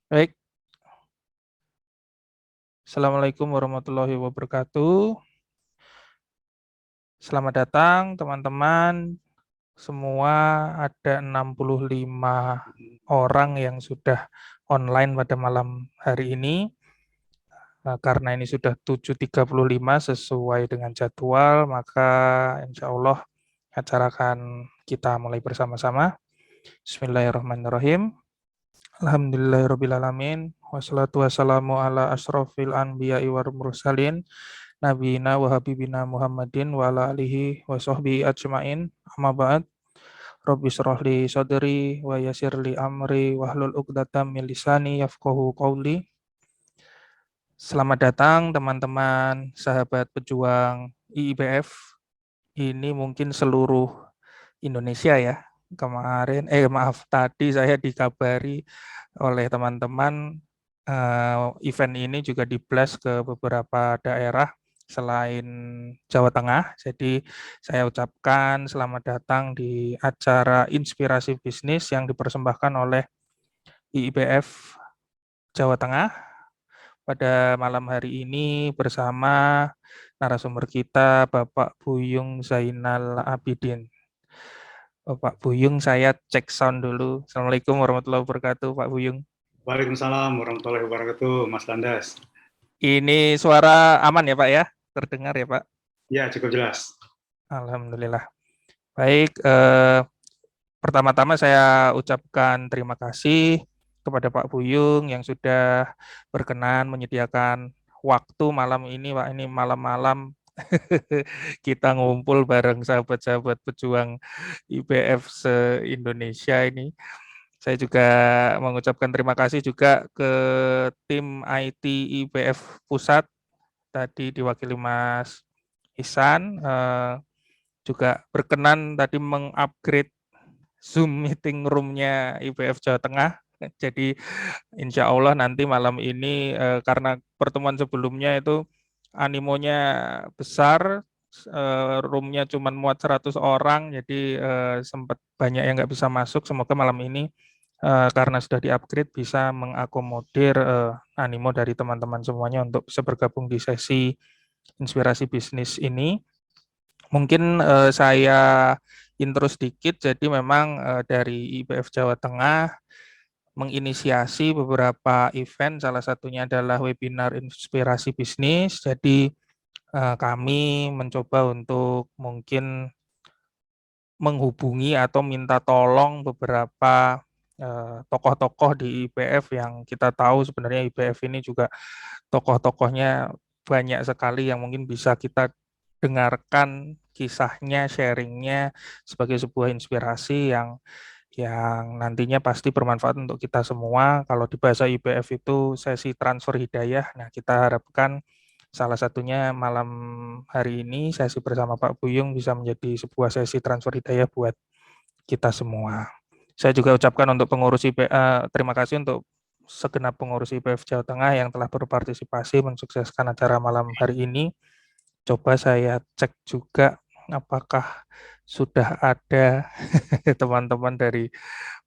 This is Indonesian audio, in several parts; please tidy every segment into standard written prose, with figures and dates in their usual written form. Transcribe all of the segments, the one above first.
Baik, Assalamualaikum warahmatullahi wabarakatuh. Selamat datang teman-teman semua, ada 65 orang yang sudah online pada malam hari ini. Karena ini sudah 7.35 sesuai dengan jadwal, maka insya Allah acara akan kita mulai bersama-sama. Bismillahirrahmanirrahim. Alhamdulillahirrahmanirrahim. Wassalatu wassalamu ala asrofil anbiya'i wal mursalin Nabiyina wa habibina Muhammadin wa ala alihi wa sahbihi ajma'in. Amma ba'd. Rabbi shrah li sadri wa yassir li amri wahlul 'uqdatam min lisani yafqahu qawli. Selamat datang teman-teman sahabat pejuang IIPF. Ini mungkin seluruh Indonesia ya. Tadi saya dikabari oleh teman-teman event ini juga di-blast ke beberapa daerah selain Jawa Tengah. Jadi saya ucapkan selamat datang di acara Inspirasi Bisnis yang dipersembahkan oleh IIPF Jawa Tengah pada malam hari ini bersama narasumber kita Bapak Buyung Zainal Abidin. Pak Buyung, saya cek sound dulu. Assalamualaikum warahmatullahi wabarakatuh, Pak Buyung. Waalaikumsalam warahmatullahi wabarakatuh, Mas Landas. Ini suara aman ya, Pak ya? Terdengar ya, Pak? Ya, cukup jelas. Alhamdulillah. Baik, pertama-tama saya ucapkan terima kasih kepada Pak Buyung yang sudah berkenan menyediakan waktu malam ini, Pak. Ini malam-malam kita ngumpul bareng sahabat-sahabat pejuang IPF se-Indonesia ini. Saya juga mengucapkan terima kasih juga ke tim IT IPF Pusat, tadi diwakili Mas Ihsan, juga berkenan tadi mengupgrade Zoom meeting room-nya IPF Jawa Tengah. Jadi insya Allah nanti malam ini karena pertemuan sebelumnya itu animonya besar, room-nya cuma muat 100 orang, jadi sempat banyak yang nggak bisa masuk. Semoga malam ini karena sudah di-upgrade bisa mengakomodir animo dari teman-teman semuanya untuk bisa bergabung di sesi inspirasi bisnis ini. Mungkin saya intro sedikit, jadi memang dari IPF Jawa Tengah menginisiasi beberapa event, salah satunya adalah webinar inspirasi bisnis. Jadi kami mencoba untuk mungkin menghubungi atau minta tolong beberapa tokoh-tokoh di IPF yang kita tahu sebenarnya IPF ini juga tokoh-tokohnya banyak sekali yang mungkin bisa kita dengarkan kisahnya, sharingnya sebagai sebuah inspirasi yang nantinya pasti bermanfaat untuk kita semua. Kalau di bahasa IPF itu sesi transfer hidayah. Nah, kita harapkan salah satunya malam hari ini sesi bersama Pak Buyung bisa menjadi sebuah sesi transfer hidayah buat kita semua. Saya juga ucapkan untuk pengurus IPF, terima kasih untuk segenap pengurus IPF Jawa Tengah yang telah berpartisipasi mensukseskan acara malam hari ini. Coba saya cek juga apakah sudah ada teman-teman dari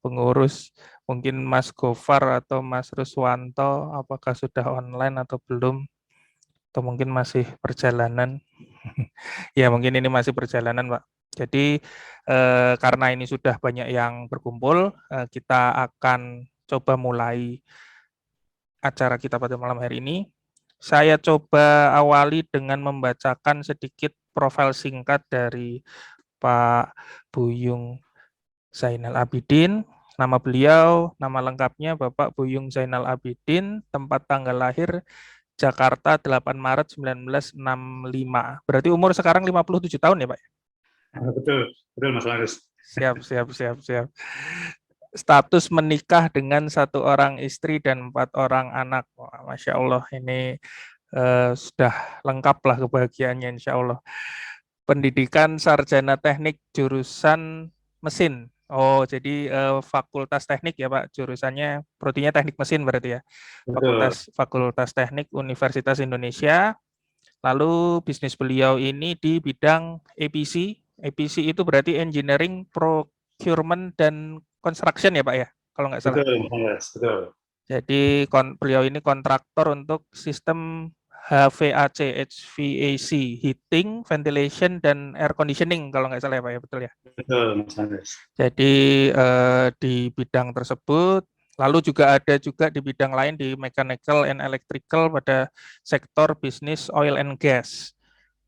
pengurus, mungkin Mas Gofar atau Mas Ruswanto, apakah sudah online atau belum, atau mungkin masih perjalanan. Ya, mungkin ini masih perjalanan, Pak. Jadi karena ini sudah banyak yang berkumpul, kita akan coba mulai acara kita pada malam hari ini. Saya coba awali dengan membacakan sedikit profil singkat dari Pak Buyung Zainal Abidin. Nama beliau, nama lengkapnya Bapak Buyung Zainal Abidin, tempat tanggal lahir Jakarta 8 Maret 1965. Berarti umur sekarang 57 tahun ya, Pak? Betul, betul Mas Landas. Siap. Status menikah dengan 1 orang istri dan 4 orang anak. Wah, Masya Allah, ini sudah lengkap lah kebahagiaannya insya Allah. Pendidikan sarjana teknik jurusan mesin. Oh, jadi fakultas teknik ya Pak, jurusannya protinya teknik mesin berarti ya. Betul. Fakultas Teknik Universitas Indonesia. Lalu bisnis beliau ini di bidang EPC. EPC itu berarti Engineering, Procurement, dan Construction ya Pak ya, kalau nggak salah. Betul Mas Landas, betul. Jadi beliau ini kontraktor untuk sistem HVAC, HVAC, heating, ventilation, dan air conditioning kalau nggak salah ya Pak ya, betul ya? Betul, Mas Andes. Jadi di bidang tersebut, lalu juga ada juga di bidang lain di mechanical and electrical pada sektor bisnis oil and gas,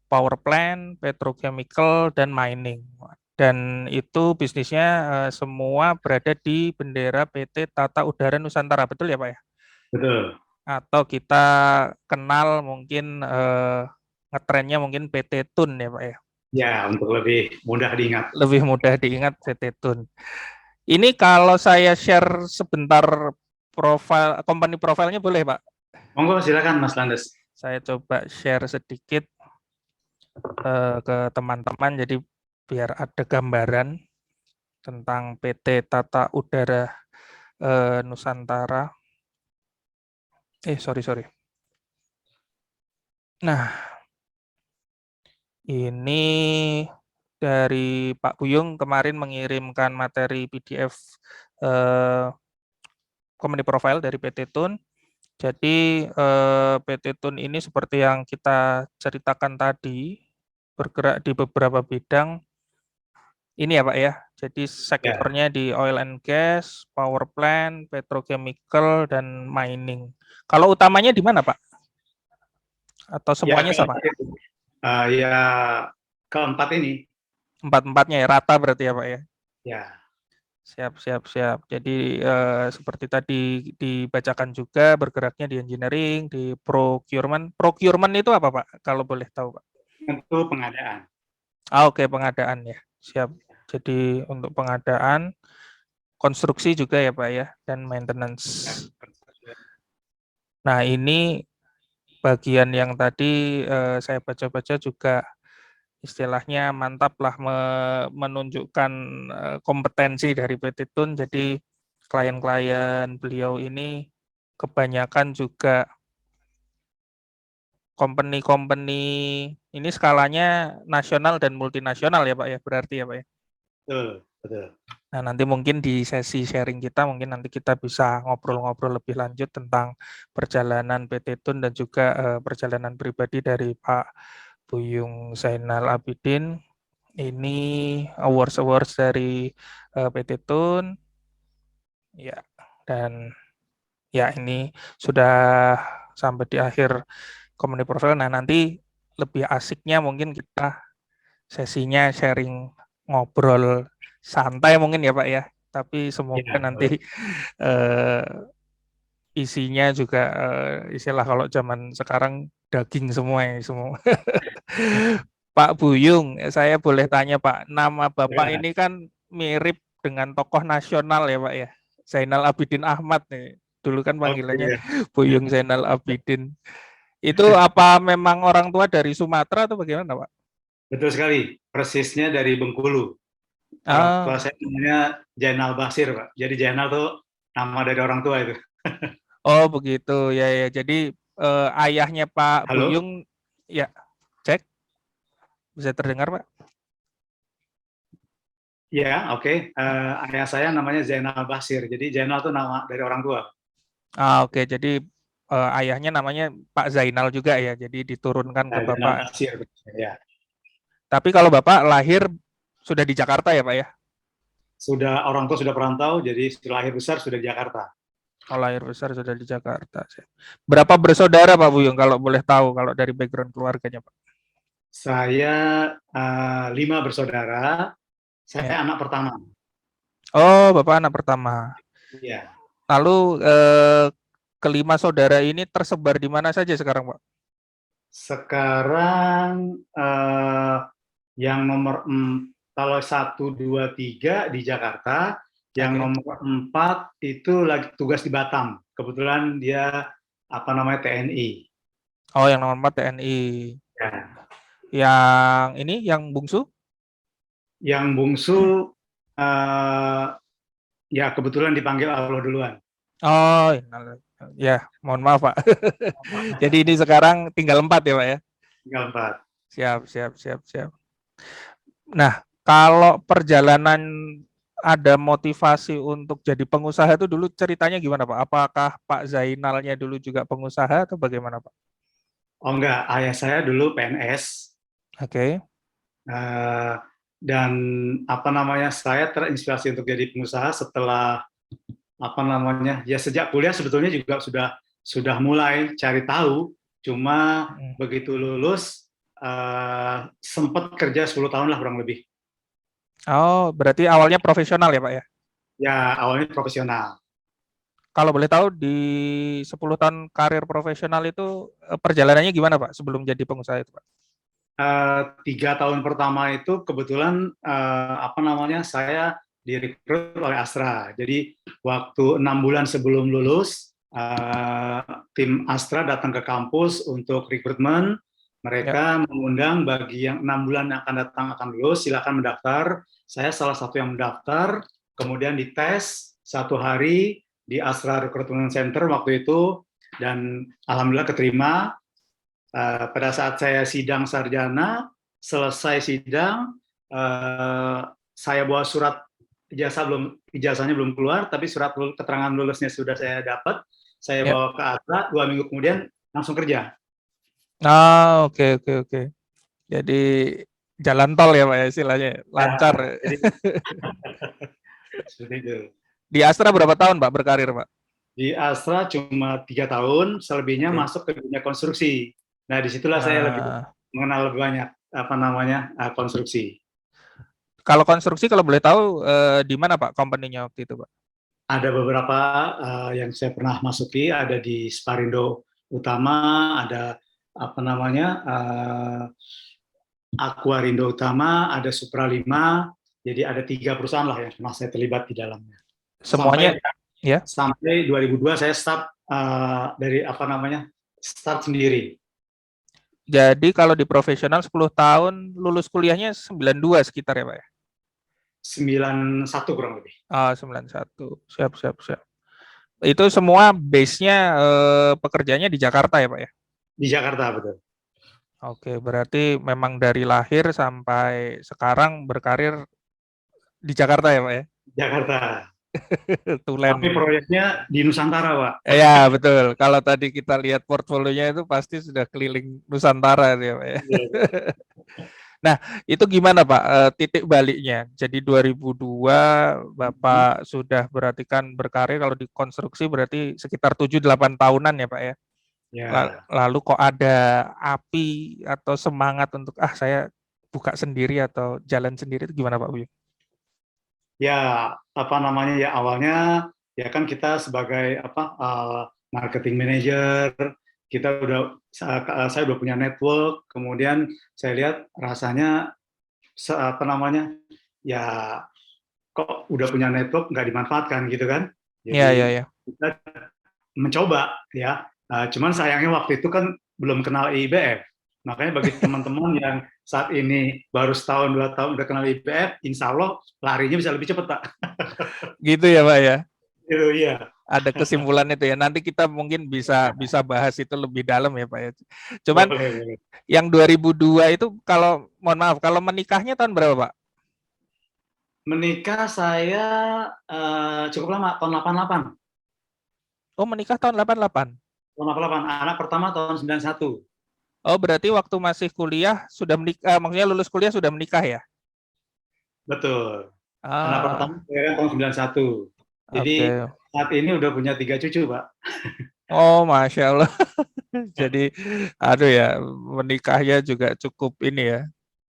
power plant, petrochemical, dan mining. Dan itu bisnisnya semua berada di bendera PT Tata Udara Nusantara, betul ya Pak ya? Betul. Atau kita kenal mungkin ngetrennya mungkin PT Tun ya Pak ya? Ya, untuk lebih mudah diingat. Lebih mudah diingat PT Tun. Ini kalau saya share sebentar company profilnya boleh Pak? Monggo silakan Mas Landes. Saya coba share sedikit ke teman-teman jadi biar ada gambaran tentang PT Tata Udara Nusantara. Sorry. Nah, ini dari Pak Buyung kemarin mengirimkan materi PDF company profile dari PT Tun. Jadi PT Tun ini seperti yang kita ceritakan tadi, bergerak di beberapa bidang. Ini ya Pak ya, jadi sektornya di oil and gas, power plant, petrochemical, dan mining. Kalau utamanya di mana Pak? Atau semuanya sama? Ya, keempat ini. Empat-empatnya ya, rata berarti ya Pak ya? Ya. Siap. Jadi seperti tadi dibacakan juga bergeraknya di engineering, di procurement. Procurement itu apa Pak? Kalau boleh tahu Pak? Itu pengadaan. Oke, pengadaan ya. Siap. Jadi untuk pengadaan, konstruksi juga ya Pak ya, dan maintenance. Nah ini bagian yang tadi saya baca-baca juga istilahnya mantap lah menunjukkan kompetensi dari PT Tun. Jadi klien-klien beliau ini kebanyakan juga company-company ini skalanya nasional dan multinasional ya Pak ya, berarti ya Pak ya. Betul. Nah nanti mungkin di sesi sharing kita mungkin nanti kita bisa ngobrol-ngobrol lebih lanjut tentang perjalanan PT Tun dan juga perjalanan pribadi dari Pak Buyung Zainal Abidin. Ini awards dari PT Tun. Ya, dan ya ini sudah sampai di akhir company profile. Nah, nanti lebih asiknya mungkin kita sesinya sharing ngobrol santai mungkin ya Pak ya. Tapi semoga nanti isinya juga istilah kalau zaman sekarang daging semua ya semua. Pak Buyung, saya boleh tanya Pak, nama Bapak ini kan mirip dengan tokoh nasional ya Pak ya, Zainal Abidin Ahmad nih. Dulu kan panggilannya Buyung Zainal Abidin. Itu apa memang orang tua dari Sumatera atau bagaimana Pak? Betul sekali, persisnya dari Bengkulu. Orang tua saya namanya Zainal Basir Pak. Jadi Zainal tuh nama dari orang tua itu. Oh begitu ya. Jadi ayahnya Pak Halo? Buyung, ya cek, bisa terdengar Pak? Ya, oke. Ayah saya namanya Zainal Basir. Jadi Zainal tuh nama dari orang tua. Oke. Jadi ayahnya namanya Pak Zainal juga ya. Jadi diturunkan ke Zainal Bapak. Basir. Ya. Tapi kalau Bapak lahir sudah di Jakarta ya Pak ya? Orang tua sudah perantau, jadi lahir besar sudah di Jakarta. Oh, lahir besar sudah di Jakarta. Berapa bersaudara Pak Buyung kalau boleh tahu kalau dari background keluarganya Pak? Saya 5 bersaudara. Saya anak pertama. Oh, Bapak anak pertama. Iya. Lalu kelima saudara ini tersebar di mana saja sekarang Pak? Sekarang yang nomor kalau 1, 2, 3 di Jakarta, yang nomor 4 itu lagi tugas di Batam. Kebetulan dia TNI. Oh, yang nomor 4 TNI. Ya. Yang ini, yang bungsu? Yang bungsu ya kebetulan dipanggil Allah duluan. Oh, ya, mohon maaf Pak. Jadi ini sekarang tinggal 4 ya Pak ya? Tinggal 4. Siap. Nah, kalau perjalanan ada motivasi untuk jadi pengusaha itu dulu ceritanya gimana Pak? Apakah Pak Zainalnya dulu juga pengusaha atau bagaimana Pak? Oh enggak, ayah saya dulu PNS. Oke. eh, dan apa namanya, saya terinspirasi untuk jadi pengusaha setelah apa namanya, ya sejak kuliah sebetulnya juga sudah mulai cari tahu, cuma Mm. begitu lulus sempat kerja 10 tahun lah kurang lebih. Oh, berarti awalnya profesional ya Pak ya? Ya awalnya profesional. Kalau boleh tahu di 10 tahun karir profesional itu perjalanannya gimana Pak sebelum jadi pengusaha itu Pak? 3 tahun pertama itu kebetulan apa namanya, saya direkrut oleh Astra. Jadi waktu 6 bulan sebelum lulus, tim Astra datang ke kampus untuk rekrutmen. Ya. Mereka mengundang bagi yang 6 bulan yang akan datang akan lulus, silakan mendaftar. Saya salah satu yang mendaftar, kemudian dites 1 hari di Astra Recruitment Center waktu itu, dan alhamdulillah keterima. Pada saat saya sidang sarjana, selesai sidang, saya bawa surat ijazahnya belum keluar, tapi surat keterangan lulusnya sudah saya dapat. Saya Ya. bawa ke Astra, 2 minggu kemudian langsung kerja. Ah, oke oke oke. Jadi jalan tol ya Pak ya istilahnya, lancar. Ya, jadi seperti itu. Di Astra berapa tahun Pak berkarir Pak? Di Astra cuma 3 tahun, selebihnya Oke. masuk ke dunia konstruksi. Nah, disitulah saya lebih Nah, mengenal lebih banyak apa namanya konstruksi. kalau konstruksi kalau boleh tahu di mana Pak company-nya waktu itu Pak? Ada beberapa yang saya pernah masuki, ada di Sparindo Utama, ada apa namanya Aquarindo Utama, ada Supra 5, jadi ada 3 perusahaan lah yang pernah saya terlibat di dalamnya. Semuanya ya. Sampai 2002 saya start dari apa namanya start sendiri. Jadi kalau di profesional 10 tahun, lulus kuliahnya 92 sekitar ya Pak ya? 91 kurang lebih. Ah, 91. Siap siap siap. Itu semua base-nya pekerjaannya di Jakarta ya Pak ya? Di Jakarta, betul. Oke, berarti memang dari lahir sampai sekarang berkarir di Jakarta ya Pak ya? Jakarta. Tulen. Tapi proyeknya di Nusantara, Pak. Ya, betul. Kalau tadi kita lihat portfolionya itu pasti sudah keliling Nusantara ya, Pak ya. Nah, itu gimana Pak titik baliknya? Jadi 2002 Bapak sudah berarti kan berkarir kalau di konstruksi berarti sekitar 7-8 tahunan ya Pak ya. Ya. Lalu kok ada api atau semangat untuk saya buka sendiri atau jalan sendiri itu gimana Pak Buyung? Ya, apa namanya ya, awalnya ya kan kita sebagai apa marketing manager, saya udah punya network, kemudian saya lihat rasanya apa namanya ya, kok udah punya network nggak dimanfaatkan gitu kan. Iya, iya, Jadi iya. kita mencoba ya. Cuman sayangnya waktu itu kan belum kenal IBF. Makanya bagi teman-teman yang saat ini baru setahun 2 tahun udah kenal IBF, insya Allah larinya bisa lebih cepat, Pak. Gitu ya Pak ya. Itu iya. Ada kesimpulan itu ya. Nanti kita mungkin bisa bahas itu lebih dalam ya Pak ya. Cuman Boleh, boleh. yang 2002 itu kalau mohon maaf kalau menikahnya tahun berapa Pak? Menikah saya cukup lama, tahun 88. Oh, menikah tahun 88. Tahun 88, anak pertama tahun 91. Oh, berarti waktu masih kuliah sudah menikah, maksudnya lulus kuliah sudah menikah ya? Betul. Anak pertama Ah, saya kan tahun 91. Jadi oke. saat ini udah punya 3 cucu, Pak. Oh, Masya Allah. Jadi, aduh ya, menikahnya juga cukup ini ya,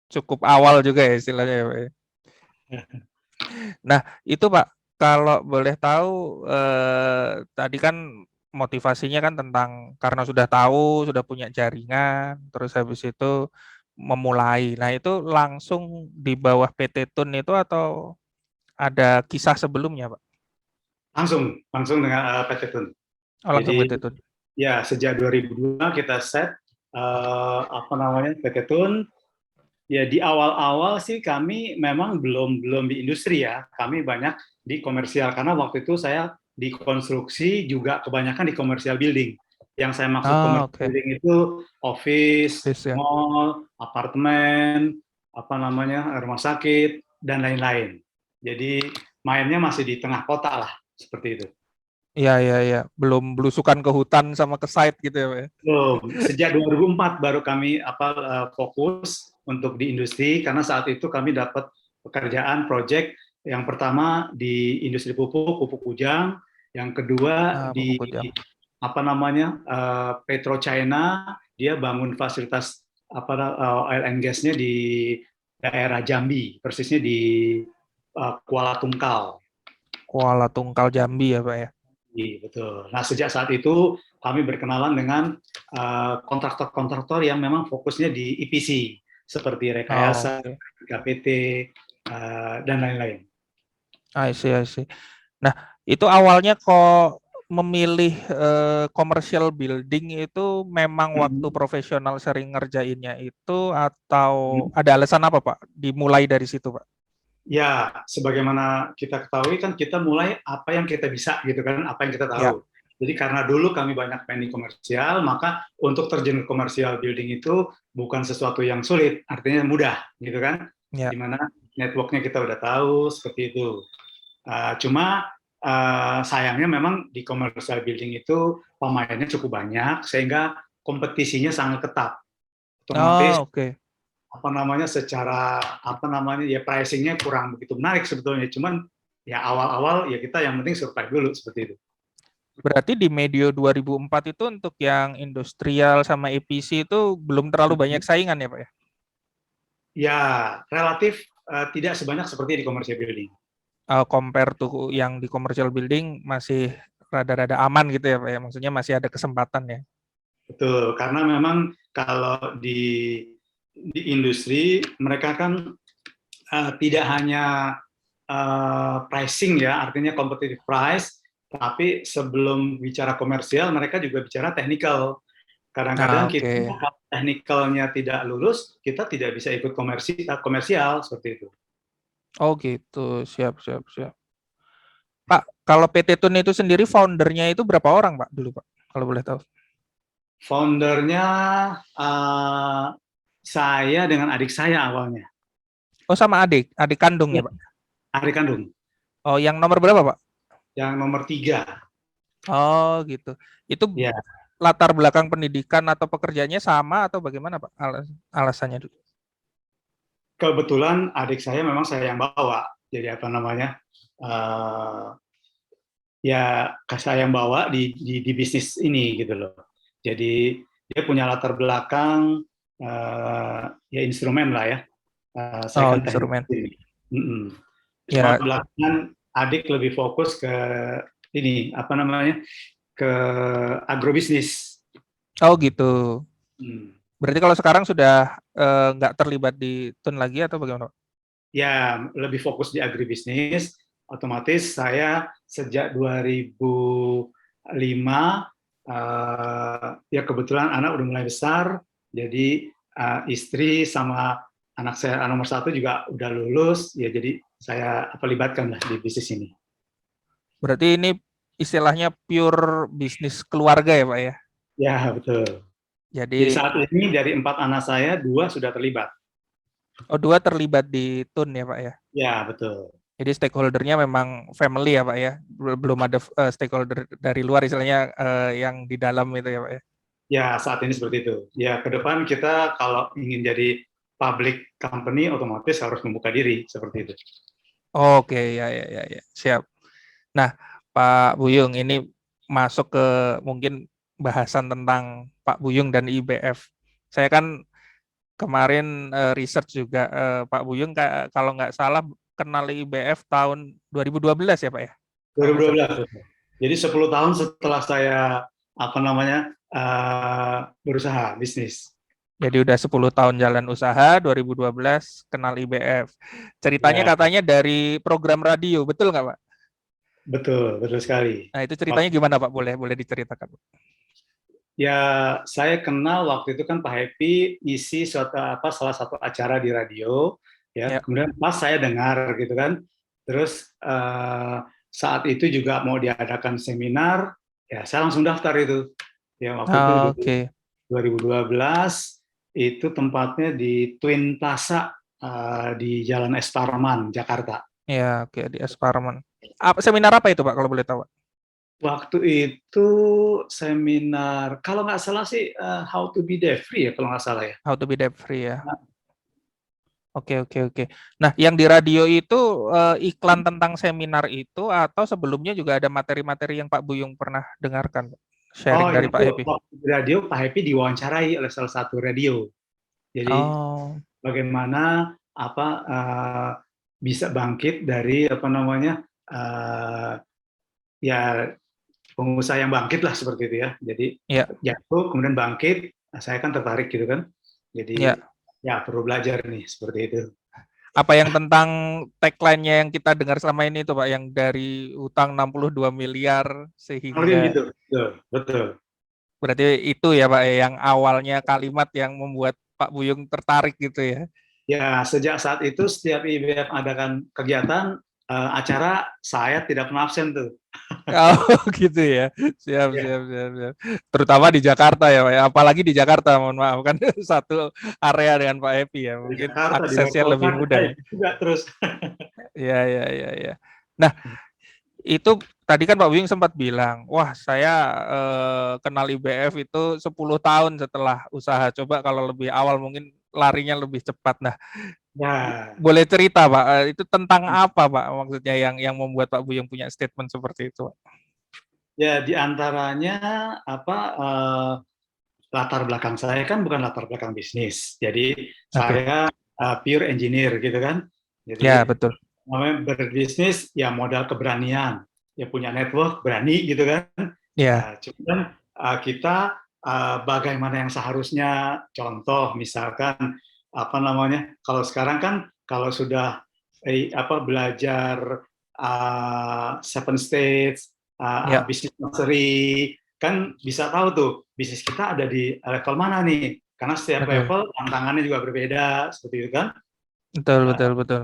cukup awal juga ya istilahnya ya Pak ya. Nah, itu Pak, kalau boleh tahu tadi kan motivasinya kan tentang karena sudah tahu, sudah punya jaringan, terus habis itu memulai. Nah, itu langsung di bawah PT Tun itu atau ada kisah sebelumnya, Pak? Langsung dengan PT Tun. Oh, langsung Jadi PT Tun. ya sejak 2002 kita set apa namanya PT Tun. Ya di awal-awal sih kami memang belum di industri ya, kami banyak di komersial karena waktu itu saya di konstruksi juga kebanyakan di komersial building. Yang saya maksud Ah, komersial oke. building itu office, Bis ya. mall, apartemen, apa namanya rumah sakit dan lain-lain. Jadi mainnya masih di tengah kota lah, seperti itu. Iya. Belum belusukan ke hutan sama ke site gitu ya, Pak ya? Sejak 2004 baru kami fokus untuk di industri, karena saat itu kami dapat pekerjaan proyek yang pertama di industri pupuk Kujang, yang kedua di Pupuk Kujang. PetroChina, dia bangun fasilitas oil and gas-nya di daerah Jambi, persisnya di Kuala Tungkal. Kuala Tungkal Jambi ya, Pak ya? Iya, betul. Nah, sejak saat itu kami berkenalan dengan kontraktor-kontraktor yang memang fokusnya di EPC, seperti rekayasa, Okay. KPT, dan lain-lain. I see. Nah, itu awalnya kok memilih commercial building itu memang waktu profesional sering ngerjainnya itu atau ada alasan apa, Pak? Dimulai dari situ, Pak? Ya, sebagaimana kita ketahui kan kita mulai apa yang kita bisa gitu kan, apa yang kita Ya. tahu. Jadi karena dulu kami banyak main di komersial, maka untuk terjun ke komersial building itu bukan sesuatu yang sulit, artinya mudah gitu kan. Ya. Dimana networknya kita udah tahu seperti itu. Cuma sayangnya memang di commercial building itu pemainnya cukup banyak sehingga kompetisinya sangat ketat. Otomatis Oke. secara ya pricingnya kurang begitu menarik sebetulnya. Cuman ya awal-awal ya kita yang penting survive dulu seperti itu. Berarti di medio 2004 itu untuk yang industrial sama EPC itu belum terlalu banyak saingan ya, Pak ya? Ya, relatif tidak sebanyak seperti di commercial building. Compare to yang di commercial building masih rada-rada aman gitu ya, Pak ya? Maksudnya masih ada kesempatan ya? Betul, karena memang kalau di industri mereka kan tidak hanya pricing ya, artinya competitive price, tapi sebelum bicara komersial mereka juga bicara technical. Kadang-kadang kita Oke. kalau technicalnya tidak lulus, kita tidak bisa ikut komersial seperti itu. Oh gitu, siap. Pak, kalau PT Tun itu sendiri foundernya itu berapa orang, Pak, dulu, Pak? Kalau boleh tahu. Foundernya saya dengan adik saya awalnya. Oh, sama adik kandung ya, Pak? Adik kandung. Oh, yang nomor berapa, Pak? Yang nomor 3. Oh, gitu. Itu Ya, latar belakang pendidikan atau pekerjaannya sama atau bagaimana, Pak? Alasannya dulu. kebetulan adik saya memang saya yang bawa. Jadi ya saya yang bawa di bisnis ini gitu loh. Jadi dia punya latar belakang ya instrumen lah ya. Saya Oh, kan teknik. instrumen. Cuma Ya. belakangan adik lebih fokus ke ini ke agrobisnis. Oh, gitu. Berarti kalau sekarang sudah nggak terlibat di Tun lagi atau bagaimana, Pak? Ya, lebih fokus di agribisnis. Otomatis saya sejak 2005 ya kebetulan anak udah mulai besar, jadi istri sama anak saya nomor 1 juga udah lulus, ya jadi saya libatkan lah di bisnis ini. Berarti ini istilahnya pure bisnis keluarga ya, Pak ya? Ya, betul. Jadi Jadi, saat ini dari 4 anak saya, 2 sudah terlibat. oh 2 terlibat di Tun ya, Pak ya? Ya, betul. Jadi stakeholder-nya memang family ya, Pak ya? Belum ada stakeholder dari luar istilahnya yang di dalam itu ya, Pak ya? Ya, saat ini seperti itu. Ya, ke depan kita kalau ingin jadi public company, otomatis harus membuka diri, seperti itu. Oke, ya. Siap. Nah, Pak Buyung, ini masuk ke mungkin bahasan tentang Pak Buyung dan IBF. Saya kan kemarin research juga, Pak Buyung kalau nggak salah kenal IBF tahun 2012 ya, Pak ya? 2012. Jadi 10 tahun setelah saya berusaha bisnis. Jadi udah 10 tahun jalan usaha, 2012 kenal IBF. Ceritanya Ya, katanya dari program radio, betul nggak, Pak? betul sekali. Nah, itu ceritanya gimana, Pak? Boleh diceritakan. Ya, saya kenal waktu itu kan Pak Happy isi salah satu acara di radio, ya. Ya. Kemudian pas saya dengar gitu kan, terus saat itu juga mau diadakan seminar, ya saya langsung daftar itu. Ya waktu itu Oke. 2012 itu tempatnya di Twin Plaza di Jalan Es Parman, Jakarta. Ya, oke, di Esparman. Seminar apa itu Pak kalau boleh tahu? Waktu itu seminar, kalau nggak salah sih How to be Debt Free ya, kalau nggak salah ya. How to be debt free ya. Oke, oke, oke. Nah, yang di radio itu iklan tentang seminar itu atau sebelumnya juga ada materi-materi yang Pak Buyung pernah dengarkan, Pak? Oh, Sharing dari Pak itu Happy. waktu di radio Pak Happy diwawancarai oleh salah satu radio. Jadi Oh, bagaimana bisa bangkit dari ya pengusaha yang bangkit lah seperti itu ya. Jadi ya, jatuh kemudian bangkit. Nah, saya kan tertarik gitu kan. ya. Jadi ya perlu belajar nih seperti itu. Apa yang tentang tagline-nya yang kita dengar selama ini itu Pak, yang dari utang 62 miliar Oh iya sehingga gitu, betul, betul. berarti itu ya Pak yang awalnya kalimat yang membuat Pak Buyung tertarik gitu ya. Ya sejak saat itu setiap IBF adakan kegiatan acara saya tidak pernah absen tuh. Oh gitu ya. Siap, Ya, siap, siap, siap. Terutama di Jakarta ya Pak ya. Apalagi di Jakarta, mohon maaf kan satu area dengan Pak Happy ya. di Mungkin Jakarta, di luar aksesnya kota, lebih mudah ya. juga terus. Iya, iya, iya, iya. Nah, itu tadi kan Pak Buyung sempat bilang, wah saya kenal IBF itu 10 tahun setelah usaha. Coba kalau lebih awal mungkin larinya lebih cepat. Nah, Ya, boleh cerita Pak, itu tentang apa Pak maksudnya yang membuat Pak Buyung punya statement seperti itu, Pak? ya di antaranya latar belakang saya kan bukan latar belakang bisnis. Jadi Oke. saya pure engineer gitu kan. Ya, Jadi betul. namanya berbisnis ya modal keberanian. Ya punya network berani gitu kan. Ya, Cuman kita bagaimana yang seharusnya, contoh misalkan kalau sekarang kan kalau sudah belajar seven states, ya, business mastery, kan bisa tahu tuh bisnis kita ada di level mana nih, karena setiap betul. level tantangannya juga berbeda seperti itu kan. Betul, Uh, betul, betul.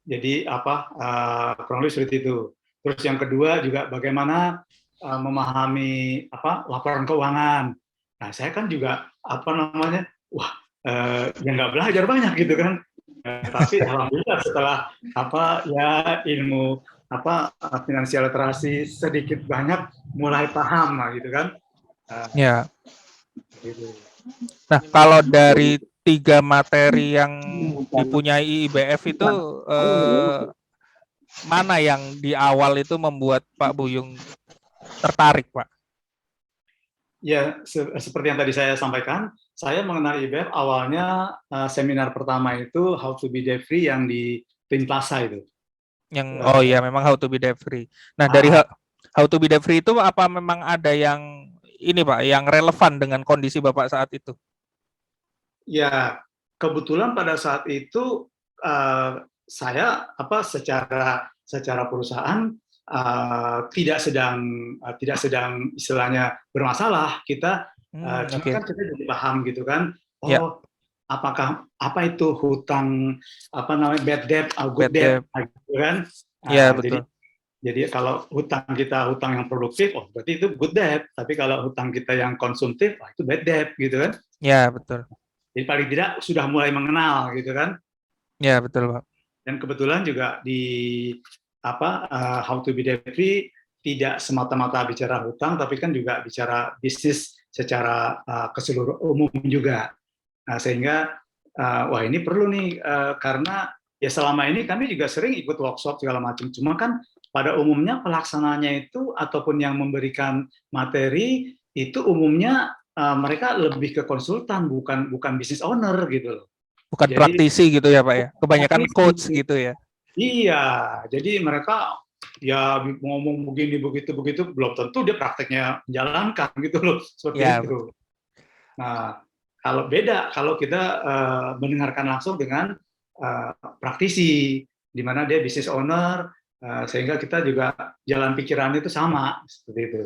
jadi kurang lebih seperti itu. Terus yang kedua juga bagaimana memahami laporan keuangan. Nah saya kan juga wah ya nggak belajar banyak gitu kan. Tapi alhamdulillah setelah ilmu finansial literasi sedikit banyak mulai paham lah gitu kan. Ya. Gitu. Nah, kalau dari 3 materi yang dipunyai IBF itu mana yang di awal itu membuat Pak Buyung tertarik, Pak? Ya, seperti yang tadi saya sampaikan, saya mengenal IBF awalnya seminar pertama itu How to be Debt Free yang di Twin Plaza itu. Yang Uh, iya memang How to be Debt Free. Nah, dari uh, How to be Debt Free itu apa memang ada yang ini Pak, yang relevan dengan kondisi Bapak saat itu? ya, kebetulan pada saat itu saya secara perusahaan tidak sedang istilahnya bermasalah. Cuma Oke. kan kita jadi paham gitu kan. Ya, Oh, apa itu hutang bad debt atau good bad debt debt. gitu kan. Ya, Jadi betul. kalau hutang kita hutang yang produktif, oh berarti itu good debt. Tapi kalau hutang kita yang konsumtif, itu bad debt gitu kan. Ya, betul. Jadi paling tidak sudah mulai mengenal gitu kan. Ya, betul, Pak. Dan kebetulan juga di How to be Debt Free tidak semata-mata bicara hutang, tapi kan juga bicara bisnis secara keseluruhan umum juga. Nah, sehingga wah ini perlu nih karena ya selama ini kami juga sering ikut workshop segala macam. Cuma kan pada umumnya pelaksananya itu ataupun yang memberikan materi itu umumnya mereka lebih ke konsultan, bukan business owner gitu loh. Bukan Jadi praktisi gitu ya, Pak ya. Kebanyakan coach gitu ya. iya, jadi mereka ya ngomong begini begitu begitu belum tentu dia prakteknya menjalankan gitu loh, seperti Ya, itu. Nah, kalau kita mendengarkan langsung dengan praktisi di mana dia business owner, sehingga kita juga jalan pikirannya itu sama seperti itu.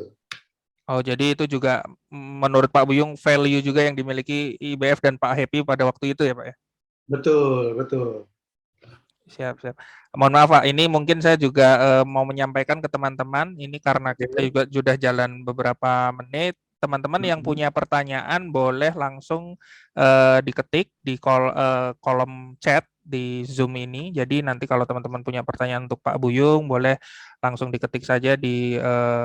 oh, jadi itu juga menurut Pak Buyung value juga yang dimiliki IBF dan Pak Happy pada waktu itu ya, Pak ya? Betul, betul. Siap, siap. Mohon maaf Pak, ini mungkin saya juga mau menyampaikan ke teman-teman, ini karena kita juga sudah jalan beberapa menit. Teman-teman yang punya pertanyaan boleh langsung diketik di kolom chat di Zoom ini. Jadi nanti kalau teman-teman punya pertanyaan untuk Pak Buyung, boleh langsung diketik saja di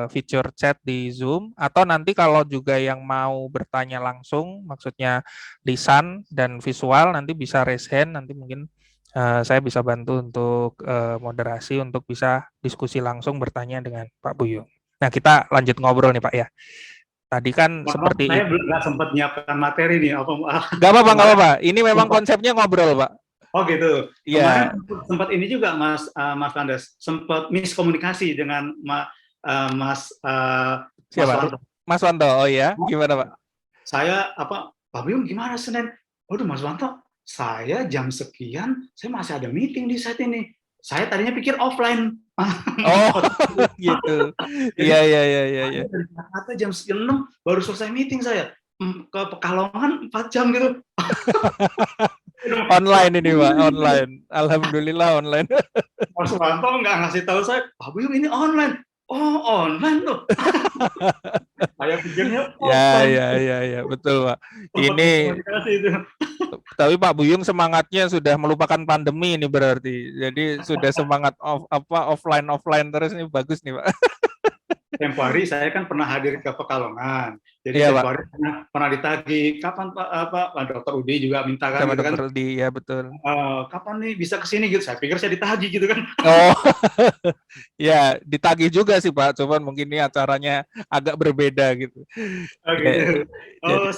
feature chat di Zoom. Atau nanti kalau juga yang mau bertanya langsung, maksudnya lisan dan visual, nanti bisa raise hand, nanti mungkin saya bisa bantu untuk moderasi, untuk bisa diskusi langsung bertanya dengan Pak Buyung. Nah, kita lanjut ngobrol nih Pak ya. Tadi kan Maaf, seperti saya belum nggak sempat nyiapkan materi nih. nggak apa-apa, nggak Kemarin apa-apa. Ini memang sempat, konsepnya ngobrol, Pak. oh gitu. Kemarin Iya, sempat ini juga Mas Landes, sempat miskomunikasi dengan Mas siapa? Wanto. Mas Wanto. Oh iya, gimana Pak? Saya Pak Buyung gimana Senin? Waduh Mas Wanto, saya jam sekian, saya masih ada meeting di saat ini. Saya tadinya pikir offline. Oh, gitu. Jadi Iya, iya, iya, iya, iya. dari Jakarta jam 6 baru selesai meeting saya. Ke Pekalongan 4 jam gitu. Online ini Pak, online. Alhamdulillah online. Mas Wanto nggak ngasih tahu saya, Pak Buyung ini online. Oh, online loh. Saya pikirnya Ya, offline. ya, ya, ya, betul Pak. Sempat Ini komunikasi itu. tapi Pak Buyung semangatnya sudah melupakan pandemi ini berarti. Jadi sudah semangat offline offline terus ini bagus nih Pak. Tempo hari saya kan pernah hadir ke Pekalongan. Jadi Iya Pak. tempo hari pernah ditagih, kapan Pak Dokter Udi juga minta kan Sama gitu kan, Dokter Rudi ya betul. kapan nih bisa ke sini gitu. Saya pikir saya ditagih gitu kan. Oh, ya ditagih juga sih Pak. Cuman mungkin ini acaranya agak berbeda gitu. Oh Ya, gitu. jadi Oh,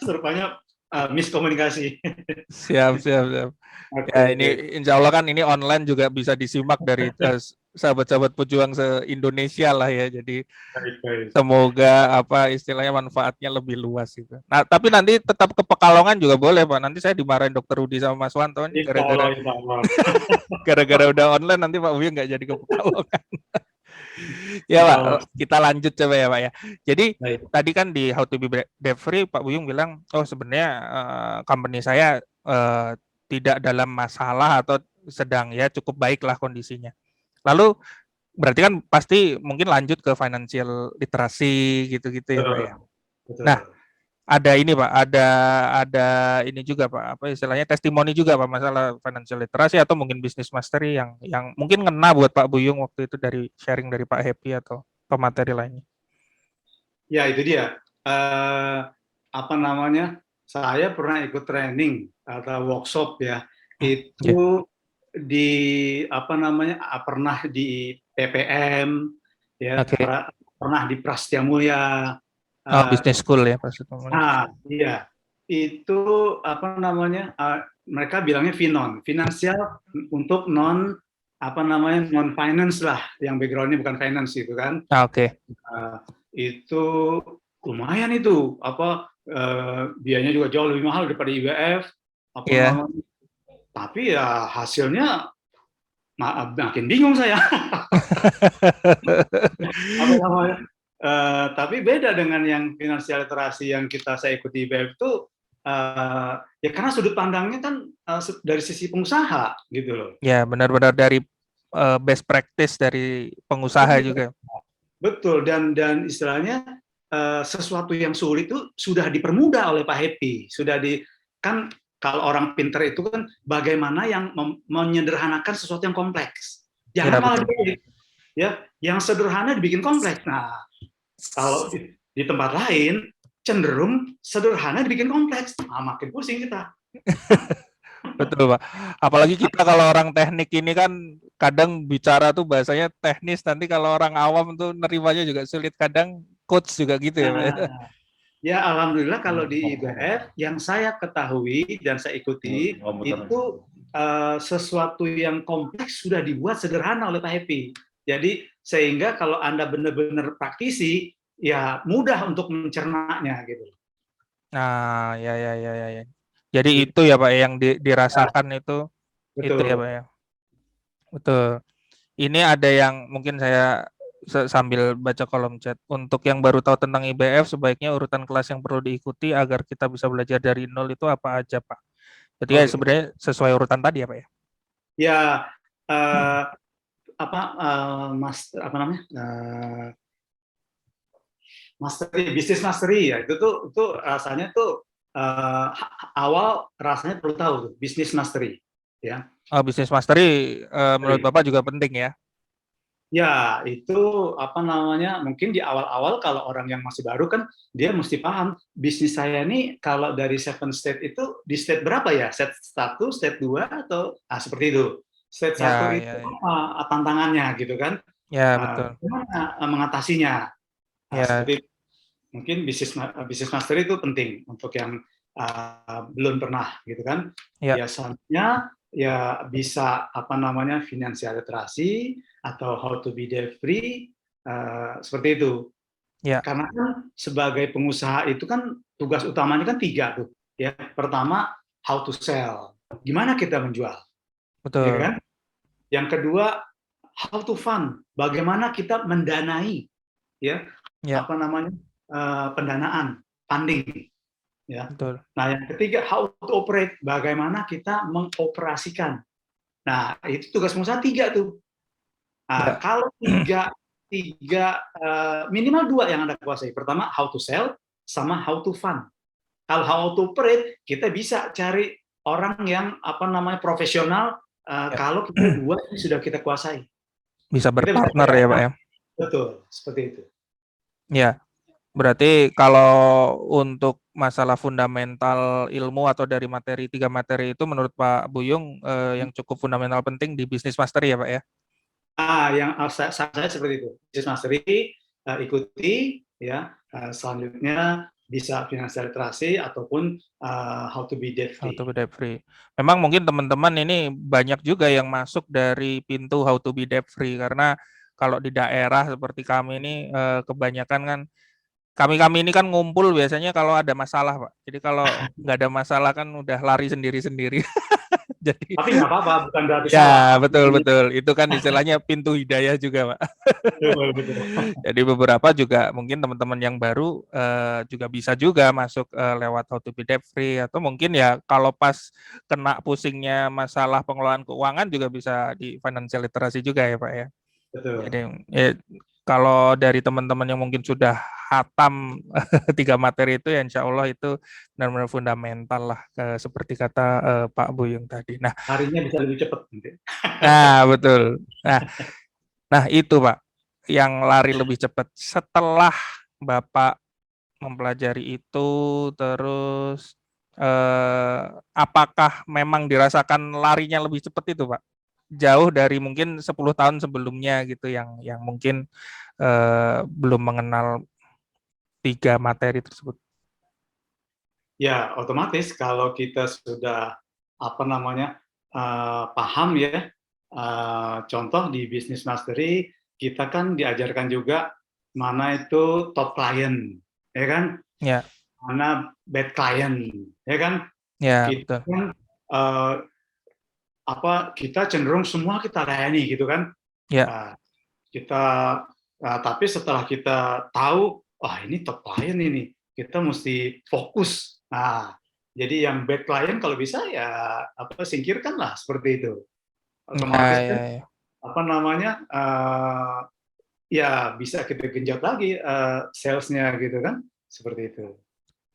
serupanya miskomunikasi. siap, siap, siap. Oke, Ya oke. ini Insya Allah kan ini online juga bisa disimak dari sahabat-sahabat pejuang se-Indonesia lah ya. Jadi Baik, baik. semoga apa istilahnya manfaatnya lebih luas gitu. Nah, tapi nanti tetap ke Pekalongan juga boleh Pak. Nanti saya dimarahin Dokter Rudi sama Mas Wanto nih Insya Allah, gara-gara insya Allah. gara-gara udah online nanti Pak Uyu nggak jadi ke Pekalongan. Ya Insya Pak, Allah. kita lanjut coba ya Pak ya. Jadi Baik. tadi kan di How to be Debt Free Pak Buyung bilang, oh sebenarnya company saya tidak dalam masalah atau sedang ya cukup baik lah kondisinya. Lalu berarti kan pasti mungkin lanjut ke financial literasi gitu-gitu ya Pak Betul. ya. Nah, Betul. ada ini Pak, ada ini juga Pak, apa istilahnya testimoni juga Pak masalah financial literasi atau mungkin business mastery yang mungkin ngena buat Pak Buyung waktu itu dari sharing dari Pak Happy atau materi lainnya. Ya, itu dia. Apa namanya? Saya pernah ikut training atau workshop ya. Ya. Itu di apa namanya? Pernah di PPM ya, Oke. pernah di Prasetya Mulia. Oh, Uh, business school ya Pak Sutomo. iya. Itu apa namanya? Mereka bilangnya FINON, finansial untuk non apa namanya? Non finance lah, yang backgroundnya bukan finance itu kan. Oke. Itu lumayan itu apa biayanya juga jauh lebih mahal daripada IWF apa Iya. namanya, tapi ya hasilnya makin bingung saya. Apa namanya, tapi beda dengan yang finansial literasi yang saya ikuti IWF itu, ya karena sudut pandangnya kan dari sisi pengusaha gitu loh. Ya, benar-benar dari best practice dari pengusaha juga. Betul, dan istilahnya sesuatu yang sulit itu sudah dipermudah oleh Pak Happy, kan kalau orang pinter itu kan bagaimana yang menyederhanakan sesuatu yang kompleks, jangan Ya, malah betul. ya yang sederhana dibikin kompleks. Nah, kalau di tempat lain cenderung sederhana dibikin kompleks, makin pusing kita. Betul, Pak. Apalagi kita kalau orang teknik ini kan kadang bicara tuh bahasanya teknis, nanti kalau orang awam tuh nerimanya juga sulit. Kadang coach juga gitu ya, Pak. Nah, ya alhamdulillah kalau di IBF yang saya ketahui dan saya ikuti itu sesuatu yang kompleks sudah dibuat sederhana oleh Pak Happy. Jadi sehingga kalau Anda benar-benar praktisi, ya mudah untuk mencernanya gitu. Nah, ya. Jadi itu ya Pak yang dirasakan itu ya Betul. Pak ya. Betul. Ini ada yang mungkin saya sambil baca kolom chat. Untuk yang baru tahu tentang IBF, sebaiknya urutan kelas yang perlu diikuti agar kita bisa belajar dari nol itu apa aja Pak? Jadi ya Gitu. sebenarnya sesuai urutan tadi ya Pak ya. Ya apa namanya? Bisnis mastery ya itu rasanya tuh awal rasanya perlu tahu tuh bisnis mastery ya. Business mastery menurut Bapak juga penting ya? Ya, itu apa namanya? Mungkin di awal-awal kalau orang yang masih baru kan dia mesti paham bisnis saya ini kalau dari seven state itu di state berapa ya? State 1, state 2 atau seperti itu. State 1 Ya, itu ya, ya. apa tantangannya gitu kan? Ya, betul. Gimana mengatasinya? Ya, Seperti itu. Mungkin bisnis master itu penting untuk yang belum pernah gitu kan. ya, Biasanya ya bisa apa namanya financial literasi atau how to be debt free seperti itu. ya, Karena kan sebagai pengusaha itu kan tugas utamanya kan 3 tuh ya. Pertama how to sell, gimana kita menjual, ya betul. kan? Yang kedua how to fund, bagaimana kita mendanai ya Ya, apa namanya pendanaan funding ya. betul. Nah yang ketiga how to operate, bagaimana kita mengoperasikan. Nah itu tugas pengusaha 3 tuh. Nah, Ya, kalau tiga minimal 2 yang Anda kuasai. Pertama how to sell sama how to fund. Kalau how to operate kita bisa cari orang yang apa namanya profesional ya. kalau kita 2 ini sudah kita kuasai. Bisa Kita bisa berpartner ya, Pak ya? betul seperti itu. Ya, berarti kalau untuk masalah fundamental ilmu atau dari materi 3 materi itu menurut Pak Buyung yang cukup fundamental penting di bisnis mastery ya, Pak ya? Yang saya seperti itu. Business mastery ikuti ya. Selanjutnya bisa financial literasi ataupun how to be debt How to free. be debt free. Memang mungkin teman-teman ini banyak juga yang masuk dari pintu how to be debt free karena kalau di daerah seperti kami ini kebanyakan kan kami ini kan ngumpul biasanya kalau ada masalah, Pak. Jadi kalau nggak ada masalah kan udah lari sendiri-sendiri. Jadi Tapi nggak apa-apa, bukan berarti salah. ya betul betul. Itu kan istilahnya pintu hidayah juga, Pak. Betul, betul. Jadi beberapa juga mungkin teman-teman yang baru juga bisa juga masuk lewat how to be debt free atau mungkin ya kalau pas kena pusingnya masalah pengelolaan keuangan juga bisa di financial literacy juga ya Pak ya. Jadi Betul. kalau dari teman-teman yang mungkin sudah hatam 3 materi itu ya insya Allah itu benar-benar fundamental lah seperti kata Pak Buyung tadi. Harinya bisa lebih cepat nanti. Betul. Nah itu Pak yang lari lebih cepat setelah Bapak mempelajari itu terus apakah memang dirasakan larinya lebih cepat itu Pak? Jauh dari mungkin 10 tahun sebelumnya gitu yang mungkin belum mengenal 3 materi tersebut. Ya, otomatis kalau kita sudah apa namanya paham ya, contoh di Business Mastery kita kan diajarkan juga mana itu top client, ya kan? Ya, Mana bad client, ya kan? ya Kita betul. kan kita cenderung semua kita layani gitu kan? Ya, Nah, kita tapi setelah kita tahu, wah ini top client ini, kita mesti fokus. Nah, jadi yang bad client kalau bisa ya singkirkan lah seperti itu. ya, Otomatis ya, kan ya. apa namanya ya bisa kita genjot lagi salesnya gitu kan, seperti itu.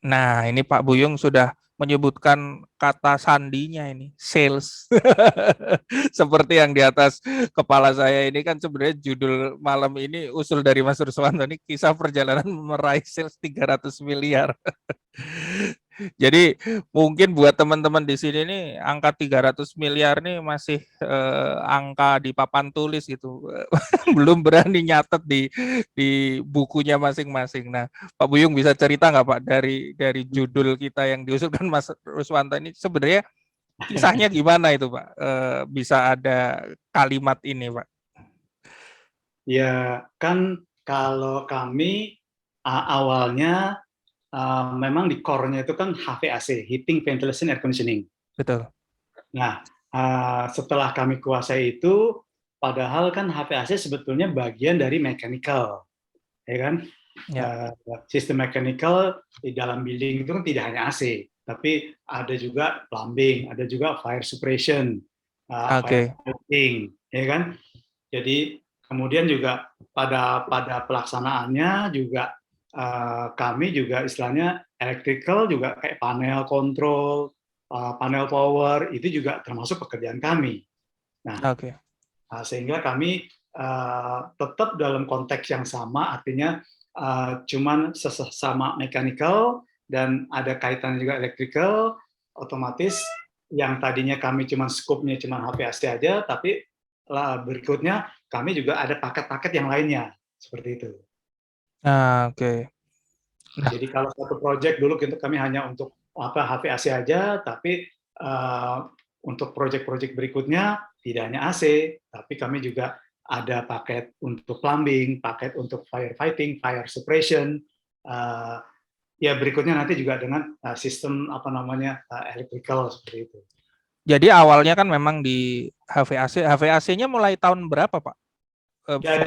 Nah, ini Pak Buyung sudah menyebutkan kata sandinya ini, sales. Seperti yang di atas kepala saya ini kan sebenarnya judul malam ini usul dari Mas Ruswanto ini kisah perjalanan meraih sales 300 miliar. Jadi mungkin buat teman-teman di sini nih angka 300 miliar nih masih angka di papan tulis gitu. Belum berani nyatet di bukunya masing-masing. Nah, Pak Buyung bisa cerita nggak Pak dari judul kita yang diusulkan Mas Ruswanto ini sebenarnya kisahnya gimana itu Pak? Bisa ada kalimat ini Pak? Ya kan kalau kami awalnya memang di core-nya itu kan HVAC, Heating, Ventilation, Air Conditioning. Betul. Nah, setelah kami kuasai itu, padahal kan HVAC sebetulnya bagian dari mechanical, ya kan? Ya. Sistem mechanical di dalam building itu kan tidak hanya AC, tapi ada juga plumbing, ada juga fire suppression, fire Oke. fighting, ya kan? Jadi kemudian juga pada pelaksanaannya juga kami juga istilahnya electrical juga kayak panel control, panel power, itu juga termasuk pekerjaan kami. Nah, Oke. sehingga kami tetap dalam konteks yang sama, artinya cuman sesama mechanical dan ada kaitannya juga electrical, otomatis yang tadinya kami cuma scope-nya cuma HVAC aja, tapi berikutnya kami juga ada paket-paket yang lainnya, seperti itu. Oke. Nah, Jadi kalau satu project dulu kami hanya untuk HVAC aja, tapi untuk project-project berikutnya tidak hanya AC, tapi kami juga ada paket untuk plumbing, paket untuk firefighting, fire suppression, ya berikutnya nanti juga dengan sistem electrical seperti itu. jadi awalnya kan memang di HVAC. HVAC-nya mulai tahun berapa, Pak?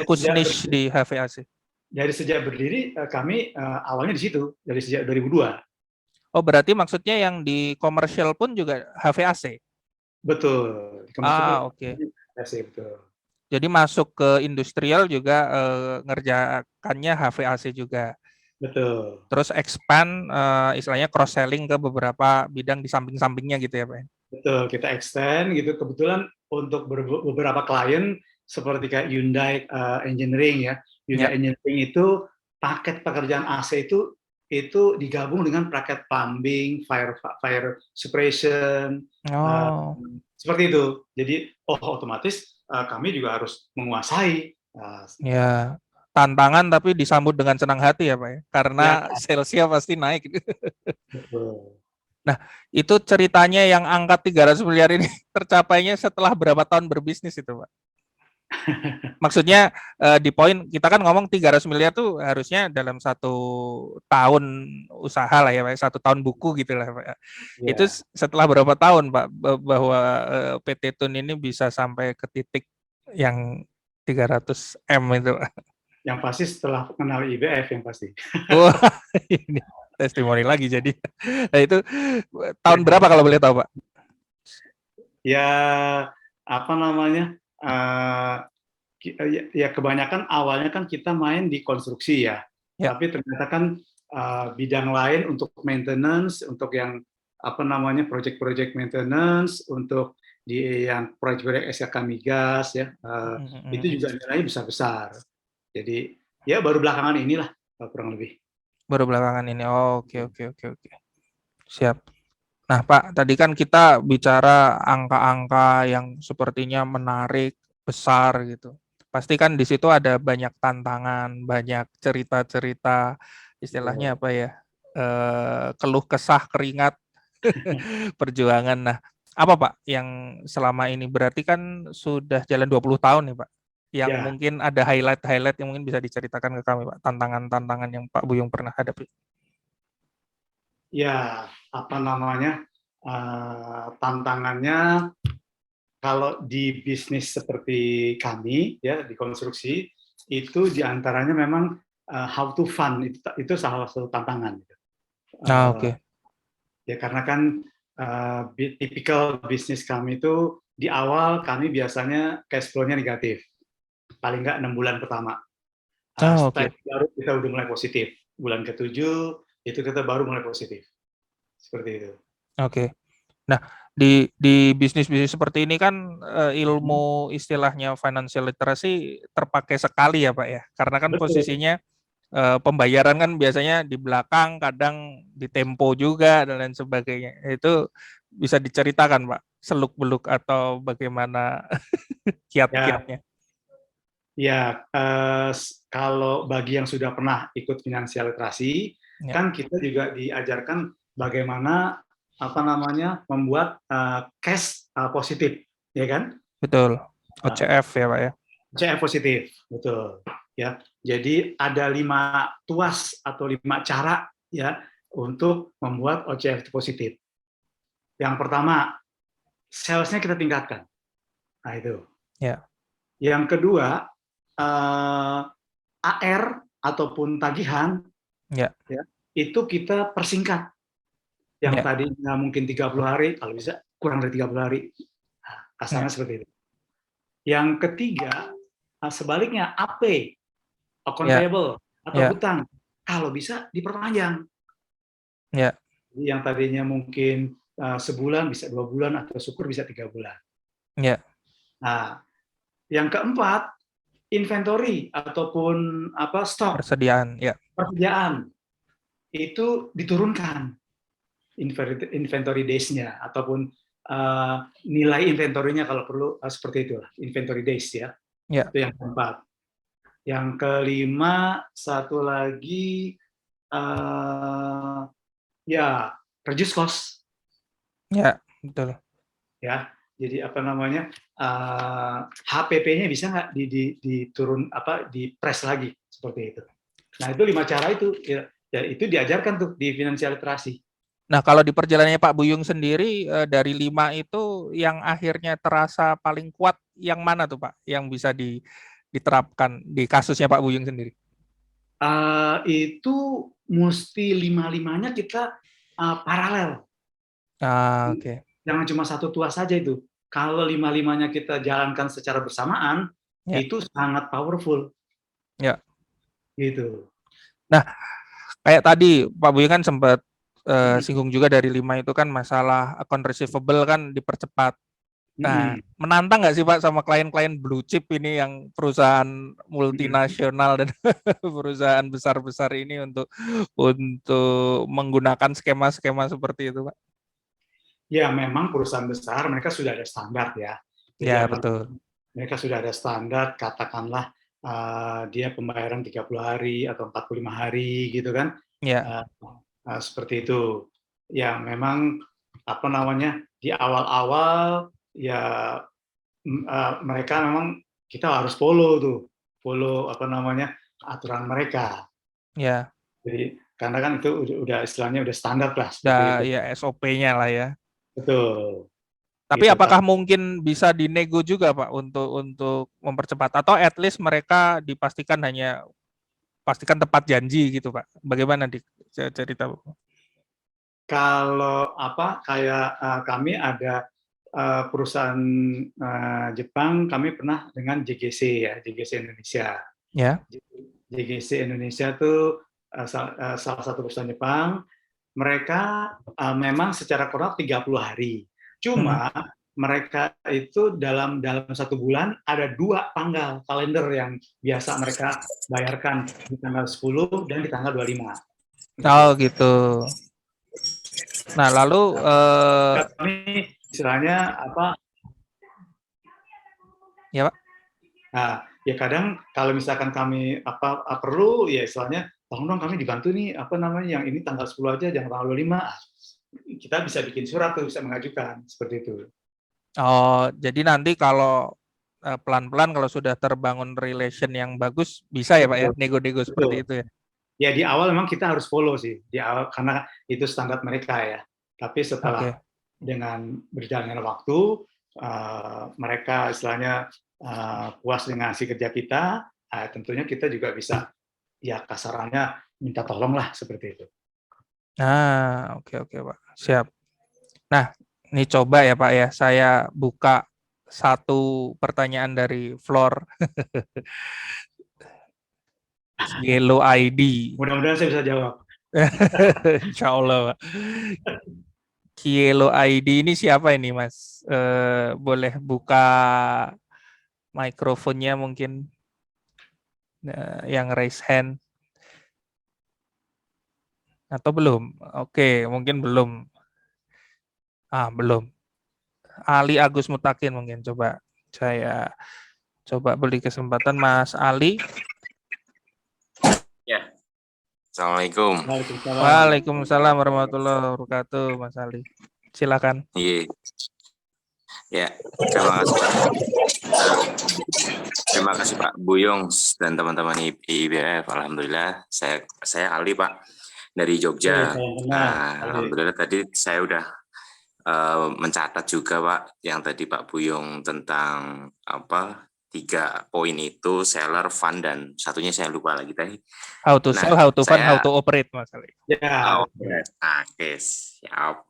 Fokus niche di HVAC. Dari sejak berdiri kami awalnya di situ, dari sejak 2002. Oh, berarti maksudnya yang di komersial pun juga HVAC? Betul. Oke. HVAC, betul. Jadi masuk ke industrial juga ngerjakannya HVAC juga. Betul. Terus expand istilahnya cross selling ke beberapa bidang di samping-sampingnya gitu ya, Pak? Betul, kita extend gitu. Kebetulan untuk beberapa klien seperti kayak Hyundai Engineering ya. Hyundai Engineering itu paket pekerjaan AC itu digabung dengan paket plumbing, fire suppression, seperti itu. Jadi otomatis kami juga harus menguasai. Ya, tantangan tapi disambut dengan senang hati ya Pak ya, karena salesnya pasti naik. Betul. Nah, itu ceritanya yang angka 300 miliar ini tercapainya setelah berapa tahun berbisnis itu Pak? Maksudnya di poin kita kan ngomong 300 miliar tuh harusnya dalam 1 tahun usaha lah ya Pak, 1 tahun buku gitu lah Pak. Itu setelah berapa tahun Pak bahwa PT Tun ini bisa sampai ke titik yang 300 M itu Pak? Yang pasti setelah kenal IBF yang pasti. Wah, ini testimoni lagi jadi. Nah, itu tahun berapa kalau boleh tahu Pak? Ya apa namanya? Ya kebanyakan awalnya kan kita main di konstruksi ya. Tapi ternyata kan bidang lain untuk maintenance, untuk yang project-project maintenance, untuk di yang proyek-proyek SKK migas ya, itu juga nilainya besar-besar. Jadi ya baru belakangan inilah kurang lebih. Baru belakangan ini. Oke. Siap. Nah, Pak, tadi kan kita bicara angka-angka yang sepertinya menarik, besar gitu. Pasti kan di situ ada banyak tantangan, banyak cerita-cerita, istilahnya apa ya? Keluh kesah, keringat, perjuangan. Nah, apa Pak yang selama ini berarti kan sudah jalan 20 tahun nih Pak, yang mungkin ada highlight-highlight yang mungkin bisa diceritakan ke kami Pak, tantangan-tantangan yang Pak Buyung pernah hadapi. Ya, tantangannya kalau di bisnis seperti kami ya di konstruksi itu diantaranya memang how to fund itu salah satu tantangan. Oke. Ya karena kan tipikal bisnis kami itu di awal kami biasanya cash flow-nya negatif, paling nggak 6 bulan pertama. Setelah itu baru kita udah mulai positif. Bulan ke-7 itu kita baru mulai positif. Seperti itu. Oke. Nah, di bisnis-bisnis seperti ini kan ilmu istilahnya financial literacy terpakai sekali ya Pak ya. Karena kan posisinya pembayaran kan biasanya di belakang, kadang di tempo juga dan lain sebagainya. Itu bisa diceritakan Pak, seluk-beluk atau bagaimana kiat-kiatnya? Ya, kalau bagi yang sudah pernah ikut finansial literasi, kan kita juga diajarkan bagaimana membuat cash positif, ya kan? Betul, OCF ya Pak ya. OCF positif, betul. Ya, jadi ada 5 tuas atau 5 cara ya untuk membuat OCF positif. Yang pertama, sales-nya kita tingkatkan. Nah itu. Ya. Yang kedua, AR ataupun tagihan ya, itu kita persingkat. Yang tadinya mungkin 30 hari, kalau bisa kurang dari 30 hari. Nah, kasarnya seperti itu. Yang ketiga, sebaliknya AP, account payable atau hutang, kalau bisa diperpanjang. Jadi yang tadinya mungkin sebulan, bisa 2 bulan, atau syukur bisa 3 bulan. Ya. Nah, yang keempat, inventory ataupun stok, Persediaan, ya. persediaan itu diturunkan inventory days-nya ataupun nilai inventory-nya kalau perlu, seperti itu, inventory days ya. Ya. Itu yang keempat. Yang kelima, satu lagi ya reduce cost. Ya, betul. Ya, jadi HPP-nya bisa nggak diturun, di press lagi seperti itu. Nah, itu 5 cara itu ya, itu diajarkan tuh di financial literasi. Nah, kalau di perjalanannya Pak Buyung sendiri, dari 5 itu yang akhirnya terasa paling kuat yang mana tuh Pak, yang bisa diterapkan di kasusnya Pak Buyung sendiri? Itu mesti 5-5-nya kita paralel. Oke. Jangan cuma satu tuas saja itu. Kalau 5-5-nya kita jalankan secara bersamaan, Ya. itu sangat powerful. Ya. Gitu. Nah, kayak tadi Pak Buyung kan sempat singgung juga dari 5 itu kan masalah account receivable kan dipercepat. Nah, menantang nggak sih Pak sama klien-klien blue chip ini yang perusahaan multinasional dan perusahaan besar-besar ini untuk menggunakan skema-skema seperti itu Pak? Ya, memang perusahaan besar mereka sudah ada standar ya. Jadi Ya, betul. mereka sudah ada standar, katakanlah dia pembayaran 30 hari atau 45 hari gitu kan. Ya. Seperti itu. Ya, memang di awal-awal ya mereka memang kita harus follow aturan mereka. Ya. Jadi karena kan itu udah istilahnya udah standar lah seperti itu. Ya SOP-nya lah ya. Betul. Tapi Gitu, apakah mungkin bisa dinego juga Pak untuk mempercepat, atau at least mereka pastikan tepat janji gitu Pak? Bagaimana cerita? Kalau kayak kami ada perusahaan Jepang, kami pernah dengan JGC ya, JGC Indonesia. Ya. JGC Indonesia itu salah satu perusahaan Jepang. Mereka memang secara kontrak 30 hari. Cuma mereka itu dalam 1 bulan ada 2 tanggal kalender yang biasa mereka bayarkan, di tanggal 10 dan di tanggal 25. Oh gitu. Nah, lalu kami istilahnya ya Pak? Nah, ya kadang kalau misalkan kami perlu ya istilahnya, tolong dong kami dibantu nih yang ini tanggal 10 aja, jangan tanggal 25. Kita bisa bikin surat tuh, bisa mengajukan seperti itu. Oh, jadi nanti kalau pelan-pelan kalau sudah terbangun relation yang bagus bisa ya Pak ya, nego-nego seperti itu ya. Ya di awal memang kita harus follow sih, di awal karena itu standar mereka ya. Tapi setelah dengan berjalannya waktu, mereka istilahnya puas dengan hasil kerja kita, tentunya kita juga bisa ya kasarannya minta tolong lah seperti itu. Nah, oke Pak, siap. Nah, ini coba ya Pak ya, saya buka satu pertanyaan dari Flor. Yellow ID. Mudah-mudahan saya bisa jawab. Insya Allah Pak. Yellow ID ini siapa ini Mas? Boleh buka mikrofonnya mungkin, yang raise hand. Atau belum? Oke, mungkin belum. Belum. Ali Agus Mutakin mungkin. Coba saya beri kesempatan Mas Ali. Ya. Assalamualaikum. Waalaikumsalam warahmatullahi wabarakatuh, Mas Ali. Silakan. Iya. Ya, terima kasih Pak. Terima kasih Pak Buyung dan teman-teman IBF. Alhamdulillah, saya Ali Pak dari Jogja. Alhamdulillah tadi saya udah mencatat juga Pak yang tadi Pak Buyung tentang 3 poin itu, seller, fund, dan satunya saya lupa lagi tadi. How to sell, how to fund, how to operate, Mas Ali. Ya. Oke, siap.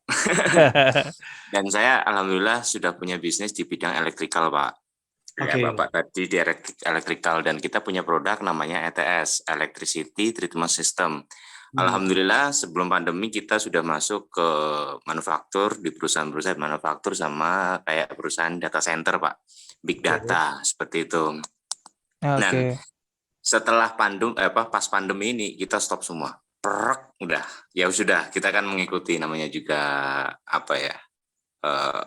Dan saya alhamdulillah sudah punya bisnis di bidang elektrikal Pak. Kayak Bapak tadi di elektrikal, dan kita punya produk namanya ETS, Electricity Treatment System. Alhamdulillah sebelum pandemi kita sudah masuk ke manufaktur, di perusahaan-perusahaan manufaktur sama kayak perusahaan data center, Pak. Big data, seperti itu. Dan setelah pas pandemi ini kita stop semua. Udah. Ya sudah, kita kan mengikuti namanya juga apa ya?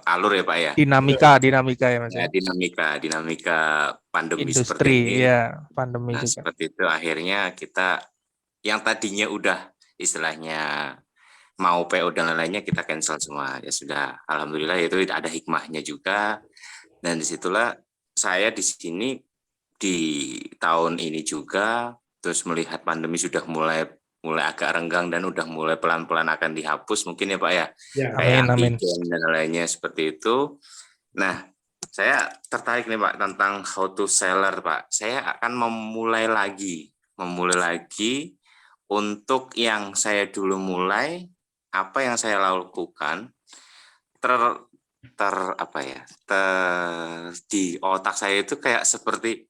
Alur ya, Pak ya. Dinamika ya Mas. Ya, dinamika pandemi industri, seperti ini. Ya, pandemi nah, juga. Seperti itu akhirnya kita yang tadinya udah istilahnya mau PO dan lain-lainnya kita cancel semua. Ya sudah, alhamdulillah itu ada hikmahnya juga. Dan disitulah saya di sini di tahun ini juga terus melihat pandemi sudah mulai agak renggang dan udah mulai pelan-pelan akan dihapus mungkin ya Pak ya. Kayak antigen dan lainnya seperti itu. Nah, saya tertarik nih Pak tentang how to seller Pak. Saya akan memulai lagi untuk yang saya dulu mulai, apa yang saya lakukan di otak saya itu kayak seperti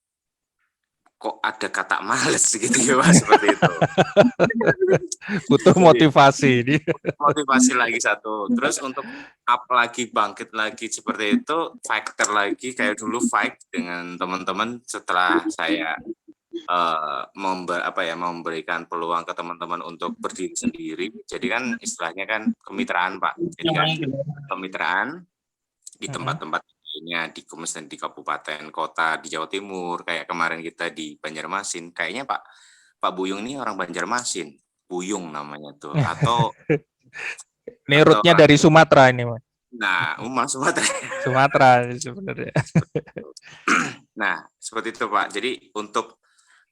kok ada kata males gitu ya Pak, seperti itu. Butuh motivasi. Motivasi lagi satu. Terus untuk up lagi, bangkit lagi seperti itu, fighter lagi kayak dulu fight dengan teman-teman setelah saya memberikan peluang ke teman-teman untuk berdiri sendiri. Jadi kan istilahnya kan kemitraan Pak. Jadi kan kemitraan di tempat-tempat lainnya di kabupaten, kota di Jawa Timur. Kayak kemarin kita di Banjarmasin. Kayaknya Pak Buyung ini orang Banjarmasin. Buyung namanya tuh. Atau ini rootnya dari Sumatera ini Mas. Nah, Sumatera. Sumatera sebenarnya. Nah, seperti itu Pak. Jadi untuk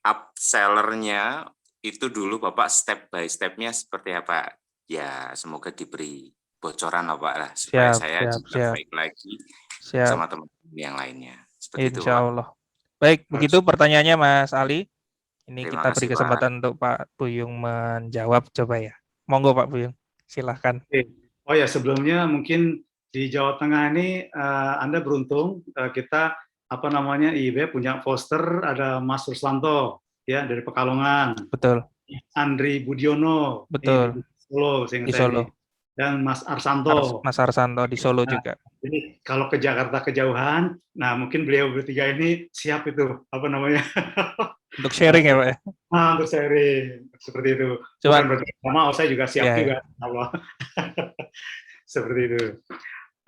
upsellernya itu dulu Bapak step by stepnya seperti apa? Ya semoga diberi bocoran lah Pak lah supaya saya juga baik lagi sama teman-teman yang lainnya. Seperti Insya Allah. Baik, begitu pertanyaannya Mas Ali. Ini kita beri kesempatan untuk Pak Buyung menjawab coba ya. Monggo Pak Buyung, silahkan. Oh ya sebelumnya mungkin di Jawa Tengah ini Anda beruntung kita IIB punya poster ada Mas Ruslanto ya dari Pekalongan. Betul. Andri Budiono. Betul. Di Solo. Dan Mas Arsanto. Mas Arsanto di Solo juga. Jadi kalau ke Jakarta kejauhan, nah mungkin beliau bertiga ini siap itu untuk sharing ya Pak ya. Untuk sharing seperti itu. Coba sama saya juga siap juga. Allah. Seperti itu.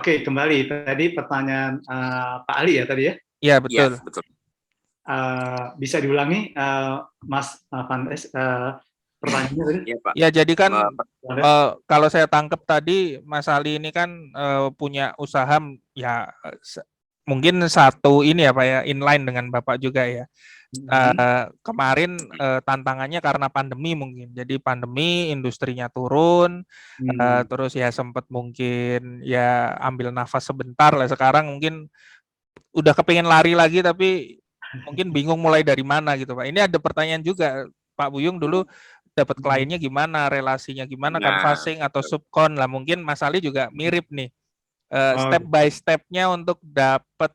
Oke, kembali tadi pertanyaan Pak Ali ya tadi ya? Iya, betul. Ya, betul. Bisa diulangi Mas Vandes pertanyaannya tadi? Ya, jadi kan kalau saya tangkap tadi Mas Ali ini kan punya usaha ya mungkin satu ini ya Pak ya, inline dengan Bapak juga ya. Kemarin tantangannya karena pandemi mungkin. Jadi pandemi, industrinya turun, terus ya sempat mungkin ya ambil nafas sebentar lah. Sekarang mungkin udah kepengen lari lagi tapi mungkin bingung mulai dari mana gitu Pak. Ini ada pertanyaan juga, Pak Buyung dulu dapat kliennya gimana, relasinya gimana, canvassing atau subkon lah. Mungkin Mas Ali juga mirip nih, step by stepnya untuk dapat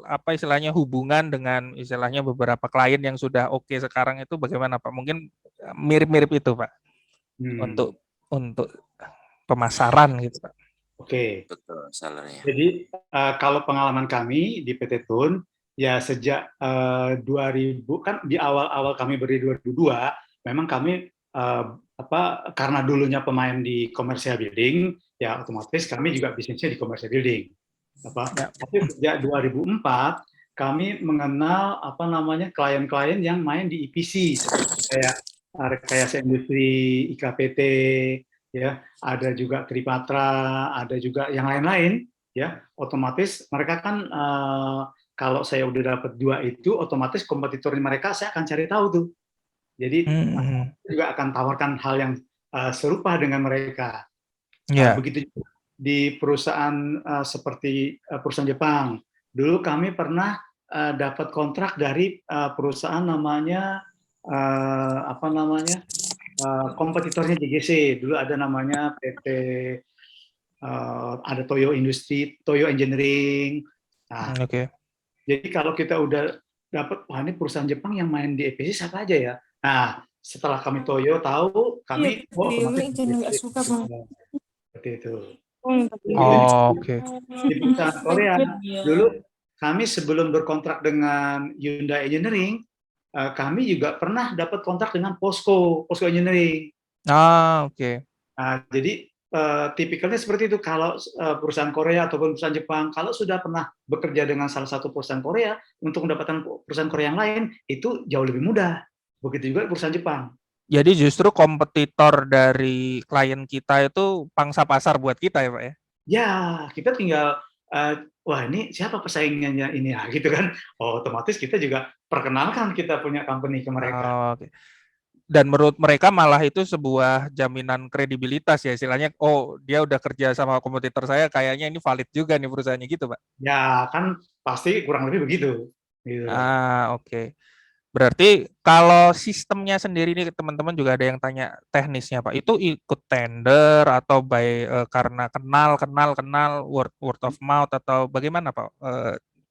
apa istilahnya hubungan dengan istilahnya beberapa klien yang sudah oke sekarang itu bagaimana Pak? Mungkin mirip-mirip itu Pak, untuk pemasaran gitu Pak. Oke. Betul, salahnya. Jadi kalau pengalaman kami di PT Tun ya sejak 2000 kan di awal-awal kami berdiri 2002 memang kami karena dulunya pemain di commercial building ya otomatis kami juga bisnisnya di commercial building. Tapi sejak 2004 kami mengenal klien-klien yang main di EPC seperti kayak rekayasa industri, IKPT, ya ada juga Tripatra, ada juga yang lain-lain, ya otomatis mereka kan kalau saya udah dapat 2 itu, otomatis kompetitor mereka saya akan cari tahu tuh. Jadi juga akan tawarkan hal yang serupa dengan mereka. Begitu di perusahaan seperti perusahaan Jepang. Dulu kami pernah dapat kontrak dari perusahaan namanya kompetitornya JGC. Dulu ada namanya PT ada Toyo Industri, Toyo Engineering. Nah, jadi kalau kita udah dapat, wah ini perusahaan Jepang yang main di EPC siapa aja ya? Nah, setelah kami Toyo tahu, kami otomatis nggak suka bang. seperti itu. Oh, oke. Di perusahaan Korea dulu kami sebelum berkontrak dengan Hyundai Engineering, kami juga pernah dapat kontrak dengan POSCO Engineering. Ah, oke. Nah, jadi tipikalnya seperti itu. Kalau perusahaan Korea ataupun perusahaan Jepang, kalau sudah pernah bekerja dengan salah satu perusahaan Korea untuk mendapatkan perusahaan Korea yang lain, itu jauh lebih mudah. Begitu juga perusahaan Jepang. Jadi justru kompetitor dari klien kita itu pangsa pasar buat kita ya Pak ya? Ya, kita tinggal, wah ini siapa pesaingnya ini ya, gitu kan. Oh, otomatis kita juga perkenalkan kita punya company ke mereka. Oh, oke. Dan menurut mereka malah itu sebuah jaminan kredibilitas ya istilahnya. Oh, dia udah kerja sama kompetitor saya, kayaknya ini valid juga nih perusahaannya gitu Pak? Ya, kan pasti kurang lebih begitu. Gitu. Ah, oke. Berarti kalau sistemnya sendiri nih teman-teman juga ada yang tanya teknisnya Pak. Itu ikut tender atau karena kenal word of mouth atau bagaimana Pak?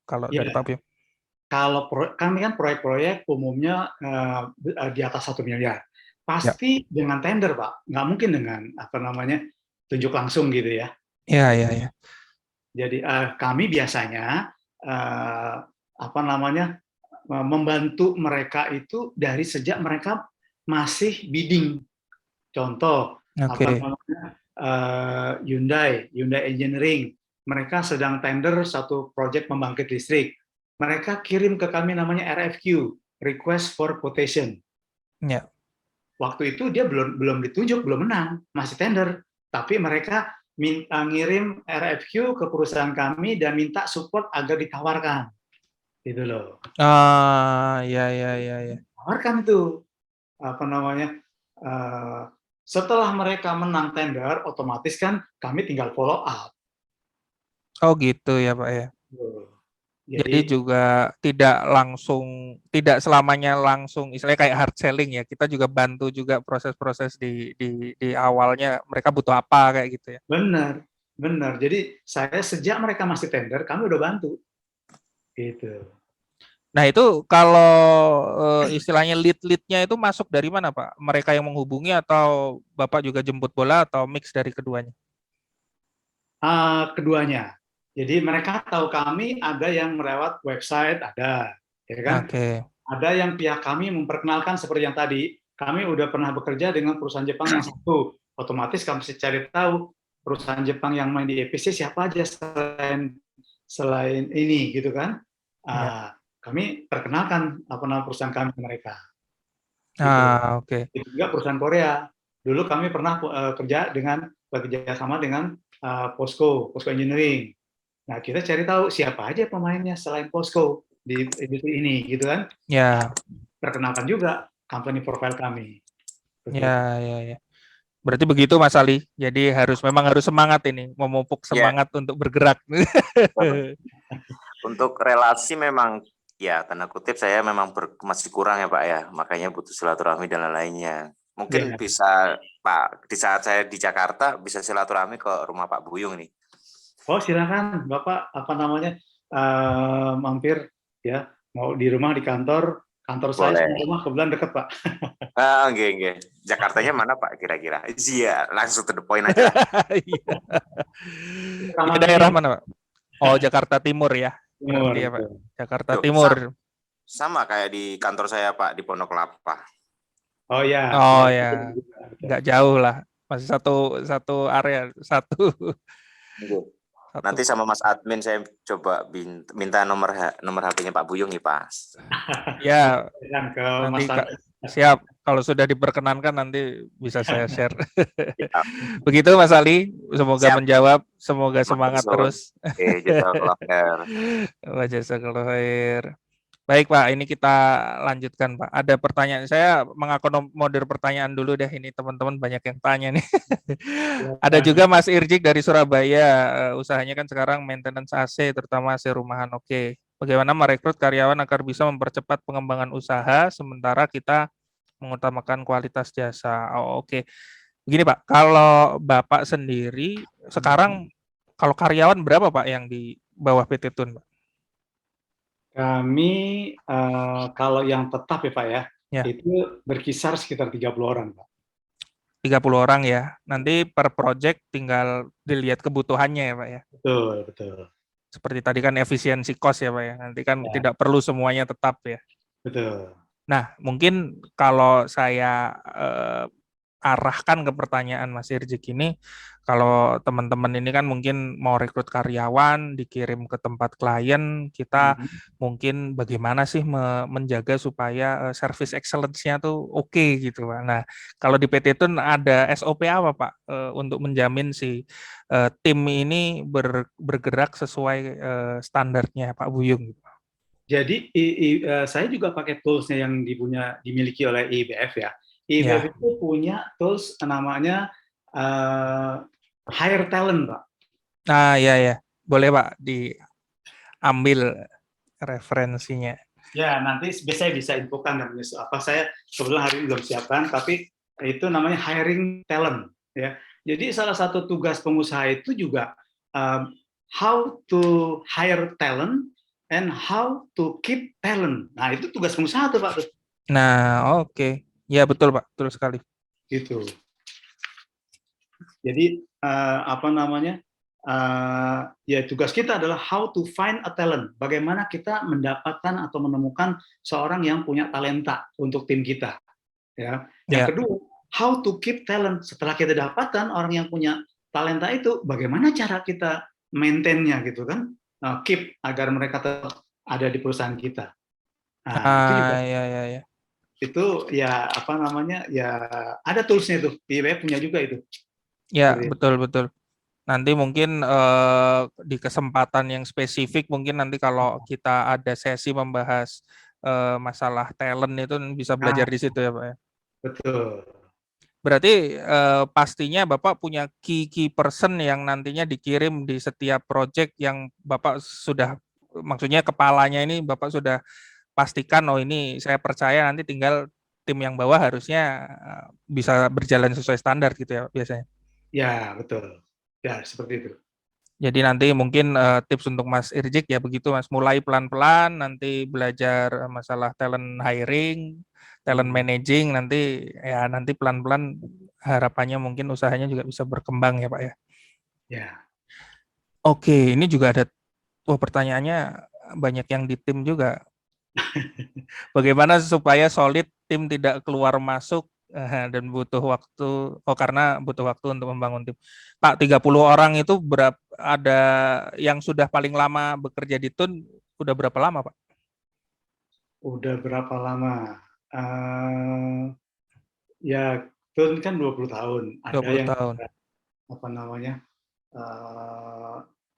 Kalau Ya, dari Pak Bim? kalau kami kan proyek-proyek umumnya di atas 1 miliar. Pasti dengan tender Pak, nggak mungkin dengan tunjuk langsung gitu ya. Iya. Jadi kami biasanya membantu mereka itu dari sejak mereka masih bidding. Contoh, Hyundai Engineering, mereka sedang tender satu proyek pembangkit listrik. Mereka kirim ke kami namanya RFQ, Request for Quotation. Ya. Waktu itu dia belum ditunjuk, belum menang, masih tender. Tapi mereka ngirim RFQ ke perusahaan kami dan minta support agar ditawarkan. Gitu loh. Iya. Tawarkan tuh setelah mereka menang tender, otomatis kan kami tinggal follow up. Oh gitu ya Pak ya. Jadi juga tidak selamanya langsung istilahnya kayak hard selling ya. Kita juga bantu juga proses-proses di awalnya mereka butuh apa kayak gitu ya. Benar. Jadi saya sejak mereka masih tender, kami udah bantu. Gitu. Nah itu kalau istilahnya lead-nya itu masuk dari mana Pak? Mereka yang menghubungi atau Bapak juga jemput bola atau mix dari keduanya? Keduanya. Jadi mereka tahu kami ada yang melewat website, ada, ya kan? Oke. Ada yang pihak kami memperkenalkan seperti yang tadi. Kami udah pernah bekerja dengan perusahaan Jepang yang satu. Otomatis kami cari tahu perusahaan Jepang yang main di EPC siapa aja selain ini, gitu kan? Kami perkenalkan perusahaan kami ke mereka. Gitu. Oke. Itu juga perusahaan Korea. Dulu kami pernah bekerja sama dengan POSCO Engineering. Nah, kita cari tahu siapa aja pemainnya selain POSCO di industri ini, gitu kan? Ya. Perkenalkan juga company profile kami. Ya. Berarti begitu Mas Ali. Jadi memang harus semangat ini, memupuk semangat untuk bergerak. Untuk relasi memang ya tanda kutip saya memang masih kurang ya Pak ya. Makanya butuh silaturahmi dan lain-lainnya. Mungkin bisa Pak di saat saya di Jakarta bisa silaturahmi ke rumah Pak Buyung nih. Oh silakan Bapak mampir ya, mau di rumah di kantor saya sama rumah kebetulan dekat Pak. Nggih. Jakartanya mana Pak kira-kira? Iya, langsung to the point aja. Di daerah mana Pak? Oh Jakarta Timur ya. Timur ya Pak. Jakarta Timur. Sama kayak di kantor saya Pak di Pondok Kelapa. Oh ya. Nggak jauh lah. Masih satu area, satu. Nanti sama Mas Admin saya coba minta nomor HP-nya Pak Buyung nih Pak. Ya. Nanti siap. Kalau sudah diperkenankan nanti bisa saya share. Begitu Mas Ali. Semoga menjawab. Semoga semangat terus. Jazakallahu khair. Baik Pak, ini kita lanjutkan Pak. Ada pertanyaan, saya mengakomodir pertanyaan dulu deh, ini teman-teman banyak yang tanya nih. Ada juga Mas Irjik dari Surabaya, usahanya kan sekarang maintenance AC, terutama AC rumahan. Oke, bagaimana merekrut karyawan agar bisa mempercepat pengembangan usaha, sementara kita mengutamakan kualitas jasa. Oke. Begini Pak, kalau Bapak sendiri, sekarang kalau karyawan berapa Pak yang di bawah PT Tun Pak? Kami kalau yang tetap ya Pak ya, Ya. Itu berkisar sekitar 30 orang, Pak. 30 orang ya. Nanti per project tinggal dilihat kebutuhannya ya Pak ya. Betul, betul. Seperti tadi kan efisiensi cost ya Pak ya. Nanti kan Ya. tidak perlu semuanya tetap ya. Betul. Nah, mungkin kalau saya arahkan ke pertanyaan Mas Irjik ini, kalau teman-teman ini kan mungkin mau rekrut karyawan, dikirim ke tempat klien, kita mungkin bagaimana sih menjaga supaya service excellence-nya tuh oke gitu Pak. Nah, kalau di PT Tun ada SOP apa Pak untuk menjamin si tim ini bergerak sesuai standarnya Pak Buyung? Jadi saya juga pakai toolsnya yang dimiliki oleh IBF ya. IBF Ya. itu punya tools namanya hire talent, Pak. Nah, ya. Boleh Pak diambil referensinya. Ya, nanti saya bisa infokan namanya apa. Saya kebetulan hari ini belum siapkan, tapi itu namanya hiring talent. Ya, jadi salah satu tugas pengusaha itu juga how to hire talent and how to keep talent. Nah, itu tugas pengusaha tuh Pak. Nah, oke. Ya betul Pak, betul sekali. Gitu. Jadi apa namanya? Ya tugas kita adalah how to find a talent. Bagaimana kita mendapatkan atau menemukan seorang yang punya talenta untuk tim kita. Ya. Yang kedua, how to keep talent. Setelah kita dapatkan orang yang punya talenta itu, bagaimana cara kita maintain-nya gitu kan? Keep agar mereka tetap ada di perusahaan kita. Nah, itu juga. Ya. Itu ya apa namanya? Ya ada toolsnya itu. IBF punya juga itu. Ya, betul. Nanti mungkin di kesempatan yang spesifik mungkin nanti kalau kita ada sesi membahas masalah talent itu bisa belajar di situ ya Pak ya. Betul. Berarti pastinya Bapak punya key person yang nantinya dikirim di setiap project yang Bapak sudah, maksudnya kepalanya ini Bapak sudah pastikan, oh ini saya percaya nanti tinggal tim yang bawah harusnya bisa berjalan sesuai standar gitu ya biasanya. Ya, betul. Ya, seperti itu. Jadi nanti mungkin tips untuk Mas Irjik ya begitu Mas, mulai pelan-pelan nanti belajar masalah talent hiring, talent managing, nanti pelan-pelan harapannya mungkin usahanya juga bisa berkembang ya Pak ya. Ya. Oke, ini juga ada pertanyaannya banyak yang di tim juga. Bagaimana supaya solid tim tidak keluar masuk dan butuh waktu, karena butuh waktu untuk membangun tim. Pak, 30 orang itu ada yang sudah paling lama bekerja di Tun, udah berapa lama Pak? Udah berapa lama? Ya, Tun kan 20 tahun. Ada 20 yang tahun. apa namanya?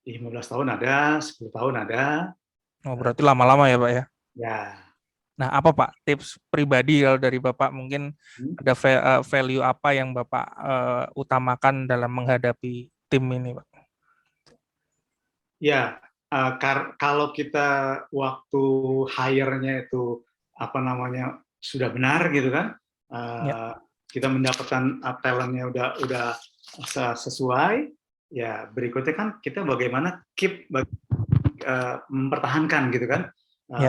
15 tahun ada, 10 tahun ada. Oh, berarti lama-lama ya Pak ya? Ya. Nah, apa Pak tips pribadi kalau dari Bapak, mungkin ada value apa yang Bapak utamakan dalam menghadapi tim ini Pak? Ya, kalau kita waktu hire-nya itu apa namanya sudah benar gitu kan, kita mendapatkan talent-nya udah sesuai, ya berikutnya kan kita bagaimana mempertahankan gitu kan,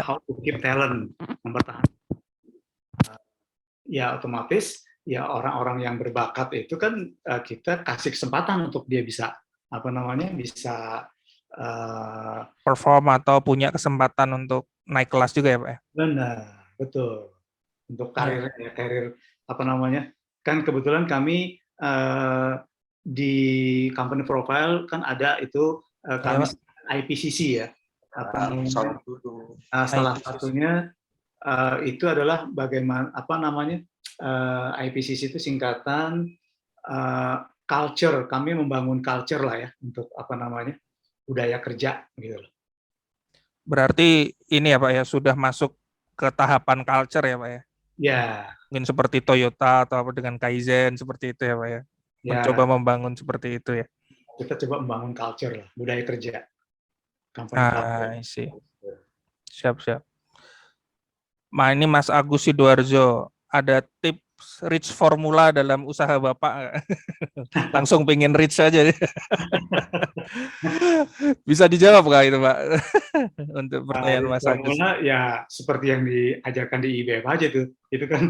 how to keep talent, mempertahankan. Ya otomatis ya orang-orang yang berbakat itu kan kita kasih kesempatan untuk dia bisa apa namanya bisa perform atau punya kesempatan untuk naik kelas juga ya Pak ya? Benar, betul. Untuk karir apa namanya, kan kebetulan kami di company profile kan ada itu kami IPCC ya. Salah satunya itu adalah bagaimana apa namanya IPCC itu singkatan culture. Kami membangun culture lah ya untuk apa namanya budaya kerja gitu loh. Berarti ini ya Pak ya, sudah masuk ke tahapan culture ya Pak ya? Ya. Mungkin seperti Toyota atau apa dengan Kaizen seperti itu ya Pak ya? Mencoba membangun seperti itu ya? Kita coba membangun culture lah, budaya kerja. Isi. Siap. Ini Mas Agus Sidoarjo, ada tips rich formula dalam usaha Bapak? Langsung pengen rich aja. Bisa dijawab nggak itu, Pak? Untuk pertanyaan Mas Agus. Formula ya seperti yang diajarkan di IBF aja tuh. Itu kan.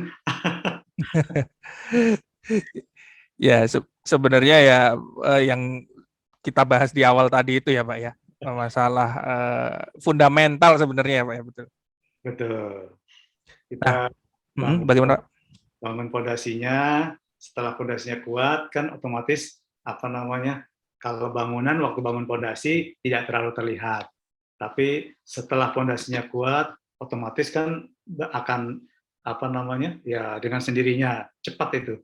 Ya, sebenarnya ya yang kita bahas di awal tadi itu ya, Pak ya. Masalah fundamental sebenarnya ya, Pak ya, betul. Betul. Kita bagaimana? Bangun fondasinya, setelah fondasinya kuat kan otomatis kalau bangunan waktu bangun fondasi tidak terlalu terlihat. Tapi setelah fondasinya kuat, otomatis kan akan ya dengan sendirinya cepat itu.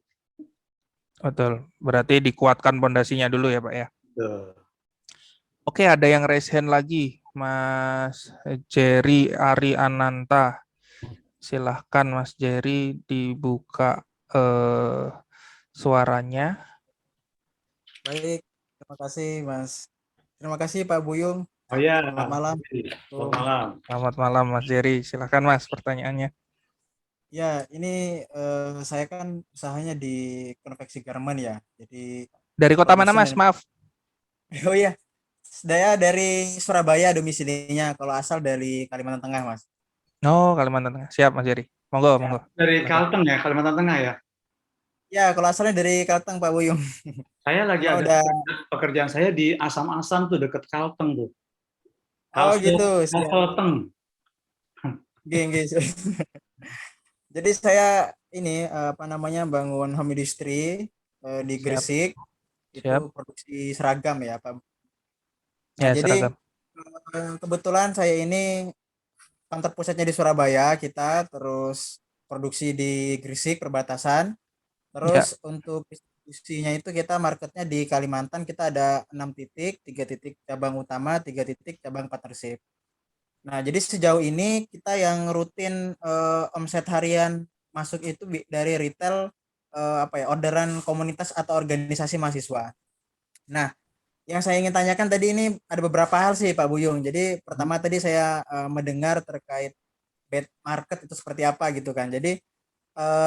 Betul. Berarti dikuatkan fondasinya dulu ya, Pak ya. Betul. Oke, ada yang raise hand lagi, Mas Jerry Ari Ananta. Silahkan Mas Jerry dibuka suaranya. Baik, terima kasih Mas. Terima kasih Pak Buyung. Oh ya, selamat malam. Selamat malam. Selamat malam Mas Jerry. Silahkan Mas pertanyaannya. Ya, ini saya kan usahanya di konveksi garment ya. Jadi dari kota mana Mas? Maaf. Oh iya, saya dari Surabaya domisilinya. Kalau asal dari Kalimantan Tengah Mas. Oh, Kalimantan Tengah. Siap Mas Jerry. Monggo, ya, monggo. Dari Kalteng ya, Kalimantan Tengah ya? Ya, kalau asalnya dari Kalteng Pak Buyung. Saya lagi ada pekerjaan saya di Asam-Asam tuh, deket Kalteng tuh. Oh gitu. Kalteng. Jadi saya ini bangun home industry di Gresik. Itu produksi seragam ya Pak. Nah, jadi seragam. Kebetulan saya ini kantor pusatnya di Surabaya kita, terus produksi di Gresik perbatasan. Terus untuk distribusinya itu kita marketnya di Kalimantan, kita ada 6 titik, 3 titik cabang utama, 3 titik cabang partnership. Nah, jadi sejauh ini kita yang rutin omset harian masuk itu dari retail orderan komunitas atau organisasi mahasiswa. Nah, yang saya ingin tanyakan tadi ini ada beberapa hal sih Pak Buyung. Jadi pertama tadi saya mendengar terkait bed market itu seperti apa gitu kan. Jadi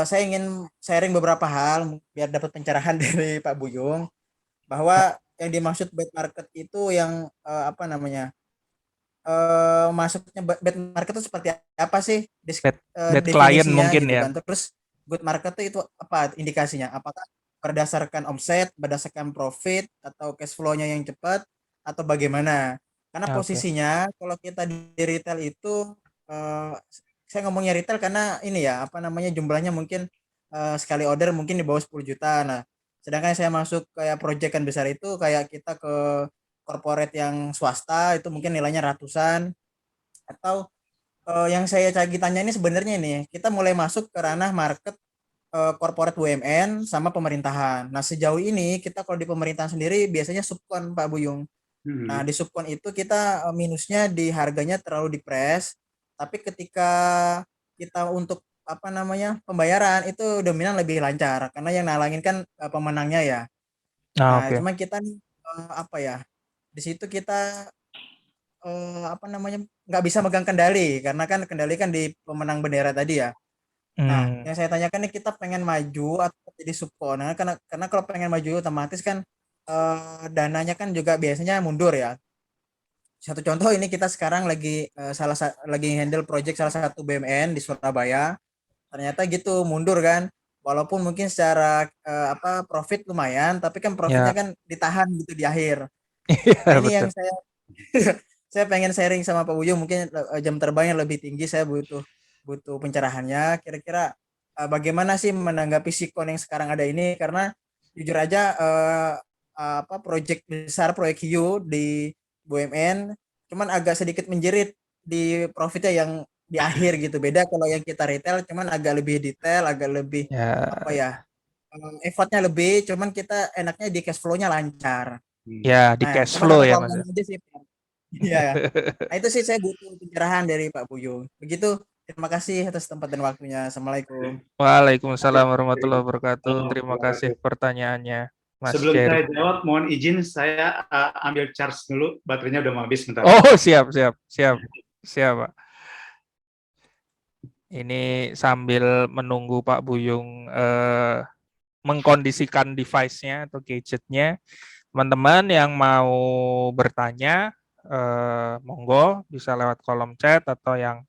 saya ingin sharing beberapa hal biar dapat pencerahan dari Pak Buyung bahwa yang dimaksud bed market itu yang masuknya bad market itu seperti apa sih? Bad client mungkin gitu ya. Kan. Terus good market itu apa indikasinya? Apakah berdasarkan omset, berdasarkan profit atau cash flow-nya yang cepat atau bagaimana? Karena posisinya kalau kita di retail itu saya ngomongnya retail karena ini ya jumlahnya mungkin sekali order mungkin di bawah 10 juta. Nah, sedangkan saya masuk kayak proyekan besar itu kayak kita ke corporate yang swasta itu mungkin nilainya ratusan. Atau yang saya lagi tanya ini sebenarnya ini kita mulai masuk ke ranah market corporate BUMN sama pemerintahan. Nah, sejauh ini kita kalau di pemerintahan sendiri biasanya subkon Pak Buyung. Nah, di subkon itu kita minusnya di harganya terlalu dipres, tapi ketika kita untuk pembayaran itu dominan lebih lancar karena yang nalangin kan pemenangnya ya. Nah, cuma kita nih di situ kita nggak bisa megang kendali karena kan kendali kan di pemenang bendera tadi ya. Nah, yang saya tanyakan nih kita pengen maju atau jadi subkon karena kalau pengen maju otomatis kan dananya kan juga biasanya mundur ya. Satu contoh ini kita sekarang lagi lagi handle project salah satu BUMN di Surabaya. Ternyata gitu mundur kan. Walaupun mungkin secara profit lumayan, tapi kan profitnya kan ditahan gitu di akhir. Nah, ini yang saya pengen sharing sama Pak Buyung, mungkin jam terbangnya lebih tinggi, saya butuh pencerahannya. Kira-kira bagaimana sih menanggapi sikon yang sekarang ada ini? Karena jujur aja proyek besar, proyek hiu di BUMN cuman agak sedikit menjerit di profitnya yang di akhir gitu. Beda kalau yang kita retail cuman agak lebih detail, agak lebih effortnya lebih, cuman kita enaknya di cash flow-nya lancar. Ya, di cash flow ya Mas. Iya. Nah, itu sih saya butuh pencerahan dari Pak Buyung. Begitu. Terima kasih atas tempat dan waktunya. Assalamualaikum. Waalaikumsalam warahmatullahi wabarakatuh. Terima kasih pertanyaannya, Mas Sebelum Jerry. saya jawab, mohon izin saya ambil charge dulu. Baterainya udah mau habis bentar. Oh, siap, Pak. Ini sambil menunggu Pak Buyung mengkondisikan device-nya atau gadget-nya. Teman-teman yang mau bertanya, monggo bisa lewat kolom chat, atau yang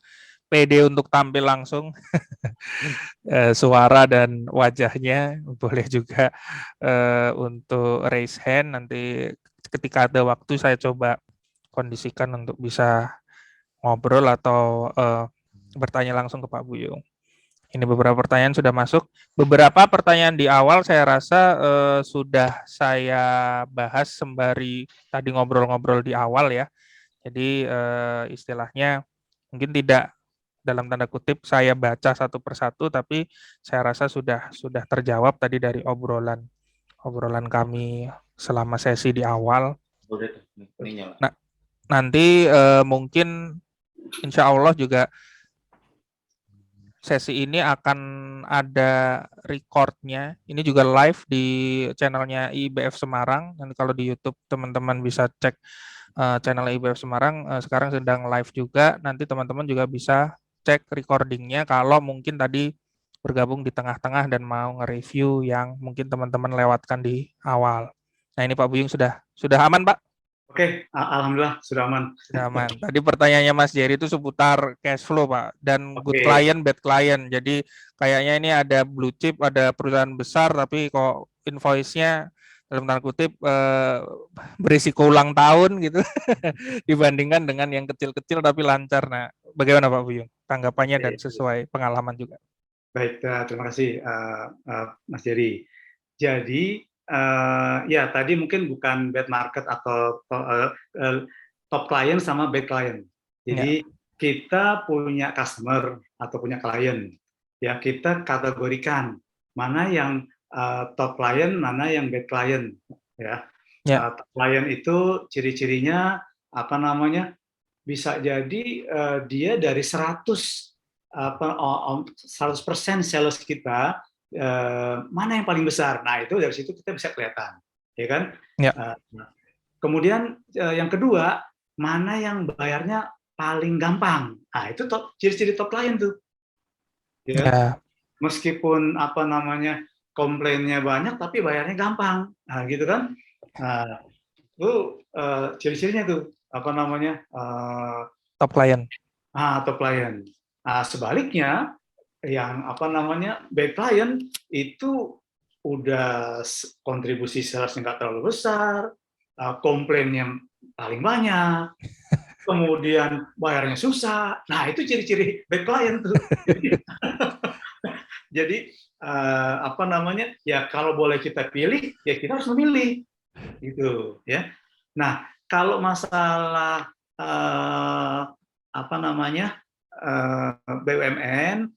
pede untuk tampil langsung suara dan wajahnya boleh juga untuk raise hand. Nanti ketika ada waktu saya coba kondisikan untuk bisa ngobrol atau bertanya langsung ke Pak Buyung. Ini beberapa pertanyaan sudah masuk. Beberapa pertanyaan di awal saya rasa sudah saya bahas sembari tadi ngobrol-ngobrol di awal ya. Jadi istilahnya mungkin tidak dalam tanda kutip saya baca satu persatu, tapi saya rasa sudah terjawab tadi dari obrolan kami selama sesi di awal. Nah, nanti mungkin insya Allah juga sesi ini akan ada recordnya. Ini juga live di channelnya IBF Semarang. Nanti kalau di YouTube teman-teman bisa cek channel IBF Semarang. Sekarang sedang live juga. Nanti teman-teman juga bisa cek recordingnya kalau mungkin tadi bergabung di tengah-tengah dan mau nge-review yang mungkin teman-teman lewatkan di awal. Nah ini Pak Buyung sudah aman Pak? Oke, alhamdulillah sudah aman. Sudah aman. Tadi pertanyaannya Mas Jerry itu seputar cash flow, Pak, dan good client, bad client. Jadi kayaknya ini ada blue chip, ada perusahaan besar, tapi kok invoice-nya dalam tanda kutip berisiko ulang tahun gitu dibandingkan dengan yang kecil-kecil tapi lancar. Nah, bagaimana Pak Buyung tanggapannya dan sesuai pengalaman juga? Baik, terima kasih Mas Jerry. Jadi ya tadi mungkin bukan bad market atau top client sama bad client. Jadi kita punya customer atau punya klien, ya kita kategorikan mana yang top client, mana yang bad client, ya. Top client itu ciri-cirinya apa namanya? Bisa jadi dia dari 100% sales kita, mana yang paling besar. Nah, itu dari situ kita bisa kelihatan, ya kan? Kemudian yang kedua, mana yang bayarnya paling gampang. Nah, itu ciri-ciri top client tuh. Ya. Meskipun apa namanya komplainnya banyak, tapi bayarnya gampang. Nah, gitu kan? Nah, itu ciri-cirinya tuh apa namanya top client. Top client. Nah, sebaliknya yang apa namanya bad client itu udah kontribusi salesnya nggak terlalu besar, komplain yang paling banyak, kemudian bayarnya susah. Nah, itu ciri-ciri bad client tuh. Jadi apa namanya ya kalau boleh kita pilih ya kita harus memilih gitu ya. Nah, kalau masalah apa namanya BUMN,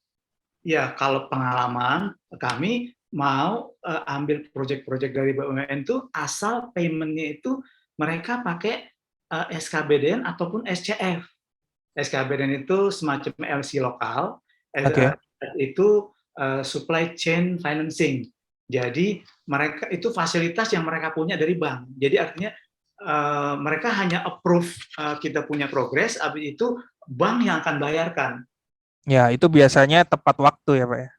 ya kalau pengalaman kami mau ambil proyek-proyek dari BUMN itu asal payment-nya itu mereka pakai SKBDN ataupun SCF. SKBDN itu semacam LC lokal, itu supply chain financing. Jadi mereka itu fasilitas yang mereka punya dari bank. Jadi artinya mereka hanya approve kita punya progres, habis itu bank yang akan bayarkan. Ya, itu biasanya tepat waktu ya, Pak ya?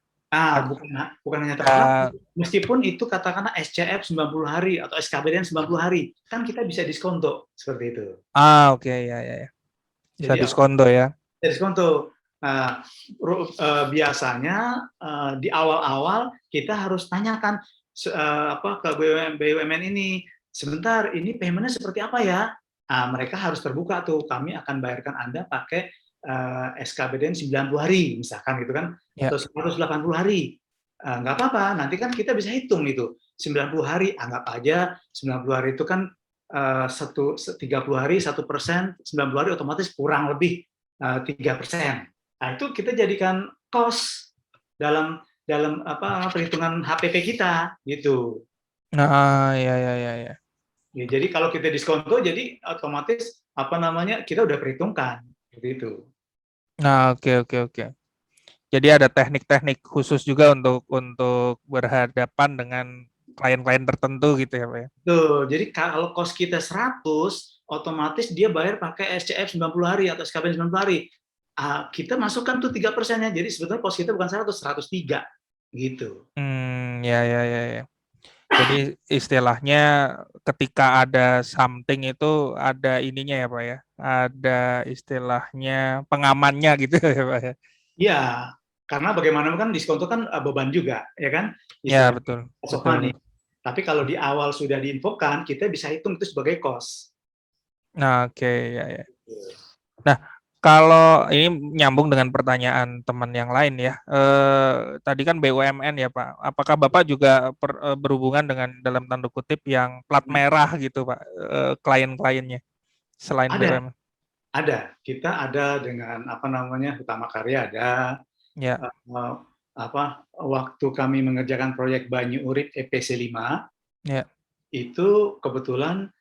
Bukan hanya tepat waktu. Meskipun itu katakanlah SCF 90 hari atau SKBDN 90 hari, kan kita bisa diskonto seperti itu. Oke, ya. Bisa jadi, diskonto ya. Diskonto. Nah, biasanya di awal-awal kita harus tanyakan ke BUMN ini, sebentar, ini payment-nya seperti apa ya? Mereka harus terbuka tuh, kami akan bayarkan Anda pakai SKBDN 90 hari, misalkan gitu kan, atau 180 hari. Nggak apa-apa, nanti kan kita bisa hitung itu. 90 hari, anggap aja 90 hari itu kan 30 hari, 1%, 90 hari otomatis kurang lebih 3%. Nah, itu kita jadikan cost dalam perhitungan HPP kita gitu. Ya. Jadi kalau kita diskonto, jadi otomatis apa namanya kita udah perhitungkan seperti itu. Nah, oke. Jadi ada teknik-teknik khusus juga untuk berhadapan dengan klien-klien tertentu gitu ya, Pak ya. Tuh, jadi kalau cost kita 100, otomatis dia bayar pakai SCF 90 hari atau SKB 90 hari. kita masukkan tuh 3%-nya. Jadi sebetulnya pos kita bukan 100, 103 gitu. Ya. Jadi istilahnya ketika ada something itu ada ininya ya Pak ya, ada istilahnya pengamannya gitu ya Pak ya. Iya, karena bagaimanapun kan diskon itu kan beban juga, ya kan? Ya Istilahnya betul. cost of money. Tapi kalau di awal sudah diinfokan, kita bisa hitung itu sebagai cost. Nah, oke, ya. Nah, kalau ini nyambung dengan pertanyaan teman yang lain ya. Tadi kan BUMN ya Pak. Apakah Bapak juga berhubungan dengan dalam tanda kutip yang plat merah gitu Pak, klien-kliennya selain BUMN? Ada. Kita ada dengan Utama Karya ada. Ya. Waktu kami mengerjakan proyek Banyu Urip EPC 5, ya. itu kebetulan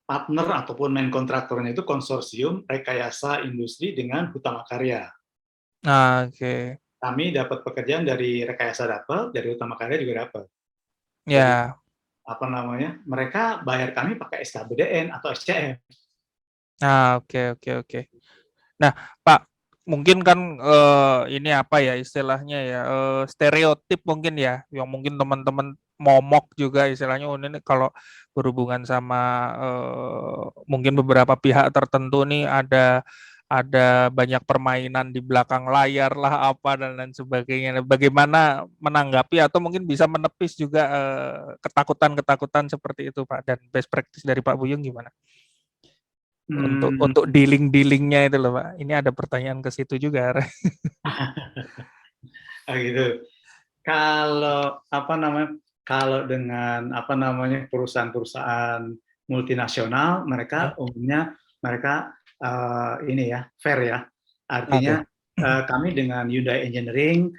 partner ataupun main kontraktornya itu konsorsium rekayasa industri dengan Utama Karya. Oke. Kami dapat pekerjaan dari rekayasa dapat, dari Utama Karya juga dapat. Ya. Jadi, mereka bayar kami pakai SKBDN atau SCM. Oke. Nah, Pak, mungkin kan ini apa ya istilahnya ya, stereotip mungkin ya, yang mungkin teman-teman momok juga istilahnya, ini kalau berhubungan sama mungkin beberapa pihak tertentu nih ada banyak permainan di belakang layar lah apa dan lain sebagainya. Bagaimana menanggapi atau mungkin bisa menepis juga ketakutan-ketakutan seperti itu Pak, dan best practice dari Pak Buyung gimana? Untuk dealing-dealingnya itu loh Pak. Ini ada pertanyaan ke situ juga. Gitu. Kalau dengan perusahaan-perusahaan multinasional, mereka umumnya fair ya. Artinya kami dengan Hyundai Engineering,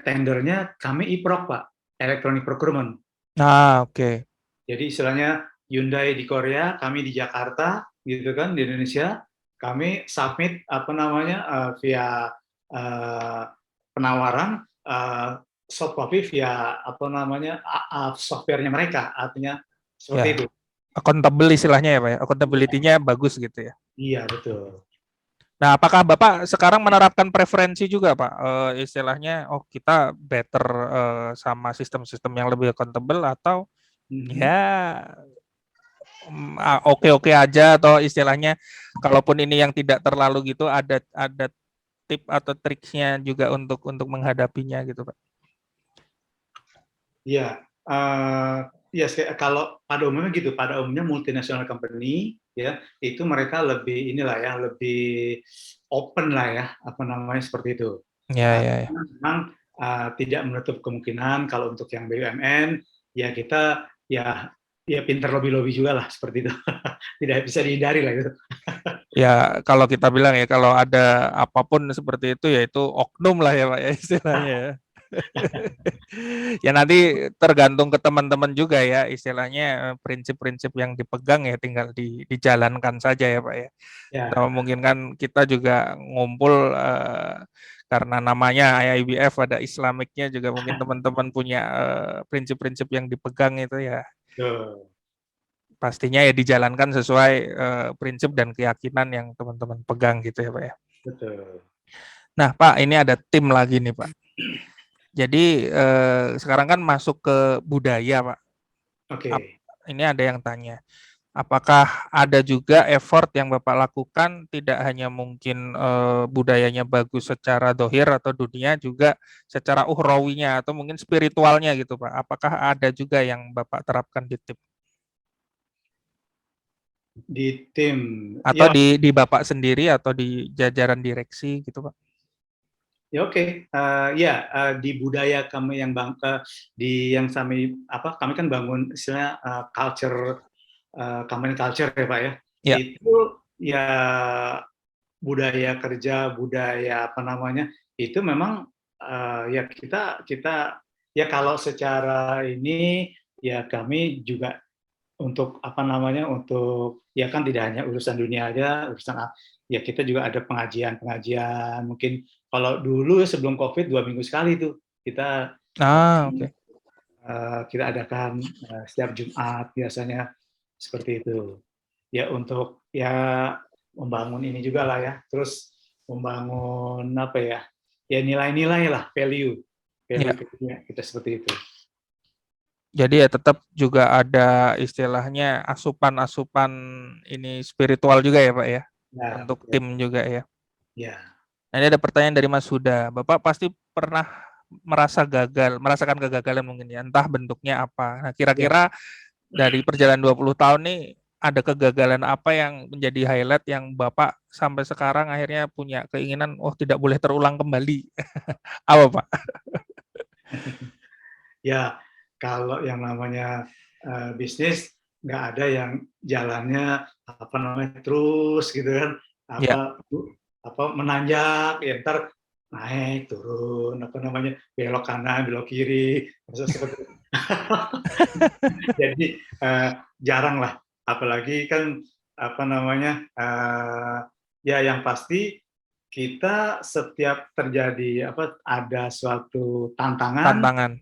tendernya kami IPROC Pak, Electronic Procurement. Oke. Jadi istilahnya Hyundai di Korea, kami di Jakarta, gitu kan, di Indonesia, kami submit via penawaran soft copy via softwarenya mereka, artinya seperti itu. Accountable istilahnya ya Pak ya, accountability-nya bagus gitu ya. Iya betul. Nah, apakah Bapak sekarang menerapkan preferensi juga Pak, istilahnya kita better sama sistem-sistem yang lebih accountable atau ya oke aja, atau istilahnya kalaupun ini yang tidak terlalu gitu, ada tip atau triknya juga untuk menghadapinya gitu Pak? Iya, kalau pada umumnya gitu, pada umumnya multinational company ya itu mereka lebih lebih open lah ya, seperti itu. Ya. Memang tidak menutup kemungkinan kalau untuk yang BUMN ya kita ya pinter lobby juga lah seperti itu. Tidak bisa dihindari lah gitu. Ya kalau kita bilang ya, kalau ada apapun seperti itu ya itu oknum lah ya Pak ya istilahnya ya. Ya nanti tergantung ke teman-teman juga ya istilahnya, prinsip-prinsip yang dipegang ya tinggal dijalankan saja ya Pak ya. Atau mungkin kan kita juga ngumpul karena namanya IIBF, ada Islamicnya juga, mungkin teman-teman punya prinsip-prinsip yang dipegang itu ya. Pastinya ya dijalankan sesuai prinsip dan keyakinan yang teman-teman pegang gitu ya Pak ya. Betul. Nah Pak, ini ada tim lagi nih Pak. Jadi sekarang kan masuk ke budaya Pak. Oke. Ini ada yang tanya, apakah ada juga effort yang Bapak lakukan, tidak hanya mungkin budayanya bagus secara dohir atau dunia, juga secara uhrawinya atau mungkin spiritualnya gitu Pak. Apakah ada juga yang Bapak terapkan di tim? Di tim atau ya, di Bapak sendiri atau di jajaran direksi gitu Pak? Ya oke. Di budaya kami yang kami kan bangun istilahnya culture, company culture ya Pak ya. Itu ya budaya kerja, budaya itu memang ya kita ya kalau secara ini ya kami juga untuk untuk ya kan tidak hanya urusan dunia aja, urusan ya kita juga ada pengajian mungkin. Kalau dulu sebelum COVID 2 minggu sekali tuh kita kita adakan setiap Jumat biasanya seperti itu. Ya untuk ya membangun ini juga lah ya. Terus membangun apa ya? Ya nilai-nilai lah, value Ya. kita seperti itu. Jadi ya tetap juga ada istilahnya asupan-asupan ini spiritual juga ya Pak ya, Ya, untuk betul. tim juga ya. Ya. Nah, ini ada pertanyaan dari Mas Huda. Bapak pasti pernah merasakan kegagalan mungkin ya, entah bentuknya apa. Nah, kira-kira dari perjalanan 20 tahun nih, ada kegagalan apa yang menjadi highlight yang Bapak sampai sekarang akhirnya punya keinginan, oh tidak boleh terulang kembali. Apa Pak? Ya, kalau yang namanya bisnis nggak ada yang jalannya apa namanya terus gitu kan, Ya. apa menanjak, ya ntar naik turun apa namanya belok kanan belok kiri seperti itu. Jadi jarang lah, apalagi kan apa namanya ya yang pasti kita setiap terjadi apa ada suatu tantangan.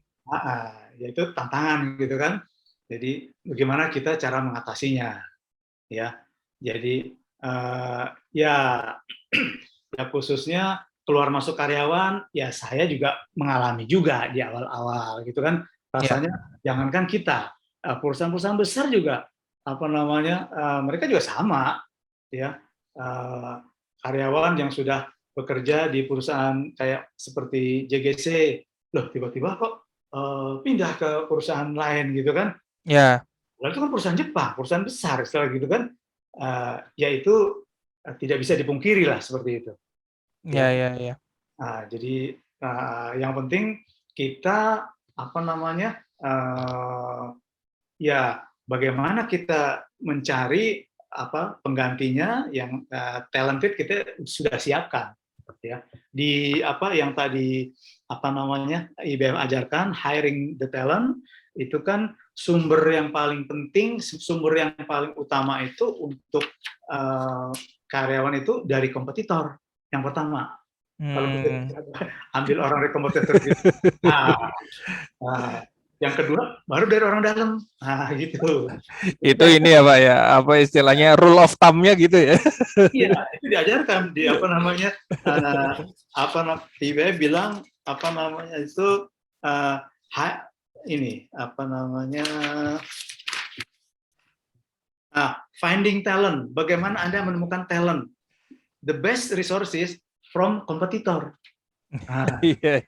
Yaitu tantangan gitu kan. Jadi bagaimana kita cara mengatasinya, ya. Jadi ya, ya khususnya keluar masuk karyawan, ya saya juga mengalami juga di awal-awal gitu kan. Rasanya jangankan kita, perusahaan-perusahaan besar juga apa namanya mereka juga sama, ya. Karyawan yang sudah bekerja di perusahaan kayak seperti JGC, loh tiba-tiba kok pindah ke perusahaan lain gitu kan. Ya. Lalu itu kan perusahaan Jepang, perusahaan besar istilah gitu kan. Ya itu tidak bisa dipungkiri lah seperti itu. Ya. Ya. Jadi yang penting kita apa namanya ya bagaimana kita mencari apa penggantinya yang talented kita sudah siapkan ya di apa yang tadi apa namanya IBM ajarkan hiring the talent itu kan sumber yang paling penting, sumber yang paling utama itu untuk karyawan itu dari kompetitor yang pertama. Kalau kita ambil orang dari kompetitor gitu. Yang kedua baru dari orang dalam. Gitu. Itu ini ya Pak ya, apa istilahnya rule of thumb-nya gitu ya. Iya, itu diajarkan di apa namanya IBM bilang apa namanya itu ini apa namanya finding talent. Bagaimana Anda menemukan talent? The best resources from competitor. Iya.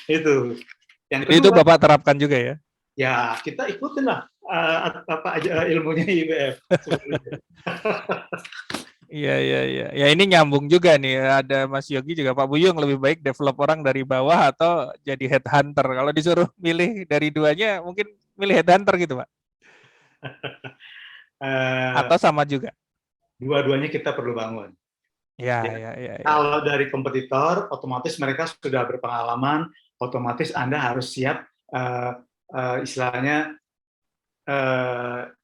Itu. Yang kedua, itu Bapak terapkan juga ya? Ya, kita ikutin lah apa aja ilmunya IBM. Iya. Ya ini nyambung juga nih. Ada Mas Yogi juga, Pak Buyung lebih baik develop orang dari bawah atau jadi headhunter. Kalau disuruh milih dari duanya, mungkin milih headhunter gitu, Pak? Atau sama juga? Dua-duanya kita perlu bangun. Ya. Kalau dari kompetitor, otomatis mereka sudah berpengalaman, otomatis Anda harus siap istilahnya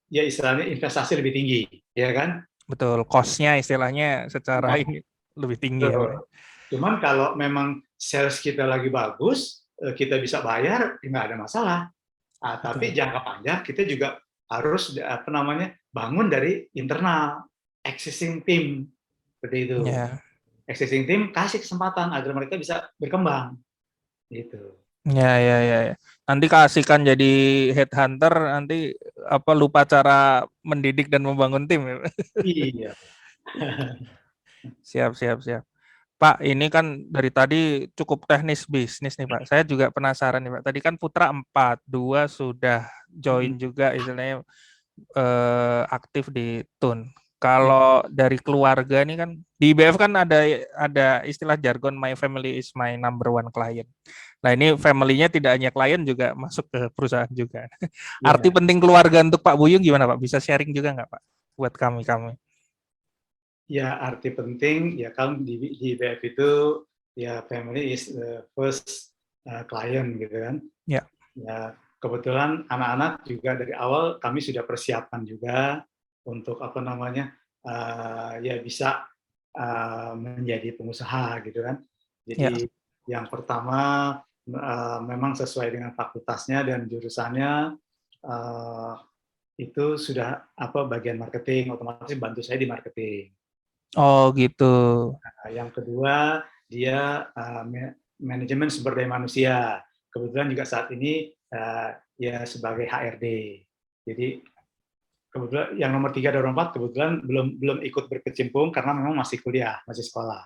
investasi lebih tinggi, ya kan? Betul, cost-nya istilahnya secara ini lebih tinggi. Ya, cuman kalau memang sales kita lagi bagus, kita bisa bayar, nggak ada masalah. Tapi jangka panjang kita juga harus apa namanya bangun dari internal existing team seperti itu. Existing team kasih kesempatan agar mereka bisa berkembang, gitu. Ya. Nanti kasihkan jadi headhunter, nanti apa lupa cara mendidik dan membangun tim. Iya. Siap. Pak, ini kan dari tadi cukup teknis bisnis nih Pak. Saya juga penasaran nih Pak. Tadi kan Putra 4, 2 sudah join juga istilahnya aktif di TUN. Kalau dari keluarga nih kan di IBF kan ada istilah jargon my family is my number one client. Nah ini family-nya tidak hanya klien juga masuk ke perusahaan juga. Arti penting keluarga untuk Pak Buyung gimana Pak? Bisa sharing juga nggak Pak buat kami? Ya arti penting ya kan di IBF itu ya family is the first client gitu kan. Ya kebetulan anak-anak juga dari awal kami sudah persiapkan juga untuk apa namanya ya bisa menjadi pengusaha gitu kan. Jadi yang pertama memang sesuai dengan fakultasnya dan jurusannya itu sudah apa bagian marketing, otomatis bantu saya di marketing. Oh gitu. Nah, yang kedua, dia manajemen sumber daya manusia. Kebetulan juga saat ini ya sebagai HRD. Jadi kebetulan yang nomor 3 dan nomor 4 kebetulan belum ikut berkecimpung karena memang masih kuliah, masih sekolah.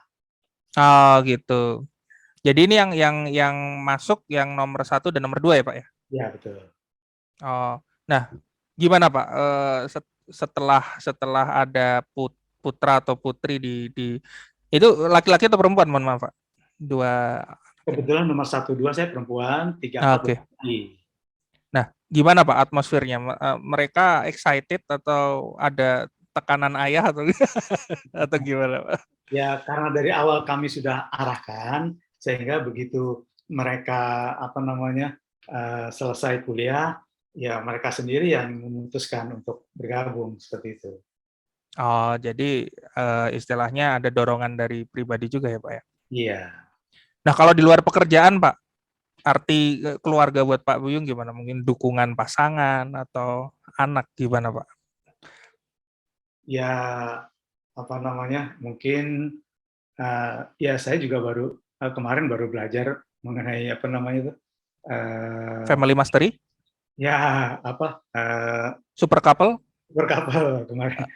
Oh gitu. Jadi ini yang masuk yang nomor 1 dan nomor 2 ya Pak ya? Ya betul. Oh, nah gimana Pak? Setelah ada putra atau putri di itu laki-laki atau perempuan, mohon maaf Pak? Dua. Kebetulan nomor 1, 2 saya perempuan, 3, 4 Oke. laki. Nah, gimana Pak atmosfernya? Mereka excited atau ada tekanan ayah atau atau gimana Pak? Ya karena dari awal kami sudah arahkan, sehingga begitu mereka selesai kuliah, ya mereka sendiri yang memutuskan untuk bergabung seperti itu. Oh, jadi istilahnya ada dorongan dari pribadi juga ya Pak ya? Iya. Nah, kalau di luar pekerjaan Pak, arti keluarga buat Pak Buyung gimana? Mungkin dukungan pasangan atau anak gimana Pak? Ya mungkin ya saya juga kemarin baru belajar mengenai Family Mastery? ya Super Couple? berkapal kemarin.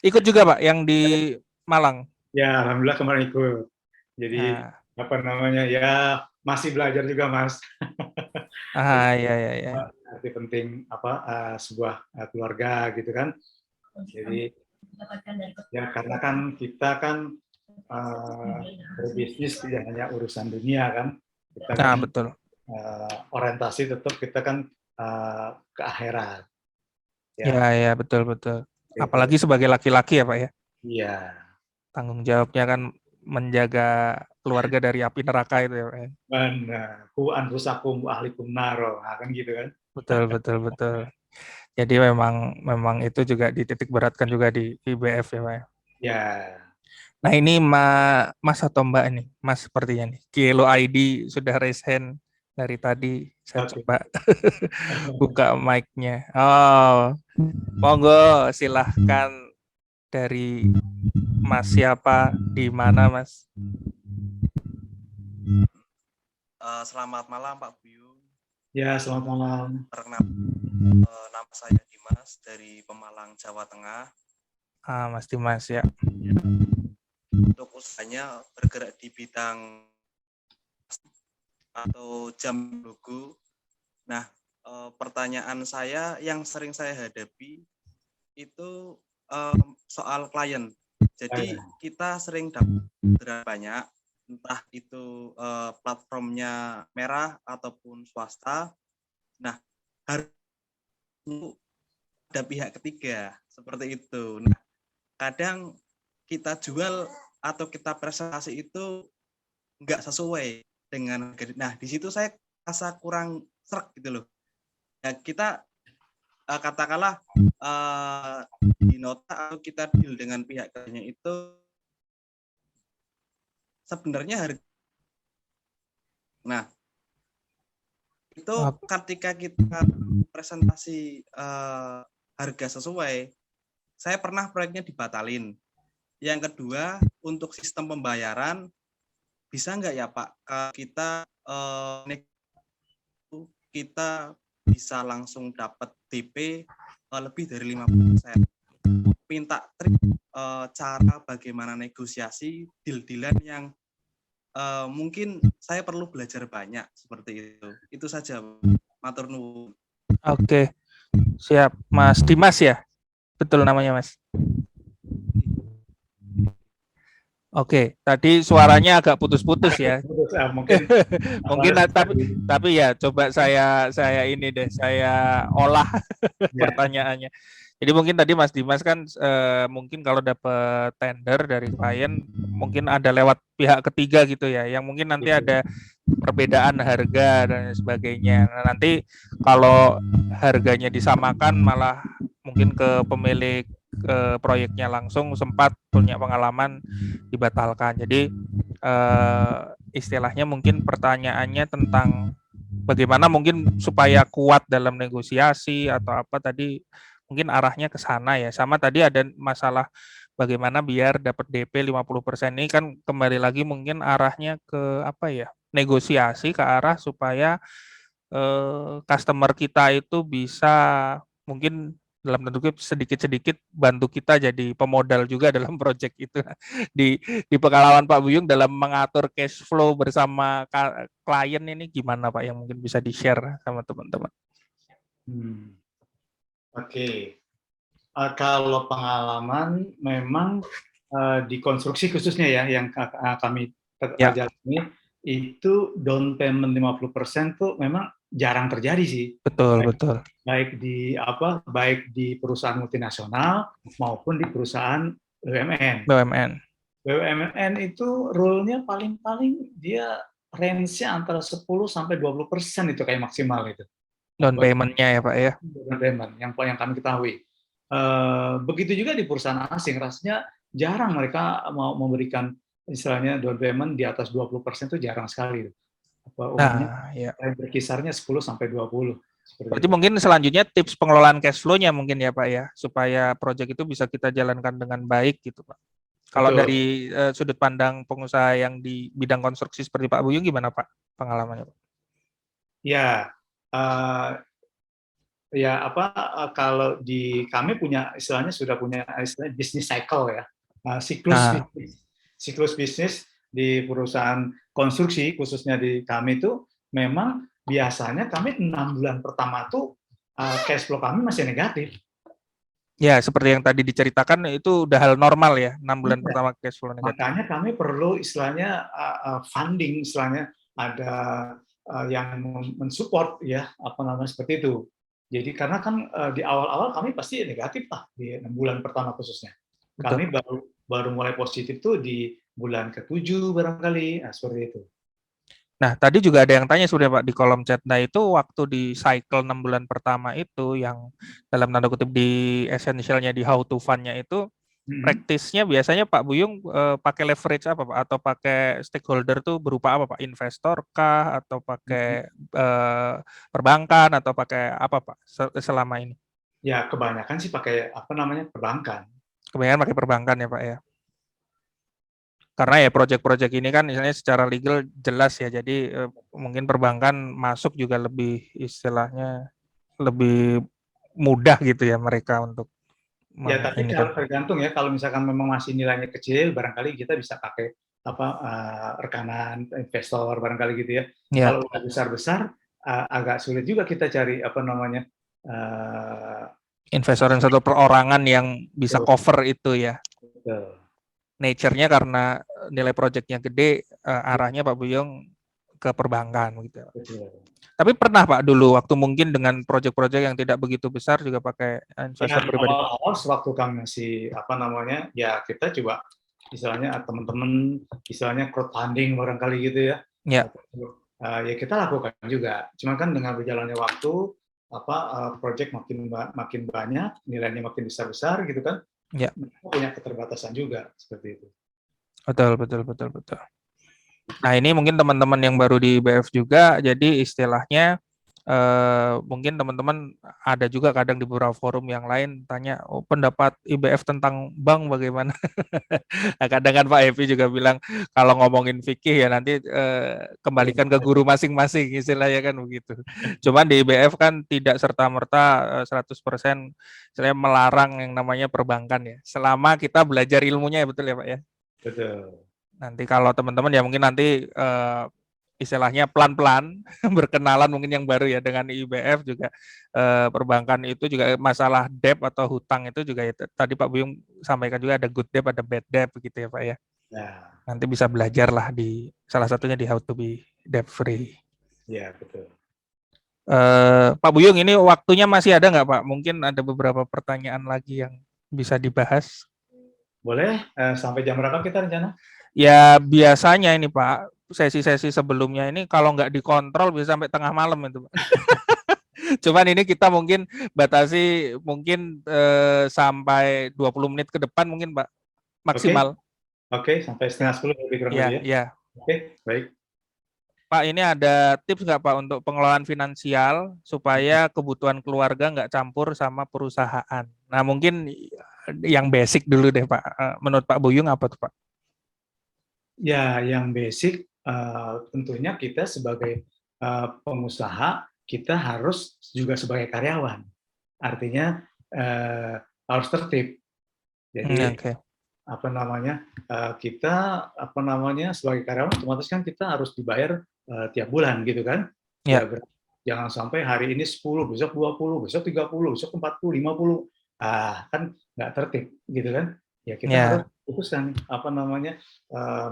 Ikut juga Pak yang di Malang? Ya alhamdulillah kemarin ikut. Jadi ya masih belajar juga Mas. Ya. Arti penting sebuah keluarga gitu kan. Jadi ya karena kan kita kan berbisnis tidak hanya urusan dunia kan. Kita kan betul. orientasi tetap kita kan ke akhirat. Ya betul. Apalagi sebagai laki-laki ya Pak ya. Iya. Tanggung jawabnya kan menjaga keluarga dari api neraka itu ya Pak ya. Benar. Ku anfusakum wa ahlikum naro, kan gitu kan. Betul. Jadi memang itu juga dititik beratkan juga di IBF ya Pak ya. Ya. Nah ini Mas atau Mbak nih, Mas sepertinya nih. Kielo ID sudah raise hand dari tadi. Saya coba buka mic-nya. Oh, monggo silahkan dari Mas siapa, di mana Mas? Selamat malam Pak Buyung. Ya, selamat malam. Nama saya Dimas dari Pemalang, Jawa Tengah. Mas Dimas ya. Untuk usahanya bergerak di bidang atau jam logo. Nah, pertanyaan saya yang sering saya hadapi itu soal klien. Jadi kita sering dapat banyak, entah itu platformnya merah ataupun swasta. Nah, harus ada pihak ketiga seperti itu. Nah, kadang kita jual atau kita presentasi itu nggak sesuai dengan. Nah, di situ saya rasa kurang srek gitu loh. Ya, kita katakanlah di nota atau kita deal dengan pihak ketiganya itu sebenarnya harga. Nah, itu ketika kita presentasi harga sesuai, saya pernah proyeknya dibatalin. Yang kedua, untuk sistem pembayaran, bisa nggak ya Pak, kita bisa langsung dapat DP lebih dari 50%. Minta trik cara bagaimana negosiasi deal-dealan yang mungkin saya perlu belajar banyak seperti itu. Itu saja, matur nuwun. Oke, siap. Mas Dimas ya? Betul namanya Mas? Oke, tadi suaranya agak putus-putus ya. Mungkin tapi ya coba saya ini deh, saya olah pertanyaannya. Jadi mungkin tadi Mas Dimas kan mungkin kalau dapat tender dari klien mungkin ada lewat pihak ketiga gitu ya, yang mungkin nanti ada perbedaan harga dan sebagainya. Nah, nanti kalau harganya disamakan malah mungkin ke pemilik proyeknya langsung sempat punya pengalaman dibatalkan. Jadi istilahnya mungkin pertanyaannya tentang bagaimana mungkin supaya kuat dalam negosiasi atau apa tadi mungkin arahnya ke sana ya. Sama tadi ada masalah bagaimana biar dapat DP 50%. Ini kan kembali lagi mungkin arahnya ke apa ya? Negosiasi ke arah supaya customer kita itu bisa mungkin dalam tanda kutip sedikit-sedikit bantu kita jadi pemodal juga dalam proyek itu. Di pengalaman Pak Buyung dalam mengatur cash flow bersama klien ini gimana Pak, yang mungkin bisa di-share sama teman-teman? Oke. Kalau pengalaman memang di konstruksi khususnya ya yang kami jalani itu down payment 50% tuh memang jarang terjadi sih. Betul, betul. Baik di perusahaan multinasional maupun di perusahaan BUMN. BUMN itu rule-nya paling dia range-nya antara 10 sampai 20% itu kayak maksimal itu. Down payment-nya ya Pak ya. Down payment yang kami ketahui. Begitu juga di perusahaan asing, rasanya jarang mereka mau memberikan istilahnya down payment di atas 20% itu jarang sekali. Umumnya berkisarnya 10 sampai 20. Berarti mungkin selanjutnya tips pengelolaan cash flow-nya mungkin ya Pak ya, supaya proyek itu bisa kita jalankan dengan baik gitu Pak. Kalau dari sudut pandang pengusaha yang di bidang konstruksi seperti Pak Buyung gimana Pak pengalamannya Pak? Ya, kalau di kami sudah punya bisnis cycle ya, siklus bisnis di perusahaan konstruksi khususnya di kami itu memang biasanya kami 6 bulan pertama tuh cash flow kami masih negatif. Ya, seperti yang tadi diceritakan itu udah hal normal ya, 6 bulan pertama cash flow negatif. Makanya kami perlu istilahnya funding, istilahnya ada yang mensupport ya, seperti itu. Jadi karena kan di awal-awal kami pasti negatif lah di 6 bulan pertama khususnya. Kami baru mulai positif tuh di bulan ke-7 barangkali, seperti itu. Nah, tadi juga ada yang tanya sudah Pak di kolom chat. Nah, itu waktu di cycle 6 bulan pertama itu yang dalam tanda kutip di essential-nya di how to fund-nya itu praktisnya biasanya Pak Buyung pakai leverage apa Pak? Atau pakai stakeholder tuh berupa apa Pak? Investor kah? Atau pakai perbankan? Atau pakai apa Pak selama ini? Ya, kebanyakan sih pakai perbankan. Kebanyakan pakai perbankan ya Pak ya? Karena ya proyek-proyek ini kan misalnya secara legal jelas ya, jadi mungkin perbankan masuk juga lebih istilahnya lebih mudah gitu ya mereka untuk ya, tapi kalau tergantung ya, kalau misalkan memang masih nilainya kecil, barangkali kita bisa pakai rekanan investor barangkali gitu ya. Kalau udah besar-besar agak sulit juga kita cari investor yang satu perorangan yang bisa cover itu ya. Betul. Nature-nya karena nilai proyeknya gede, arahnya Pak Buyung ke perbankan gitu. Betul. Tapi pernah Pak dulu waktu mungkin dengan proyek-proyek yang tidak begitu besar juga pakai investor pribadi. Awal-awal sewaktu kami masih ya kita coba istilahnya teman-teman istilahnya crowdfunding barangkali gitu ya. Ya kita lakukan juga. Cuma kan dengan berjalannya waktu proyek makin banyak, nilainya makin besar-besar gitu kan. Ya. Punya keterbatasan juga seperti itu. Betul. Nah ini mungkin teman-teman yang baru di IBF juga, jadi istilahnya mungkin teman-teman ada juga kadang di beberapa forum yang lain tanya, pendapat IBF tentang bank bagaimana? Nah, kadang kan Pak Evi juga bilang kalau ngomongin fikih ya nanti kembalikan ke guru masing-masing istilahnya kan begitu. Cuman di IBF kan tidak serta-merta 100% istilahnya melarang yang namanya perbankan ya. Selama kita belajar ilmunya ya, betul ya Pak ya? Betul. Nanti kalau teman-teman ya mungkin nanti istilahnya pelan-pelan berkenalan mungkin yang baru ya dengan IBF juga perbankan itu juga masalah debt atau hutang itu juga ya, tadi Pak Buyung sampaikan juga ada good debt ada bad debt begitu ya Pak ya. Nanti bisa belajar lah di salah satunya di how to be debt free. Ya betul. Pak Buyung ini waktunya masih ada nggak Pak? Mungkin ada beberapa pertanyaan lagi yang bisa dibahas. Boleh, sampai jam berapa kita rencana? Ya biasanya ini Pak, sesi-sesi sebelumnya ini kalau nggak dikontrol bisa sampai tengah malam itu Pak. Cuman ini kita mungkin batasi mungkin sampai 20 menit ke depan mungkin Pak, maksimal. Oke, sampai setengah 10 lebih kurang lebih ya. Iya. Oke, baik. Pak, ini ada tips nggak Pak untuk pengelolaan finansial supaya kebutuhan keluarga nggak campur sama perusahaan? Nah mungkin yang basic dulu deh Pak. Menurut Pak Buyung apa tuh Pak? Ya, yang basic tentunya kita sebagai pengusaha, kita harus juga sebagai karyawan. Artinya harus tertib. Jadi Okay. kita sebagai karyawan otomatis kan kita harus dibayar tiap bulan gitu kan. Ya. Jangan sampai hari ini 10, besok 20, besok 30, besok 40, 50. Kan nggak tertib gitu kan. Ya kita harus putuskan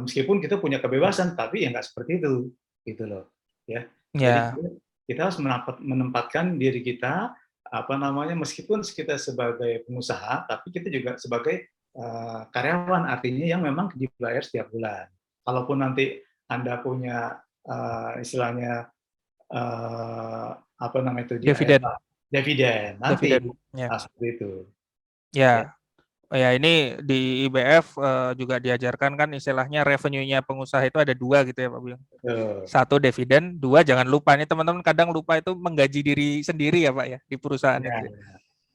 meskipun kita punya kebebasan tapi ya nggak seperti itu gitu loh ya. Jadi kita harus menempatkan diri kita meskipun kita sebagai pengusaha tapi kita juga sebagai karyawan, artinya yang memang dibayar setiap bulan. Kalaupun nanti Anda punya istilahnya dividen nanti seperti itu. Ya ini di IBF juga diajarkan kan istilahnya revenue-nya pengusaha itu ada 2 gitu ya Pak Buyung. 1 dividen, 2 jangan lupa, ini teman-teman kadang lupa itu menggaji diri sendiri ya Pak ya di perusahaan itu.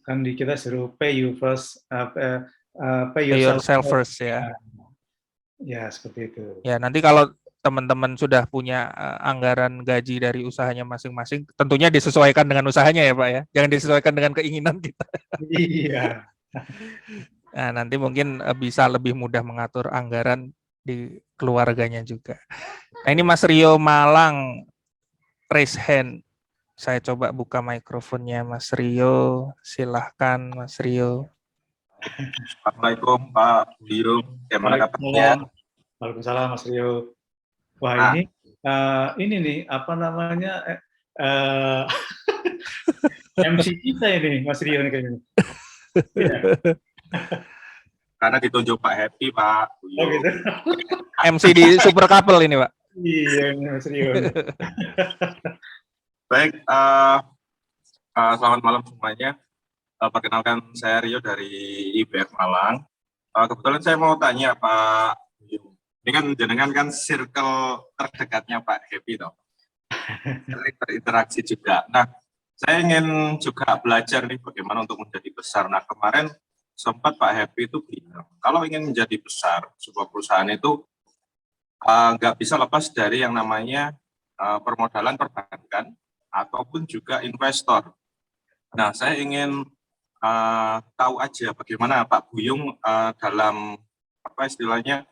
Kan kita suruh pay you first, pay yourself first ya. Ya seperti itu. Ya nanti kalau teman-teman sudah punya anggaran gaji dari usahanya masing-masing, tentunya disesuaikan dengan usahanya ya Pak ya, jangan disesuaikan dengan keinginan kita. Iya. Nah, nanti mungkin bisa lebih mudah mengatur anggaran di keluarganya juga. Nah, ini Mas Rio Malang raise hand. Saya coba buka mikrofonnya Mas Rio. Silahkan Mas Rio. Assalamualaikum Pak Buyung. Gimana kabarnya? Waalaikumsalam Mas Rio. Wah ini nih MC kita ini Mas Rio nih kayaknya. Karena ditunjuk Pak Happy, Pak. Oh gitu. MC di Super Couple ini, Pak. Iya, Mas Rio. Baik, selamat malam semuanya. Perkenalkan saya Rio dari IBF Malang. Kebetulan saya mau tanya Pak Buyung. Ini kan jenengan kan circle terdekatnya Pak Happy toh. Berinteraksi juga. Nah, saya ingin juga belajar nih bagaimana untuk menjadi besar. Nah, kemarin sempat Pak Happy itu bilang, kalau ingin menjadi besar, sebuah perusahaan itu nggak bisa lepas dari yang namanya permodalan perbankan ataupun juga investor. Nah, saya ingin tahu aja bagaimana Pak Buyung dalam istilahnya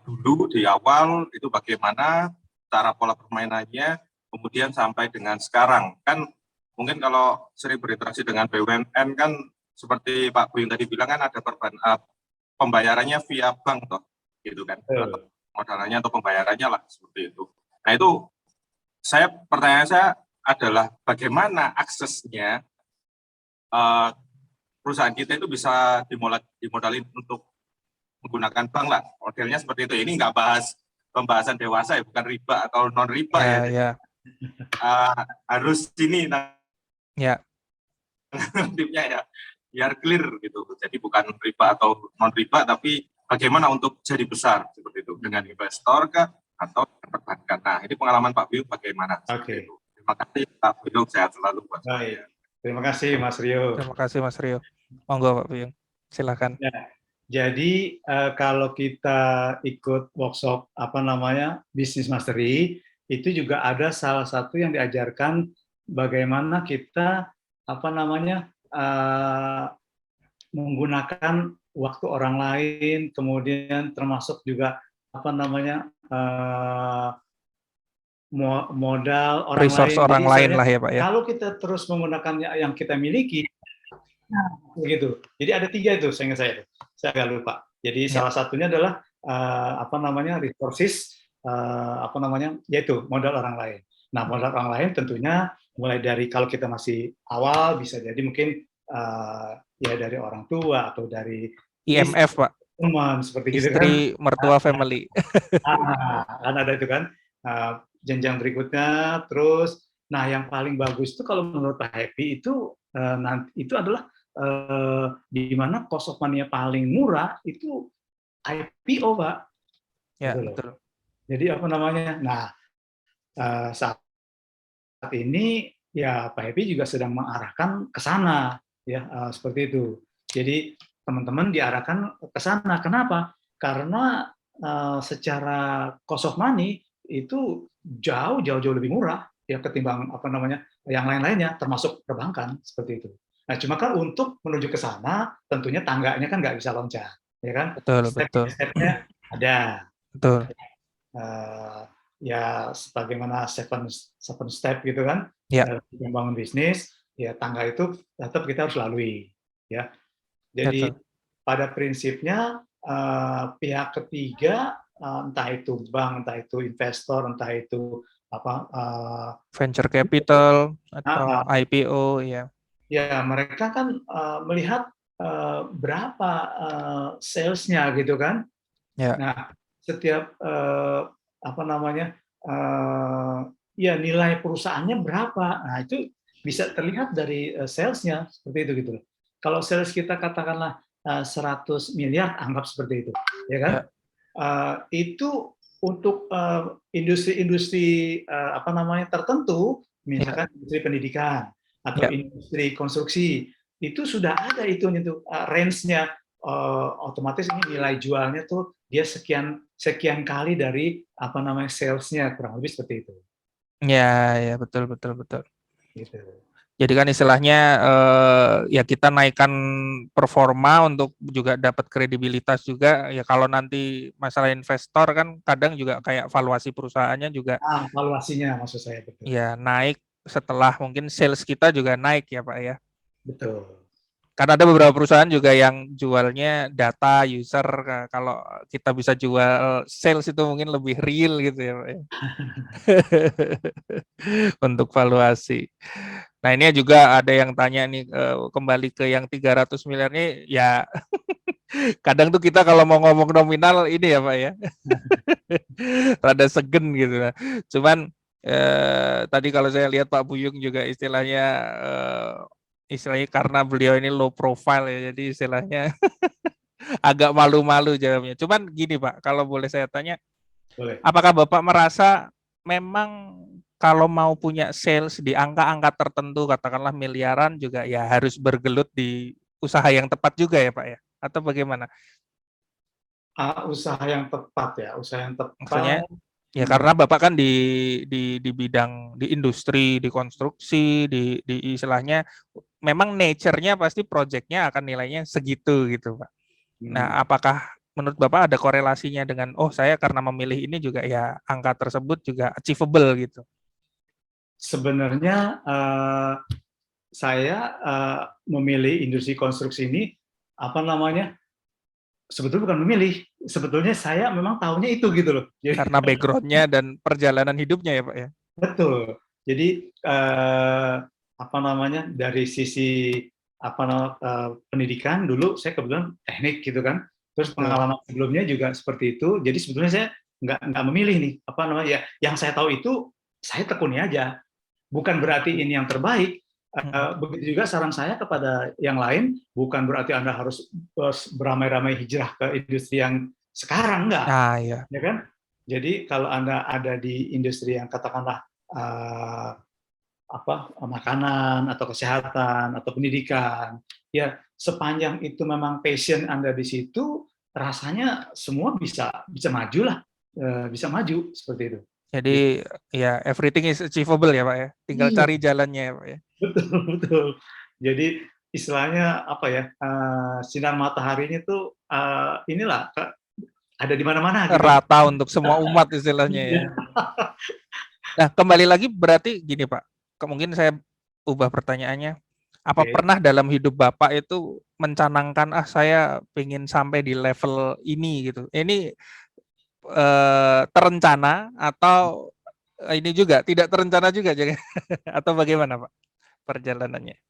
dulu di awal itu bagaimana cara pola permainannya, kemudian sampai dengan sekarang. Kan mungkin kalau sering berinteraksi dengan BUMN kan seperti Pak Buyung tadi bilang kan ada pembayarannya via bank toh, gitu kan. Atau modalnya atau pembayarannya lah seperti itu. Nah itu pertanyaan saya adalah bagaimana aksesnya perusahaan kita itu bisa dimodalin untuk menggunakan bank lah. Modelnya seperti itu. Ini nggak bahas pembahasan dewasa ya, bukan riba atau non riba ya. Harus ini tipnya ya biar clear gitu. Jadi bukan riba atau non riba, tapi bagaimana untuk jadi besar seperti itu dengan investor kah atau perbankan. Nah ini pengalaman Pak Buyung bagaimana? Oke. Terima kasih Pak Buyung, sehat selalu buat saya. Terima kasih Mas Rio. Terima kasih Mas Rio. Monggo Pak Buyung, silakan. Ya. Jadi kalau kita ikut workshop Business Mastery, itu juga ada salah satu yang diajarkan bagaimana kita menggunakan waktu orang lain, kemudian termasuk juga modal orang resource lain. orang lain lah ya Pak ya. Kalau kita terus menggunakan yang kita miliki, begitu. Jadi ada 3 itu, saya agak lupa. Jadi salah satunya adalah resources, yaitu modal orang lain. Nah, modal orang lain tentunya mulai dari kalau kita masih awal bisa jadi mungkin ya dari orang tua atau dari IMF Pak. Teman seperti gitu kan. Istri, mertua, family. Kan ada itu kan. Jenjang berikutnya terus. Nah, yang paling bagus itu kalau menurut Pak Happy itu itu adalah di mana cost of money-nya paling murah itu IPO, Pak. Ya, betul. Jadi Nah, saat ini ya Pak Happy juga sedang mengarahkan ke sana ya, seperti itu. Jadi teman-teman diarahkan ke sana. Kenapa? Karena secara cost of money itu jauh lebih murah ya ketimbang yang lain-lainnya, termasuk perbankan seperti itu. Nah, cuma kan untuk menuju ke sana, tentunya tangganya kan nggak bisa loncat, ya kan? Step-stepnya ada. Betul. Ya, sebagaimana seven step gitu kan, Ya. membangun bisnis, ya tangga itu tetap kita harus lalui, ya. Jadi Betul. pada prinsipnya pihak ketiga, entah itu bank, entah itu investor, entah itu venture capital atau IPO, ya. Ya, mereka kan melihat berapa sales-nya gitu kan. Ya. Nah, setiap ya nilai perusahaannya berapa. Nah, itu bisa terlihat dari sales-nya seperti itu gitu. Kalau sales kita katakanlah 100 miliar, anggap seperti itu, ya kan? Ya. Itu untuk industri-industri tertentu, misalkan industri pendidikan atau industri konstruksi, itu sudah ada itu range-nya, otomatis ini nilai jualnya tuh dia sekian kali dari sales-nya, kurang lebih seperti itu. Ya, betul. Gitu. Jadi kan istilahnya ya kita naikkan performa untuk juga dapat kredibilitas juga. Ya kalau nanti masalah investor kan kadang juga kayak valuasi perusahaannya juga. Valuasinya maksud saya, betul. Ya naik setelah mungkin sales kita juga naik ya Pak ya. Betul. Karena ada beberapa perusahaan juga yang jualnya data user, kalau kita bisa jual sales itu mungkin lebih real gitu ya Pak ya. Untuk valuasi. Nah ini juga ada yang tanya nih, kembali ke yang 300 miliar ini ya kadang tuh kita kalau mau ngomong nominal ini ya Pak ya rada segen gitu. Cuman tadi kalau saya lihat Pak Buyung juga istilahnya karena beliau ini low profile ya, jadi istilahnya agak malu-malu jawabnya. Cuman gini Pak, kalau boleh saya tanya, boleh. Apakah Bapak merasa memang kalau mau punya sales di angka-angka tertentu, katakanlah miliaran juga ya harus bergelut di usaha yang tepat juga ya Pak ya? Atau bagaimana? Usaha yang tepat ya, usaha yang tepat. Maksudnya ya karena Bapak kan di bidang, di industri, di konstruksi, di istilahnya memang nature-nya pasti project-nya akan nilainya segitu gitu Pak. Nah, apakah menurut Bapak ada korelasinya dengan saya karena memilih ini juga ya angka tersebut juga achievable gitu? Sebenarnya saya memilih industri konstruksi ini sebetulnya bukan memilih, sebetulnya saya memang tahunya itu gitu loh. Jadi, karena background-nya dan perjalanan hidupnya ya Pak ya? Betul. Jadi dari sisi pendidikan dulu saya kebetulan teknik gitu kan, terus pengalaman sebelumnya juga seperti itu. Jadi sebetulnya saya nggak memilih nih yang saya tahu itu saya tekuni aja. Bukan berarti ini yang terbaik. Begitu juga saran saya kepada yang lain, bukan berarti Anda harus beramai-ramai hijrah ke industri yang sekarang, enggak. Ya kan? Jadi kalau Anda ada di industri yang katakanlah makanan atau kesehatan atau pendidikan, ya sepanjang itu memang passion Anda di situ, rasanya semua bisa maju lah, bisa maju seperti itu. Jadi ya everything is achievable ya Pak ya, tinggal cari jalannya ya Pak ya. Betul. Jadi istilahnya sinar mataharinya tuh inilah ada di mana-mana gitu. Rata untuk semua umat istilahnya ya. Nah, kembali lagi berarti gini Pak, mungkin saya ubah pertanyaannya. Apa pernah dalam hidup Bapak itu mencanangkan saya pengen sampai di level ini gitu? Ini terencana atau ini juga tidak terencana juga atau bagaimana Pak perjalanannya?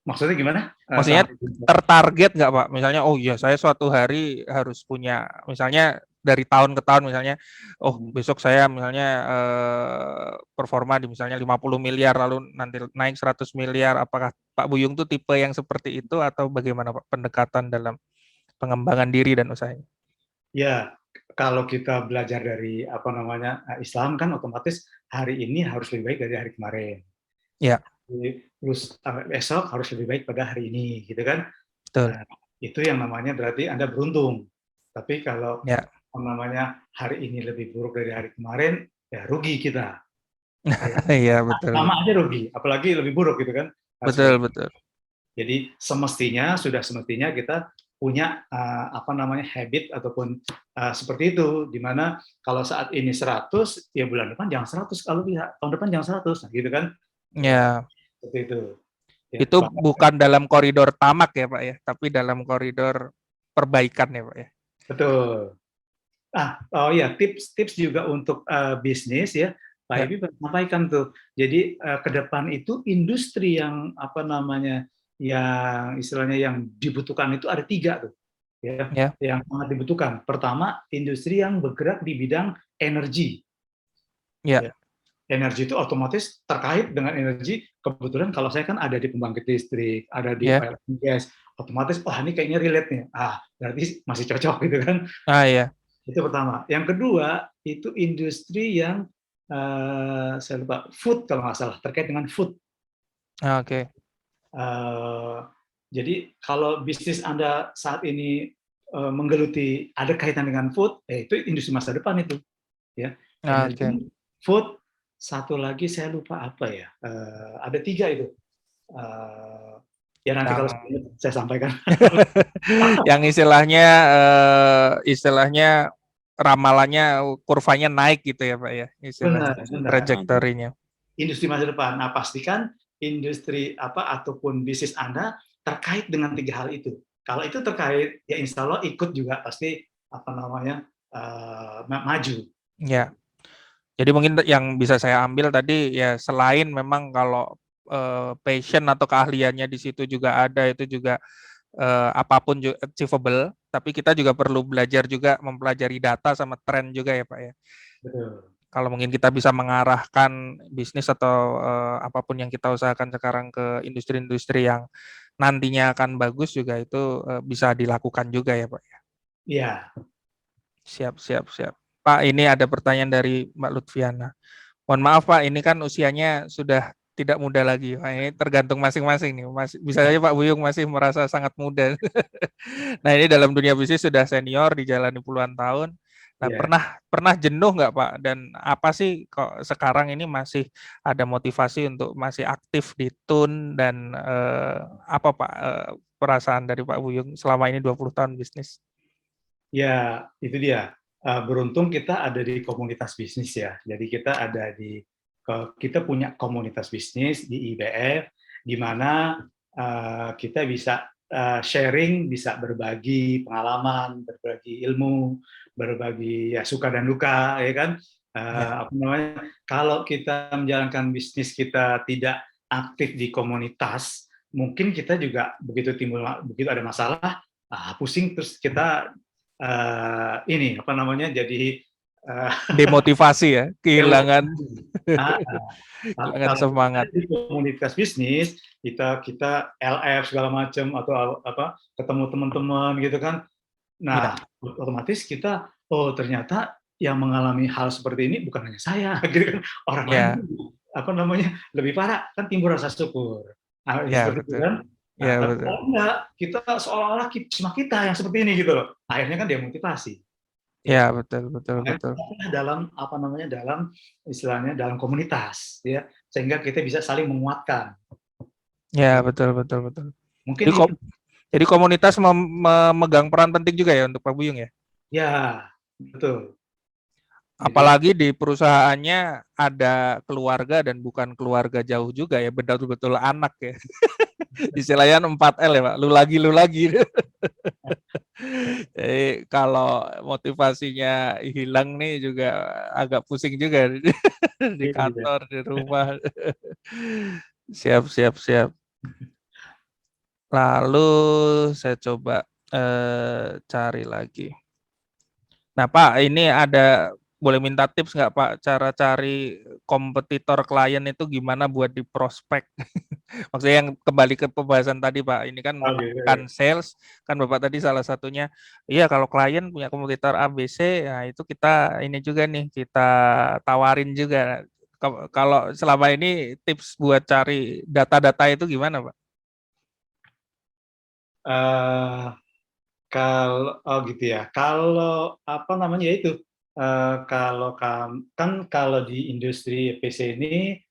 Maksudnya gimana? Maksudnya tertarget nggak Pak? Misalnya, oh iya saya suatu hari harus punya, misalnya dari tahun ke tahun misalnya, besok saya misalnya performa di misalnya 50 miliar lalu nanti naik 100 miliar. Apakah Pak Buyung tuh tipe yang seperti itu atau bagaimana Pak pendekatan dalam pengembangan diri dan usahanya? Ya, kalau kita belajar dari Islam kan otomatis hari ini harus lebih baik dari hari kemarin. Ya. Terus esok harus lebih baik pada hari ini, gitu kan? Betul. Nah, itu yang namanya berarti Anda beruntung. Tapi kalau Ya. namanya hari ini lebih buruk dari hari kemarin, ya rugi kita. Iya, betul. Sama aja rugi, apalagi lebih buruk gitu kan. Betul, betul. Jadi sudah semestinya kita punya habit ataupun seperti itu, di mana kalau saat ini 100, ya bulan depan jangan 100, kalau bisa tahun depan jangan 100, nah, gitu kan? Ya. Seperti itu. Ya, Itu bukan dalam koridor tamak ya Pak ya, tapi dalam koridor perbaikan ya Pak ya. Betul. Oh ya, tips juga untuk bisnis ya, Pak Ibi sampaikan tuh. Jadi ke depan itu industri yang yang istilahnya yang dibutuhkan itu ada 3 tuh, ya, yang sangat dibutuhkan. Pertama, industri yang bergerak di bidang energi. Ya. Energi itu otomatis terkait dengan energi. Kebetulan kalau saya kan ada di pembangkit listrik, ada di oil and gas, otomatis ini kayaknya relate nih. Berarti masih cocok gitu kan? Iya. Itu pertama. Yang kedua itu industri yang saya lupa, food kalau nggak salah, terkait dengan food. Oke. Jadi kalau bisnis Anda saat ini menggeluti ada kaitan dengan food, itu industri masa depan itu, ya. Energi, food, satu lagi saya lupa apa ya. Ada 3 itu. Ya nanti kalau saya sampaikan. Yang istilahnya ramalannya kurvanya naik gitu ya Pak ya, istilahnya trajektorinya. Industri masa depan. Nah, pastikan industri ataupun bisnis Anda terkait dengan 3 hal itu. Kalau itu terkait, ya insya Allah ikut juga pasti maju. Ya. Jadi mungkin yang bisa saya ambil tadi ya, selain memang kalau passion atau keahliannya di situ juga ada, itu juga apapun juga achievable, tapi kita juga perlu belajar juga mempelajari data sama tren juga ya Pak ya. Betul. Kalau mungkin kita bisa mengarahkan bisnis atau apapun yang kita usahakan sekarang ke industri-industri yang nantinya akan bagus juga, itu bisa dilakukan juga ya Pak ya. Iya. Siap. Pak, ini ada pertanyaan dari Mbak Lutfiana. Mohon maaf Pak, ini kan usianya sudah tidak muda lagi. Ini tergantung masing-masing nih. Bisa saja Pak Buyung masih merasa sangat muda. Nah, ini dalam dunia bisnis sudah senior, dijalani puluhan tahun. Nah, pernah jenuh nggak Pak? Dan apa sih kok sekarang ini masih ada motivasi untuk masih aktif di TUN, dan apa Pak perasaan dari Pak Buyung selama ini 20 tahun bisnis? Ya, itu dia. Beruntung kita ada di komunitas bisnis ya. Jadi kita punya komunitas bisnis di IBF, di mana kita bisa sharing, bisa berbagi pengalaman, berbagi ilmu, berbagi ya suka dan duka, ya kan. Kalau kita menjalankan bisnis kita tidak aktif di komunitas, mungkin kita juga begitu ada masalah, pusing, terus kita jadi demotivasi ya, kehilangan semangat. Di komunitas bisnis kita LF segala macam atau ketemu teman-teman gitu kan. Nah, otomatis kita ternyata yang mengalami hal seperti ini bukan hanya saya gitu kan, orang lain lebih parah, kan timbul rasa syukur. Seperti itu kan. Tapi kalau enggak, kita seolah-olah cuma kita yang seperti ini gitu loh. Akhirnya kan dia motivasi. Ya, betul. Dalam istilahnya dalam komunitas ya, sehingga kita bisa saling menguatkan. Ya, betul. Mungkin jadi komunitas memegang peran penting juga ya untuk Pak Buyung ya? Ya, betul. Apalagi di perusahaannya ada keluarga dan bukan keluarga jauh juga ya, betul-betul anak ya. Istilahnya 4L ya Pak, lu lagi. Jadi kalau motivasinya hilang nih juga agak pusing juga di kantor, di rumah. Siap. Lalu saya coba cari lagi. Nah Pak, ini boleh minta tips nggak Pak, cara cari kompetitor klien itu gimana buat di prospek? Maksudnya yang kembali ke pembahasan tadi Pak, ini kan kan sales, kan Bapak tadi salah satunya, iya kalau klien punya kompetitor ABC, nah itu kita ini juga nih, kita tawarin juga. Kalau selama ini tips buat cari data-data itu gimana, Pak? Kalau gitu ya. Kalau apa namanya ya itu, kalau di industri PC ini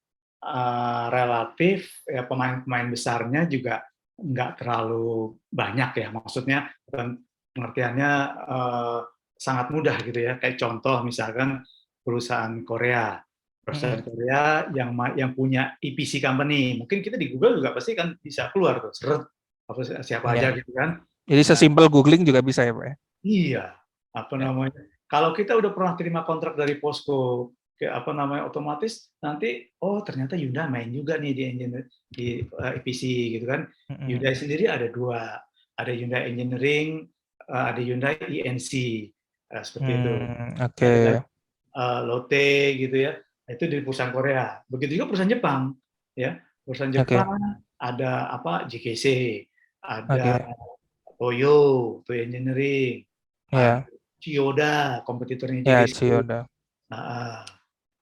relatif ya pemain-pemain besarnya juga nggak terlalu banyak ya. Maksudnya pengertiannya sangat mudah gitu ya. Kayak contoh misalkan perusahaan Korea. Perusahaan Korea yang punya EPC company. Mungkin kita di Google juga pasti kan bisa keluar tuh, siapa aja gitu kan. Jadi sesimpel googling juga bisa ya, Pak ya? Iya, apa namanya? Kalau kita udah pernah terima kontrak dari Posko, otomatis nanti ternyata Hyundai main juga nih di EPC gitu kan. Hyundai sendiri ada 2, ada Hyundai Engineering, ada Hyundai ENC, seperti itu. Oke. Lotte gitu ya, itu di perusahaan Korea. Begitu juga perusahaan Jepang, ya. Perusahaan Jepang ada JKC, ada Toyo Engineering, Chiyoda, kompetitornya JKC. Chiyoda.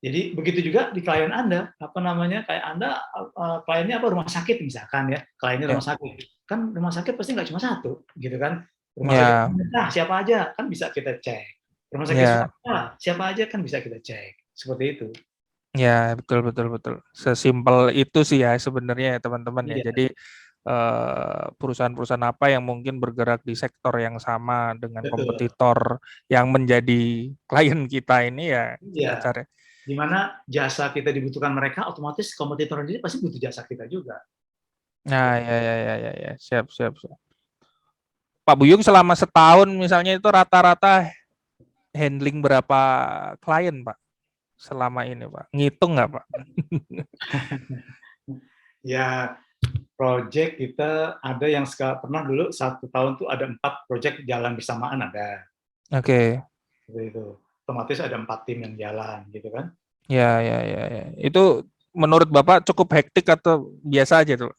Jadi begitu juga di klien Anda, kayak Anda kliennya rumah sakit misalkan ya, kliennya rumah sakit. Kan rumah sakit pasti nggak cuma satu, gitu kan. Rumah sakit siapa aja kan bisa kita cek. Rumah sakit siapa aja kan bisa kita cek. Seperti itu. Ya, betul. Sesimpel itu sih ya sebenarnya ya teman-teman ya. Jadi perusahaan-perusahaan apa yang mungkin bergerak di sektor yang sama dengan kompetitor yang menjadi klien kita ini ya kita cari. Di mana jasa kita dibutuhkan mereka, otomatis kompetitor ini pasti butuh jasa kita juga. Nah, ya. Siap. Pak Buyung selama setahun misalnya itu rata-rata handling berapa klien, Pak? Selama ini, Pak? Ngitung nggak, Pak? Ya, project kita ada yang pernah dulu 1 tahun tuh ada 4 project jalan bersamaan ada. Oke. Seperti itu. Otomatis ada 4 tim yang jalan, gitu kan? Ya. Itu menurut Bapak cukup hektik atau biasa aja tuh?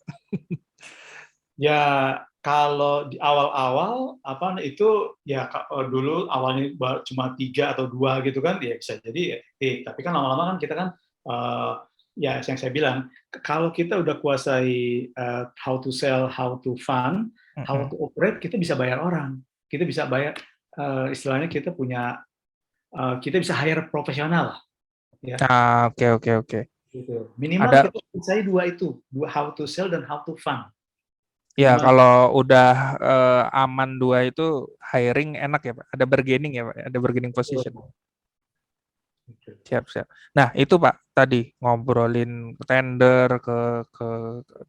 Ya, kalau di awal-awal itu ya dulu awalnya cuma 3 atau 2 gitu kan, ya bisa jadi hektik. Tapi kan lama-lama kan kita kan ya yang saya bilang, kalau kita udah kuasai how to sell, how to fund, how to operate, kita bisa bayar orang. Kita bisa bayar, istilahnya kita bisa hire profesional. Ya. Oke. Gitu. Minimal kita kuasai 2 itu, how to sell dan how to fund. Ya, kalau udah aman 2 itu hiring enak ya Pak. Ada bargaining ya Pak, ada bargaining position. Siap. Nah itu Pak tadi ngobrolin tender ke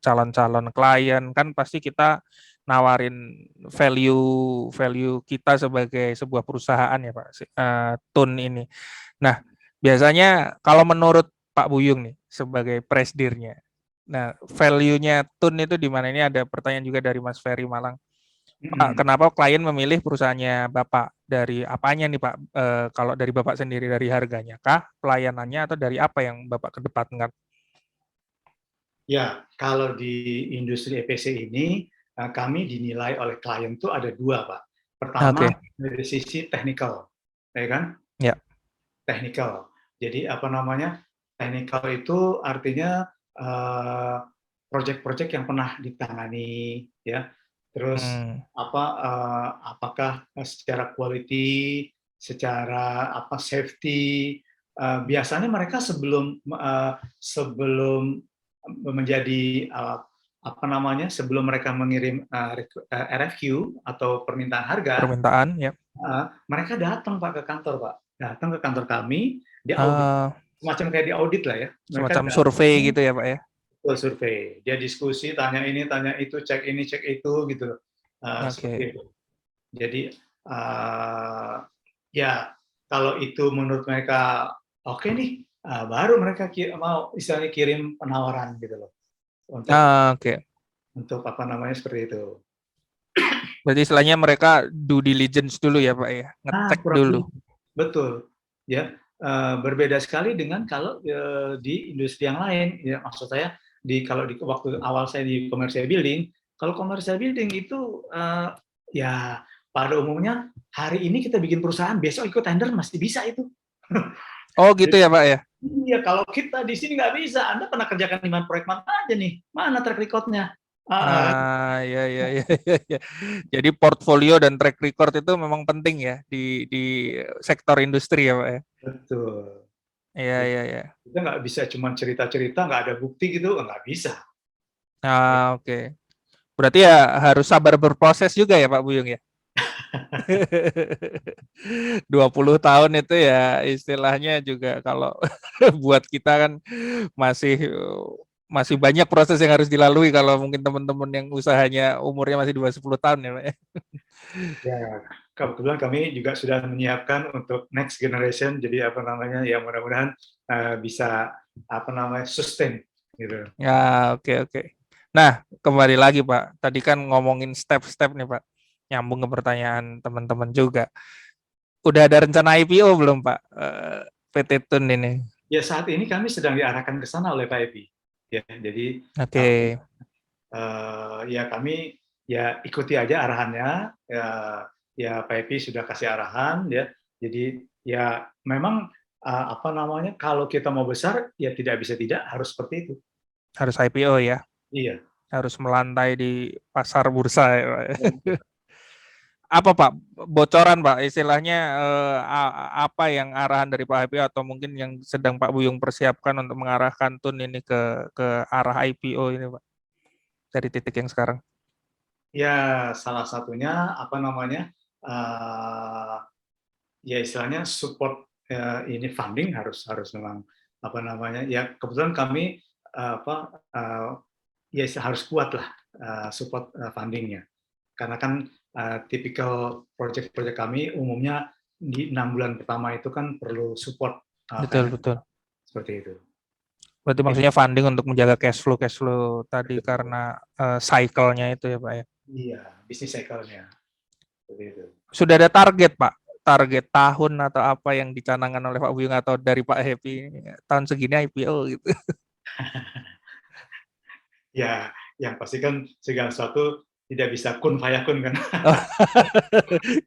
calon-calon klien kan pasti kita nawarin value kita sebagai sebuah perusahaan ya Pak, Tun ini. Nah biasanya kalau menurut Pak Buyung nih sebagai presidirnya, nah value-nya Tun itu di mana? Ini ada pertanyaan juga dari Mas Ferry Malang. Pak, kenapa klien memilih perusahaannya Bapak? Dari apanya nih Pak? Kalau dari Bapak sendiri, dari harganya kah, pelayanannya, atau dari apa yang Bapak kedepankan? Ya, kalau di industri EPC ini, kami dinilai oleh klien itu ada 2 Pak. Pertama, dari sisi technical, ya kan? Ya. Technical. Jadi technical itu artinya project-project yang pernah ditangani, ya. Terus apakah secara quality, secara safety, biasanya mereka sebelum menjadi sebelum mereka mengirim RFQ atau permintaan harga, mereka datang Pak ke kantor Pak, datang ke kantor kami, dia audit, semacam kayak di audit lah ya. Semacam survei gitu ya Pak ya? Survei, dia diskusi, tanya ini, tanya itu, cek ini, cek itu, gitu. Seperti itu. Jadi ya kalau itu menurut mereka oke nih, baru mereka mau istilahnya kirim penawaran gitu loh. Untuk seperti itu. Berarti istilahnya mereka due diligence dulu ya Pak ya, ngecek dulu. Betul, ya. Berbeda sekali dengan kalau di industri yang lain, ya maksud saya kalau di waktu awal saya di commercial building, kalau commercial building itu ya pada umumnya hari ini kita bikin perusahaan, besok ikut tender masih bisa itu. Oh gitu ya Pak ya? Iya, kalau kita di sini nggak bisa. Anda pernah kerjakan 5 proyek mana aja nih? Mana track record-nya? Ya. Jadi portfolio dan track record itu memang penting ya di sektor industri ya Pak ya. Betul. Iya. Kita nggak bisa cuma cerita-cerita, nggak ada bukti gitu, nggak bisa. Oke. Berarti ya harus sabar berproses juga ya Pak Buyung ya. 20 tahun itu ya istilahnya juga kalau buat kita kan masih banyak proses yang harus dilalui kalau mungkin teman-teman yang usahanya umurnya masih di bawah 10 tahun ya Pak ya. Ya, kebetulan kami juga sudah menyiapkan untuk next generation, jadi ya mudah-mudahan bisa sustain gitu. Ya, oke. Nah, kembali lagi Pak. Tadi kan ngomongin step-step nih Pak. Nyambung ke pertanyaan teman-teman juga. Udah ada rencana IPO belum Pak? PT Tun ini. Ya, saat ini kami sedang diarahkan ke sana oleh Pak Epi. Ya, jadi Oke. ya kami ya ikuti aja arahannya. Ya Pak Epi sudah kasih arahan ya. Jadi ya memang kalau kita mau besar ya tidak bisa tidak, harus seperti itu. Harus IPO ya. Iya. Harus melantai di pasar bursa ya Pak. Apa Pak bocoran Pak istilahnya apa yang arahan dari Pak IPO atau mungkin yang sedang Pak Buyung persiapkan untuk mengarahkan Tun ini ke arah IPO ini Pak dari titik yang sekarang? Ya, salah satunya ya istilahnya support ini funding harus memang ya kebetulan kami ya harus kuat lah support fundingnya, karena kan tipikal project-project kami umumnya di 6 bulan pertama itu kan perlu support. Betul. Seperti itu. Berarti maksudnya funding untuk menjaga cash flow tadi karena cycle-nya itu ya Pak ya? Iya, bisnis cycle-nya. Seperti itu. Sudah ada target Pak? Target tahun atau apa yang dicanangkan oleh Pak Buyung atau dari Pak Happy tahun segini IPO gitu? Ya, yang pasti kan segala sesuatu tidak bisa kun fayakun kan.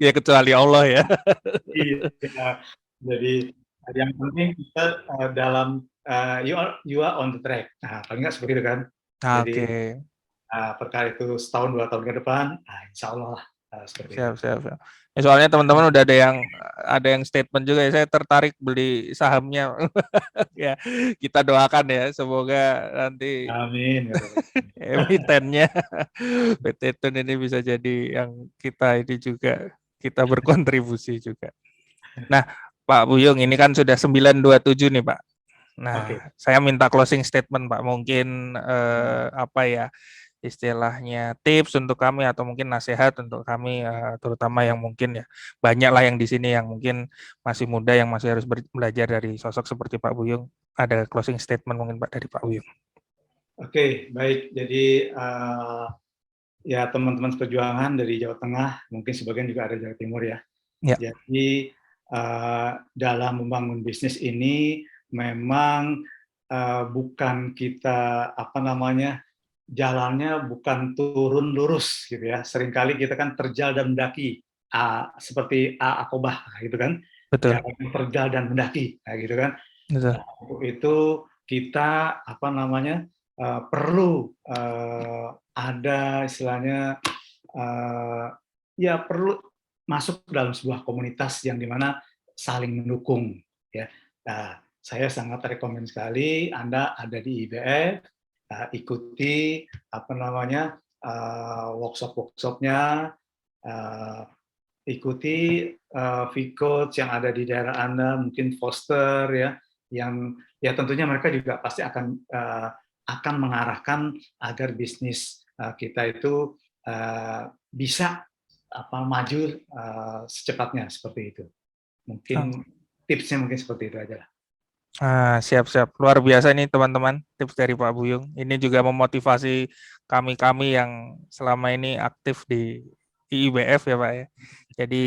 Ya kecuali Allah ya. Iya. Jadi yang penting kita dalam you are on the track. Nah, paling nggak seperti itu kan. Jadi perkara itu setahun 2 tahun ke depan, insya Allah seperti itu. Siap. Ya, soalnya teman-teman udah ada yang statement juga ya, saya tertarik beli sahamnya. Ya, kita doakan ya, semoga nanti Amin. emitennya PT Tun ini bisa jadi yang kita ini juga kita berkontribusi juga. Nah, Pak Buyung ini kan sudah 927 nih Pak. Nah, saya minta closing statement Pak, mungkin istilahnya tips untuk kami atau mungkin nasihat untuk kami, terutama yang mungkin ya banyak lah yang di sini yang mungkin masih muda yang masih harus belajar dari sosok seperti Pak Buyung. Ada closing statement mungkin Pak dari Pak Buyung. Oke, baik. Jadi ya teman-teman seperjuangan dari Jawa Tengah, mungkin sebagian juga ada Jawa Timur ya. Jadi dalam membangun bisnis ini memang bukan kita jalannya bukan turun lurus gitu ya. Seringkali kita kan terjal dan mendaki, seperti Aqobah gitu kan. Betul. Terjal dan mendaki, gitu kan. Betul. Untuk itu kita perlu ada istilahnya ya perlu masuk dalam sebuah komunitas yang dimana saling mendukung ya. Nah, saya sangat rekomend sekali Anda ada di IBF, ikuti workshop-workshopnya, ikuti V-Coach yang ada di daerah Anda, mungkin Foster ya, yang ya tentunya mereka juga pasti akan mengarahkan agar bisnis kita itu bisa maju secepatnya seperti itu. Mungkin tipsnya mungkin seperti itu aja lah. Siap. Luar biasa nih teman-teman tips dari Pak Buyung. Ini juga memotivasi kami yang selama ini aktif di IBF ya Pak ya. Jadi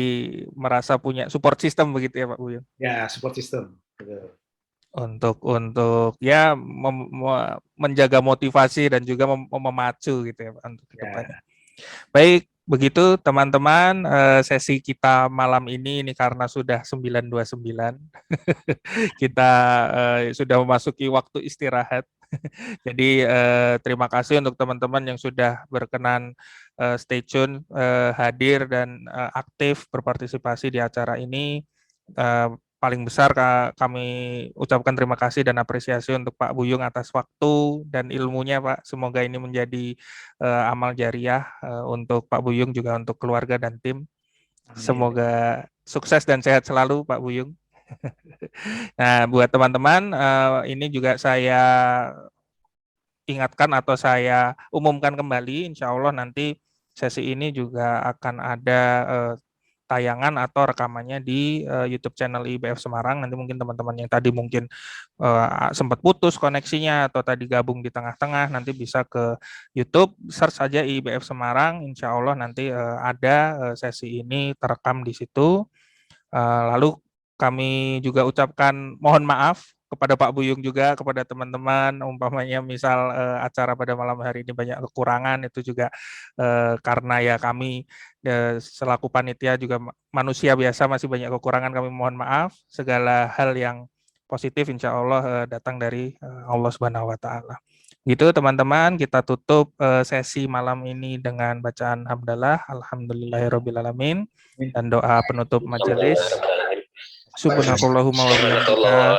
merasa punya support system begitu ya Pak Buyung. Ya, support system. Betul. Untuk ya menjaga motivasi dan juga memacu gitu ya Pak untuk kedepannya. Baik begitu teman-teman, sesi kita malam ini karena sudah 9.29 kita sudah memasuki waktu istirahat. Jadi terima kasih untuk teman-teman yang sudah berkenan stay tune, hadir dan aktif berpartisipasi di acara ini. Paling besar kami ucapkan terima kasih dan apresiasi untuk Pak Buyung atas waktu dan ilmunya, Pak. Semoga ini menjadi amal jariah untuk Pak Buyung, juga untuk keluarga dan tim. Semoga sukses dan sehat selalu, Pak Buyung. Nah, buat teman-teman, ini juga saya ingatkan atau saya umumkan kembali, insya Allah nanti sesi ini juga akan ada tayangan atau rekamannya di YouTube channel IBF Semarang. Nanti mungkin teman-teman yang tadi mungkin sempat putus koneksinya atau tadi gabung di tengah-tengah, nanti bisa ke YouTube, search saja IBF Semarang, insya Allah nanti ada sesi ini terekam di situ. Lalu kami juga ucapkan mohon maaf kepada Pak Buyung juga, kepada teman-teman, umpamanya misal acara pada malam hari ini banyak kekurangan, itu juga karena ya kami selaku panitia juga manusia biasa masih banyak kekurangan, kami mohon maaf. Segala hal yang positif insya Allah datang dari Allah Subhanahu wa Ta'ala. Gitu teman-teman, kita tutup sesi malam ini dengan bacaan hamdalah, alhamdulillahirrabbilalamin, dan doa penutup majelis. Subhanakallahumma wa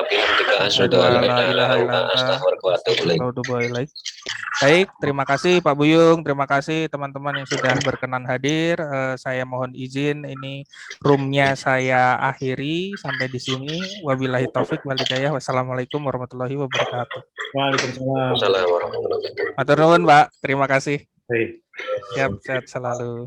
bihamdika asyhadu an la ilaha illa anta astaghfiruka wa atubu ilaik. Baik, terima kasih Pak Buyung, terima kasih teman-teman yang sudah berkenan hadir. Saya mohon izin, ini roomnya saya akhiri sampai di sini. Wabillahi taufik wal hidayah. Wassalamualaikum warahmatullahi wabarakatuh. Waalaikumsalam warahmatullahi wabarakatuh. Matur nuwun, Pak. Terima kasih. Baik. Siap, sehat selalu.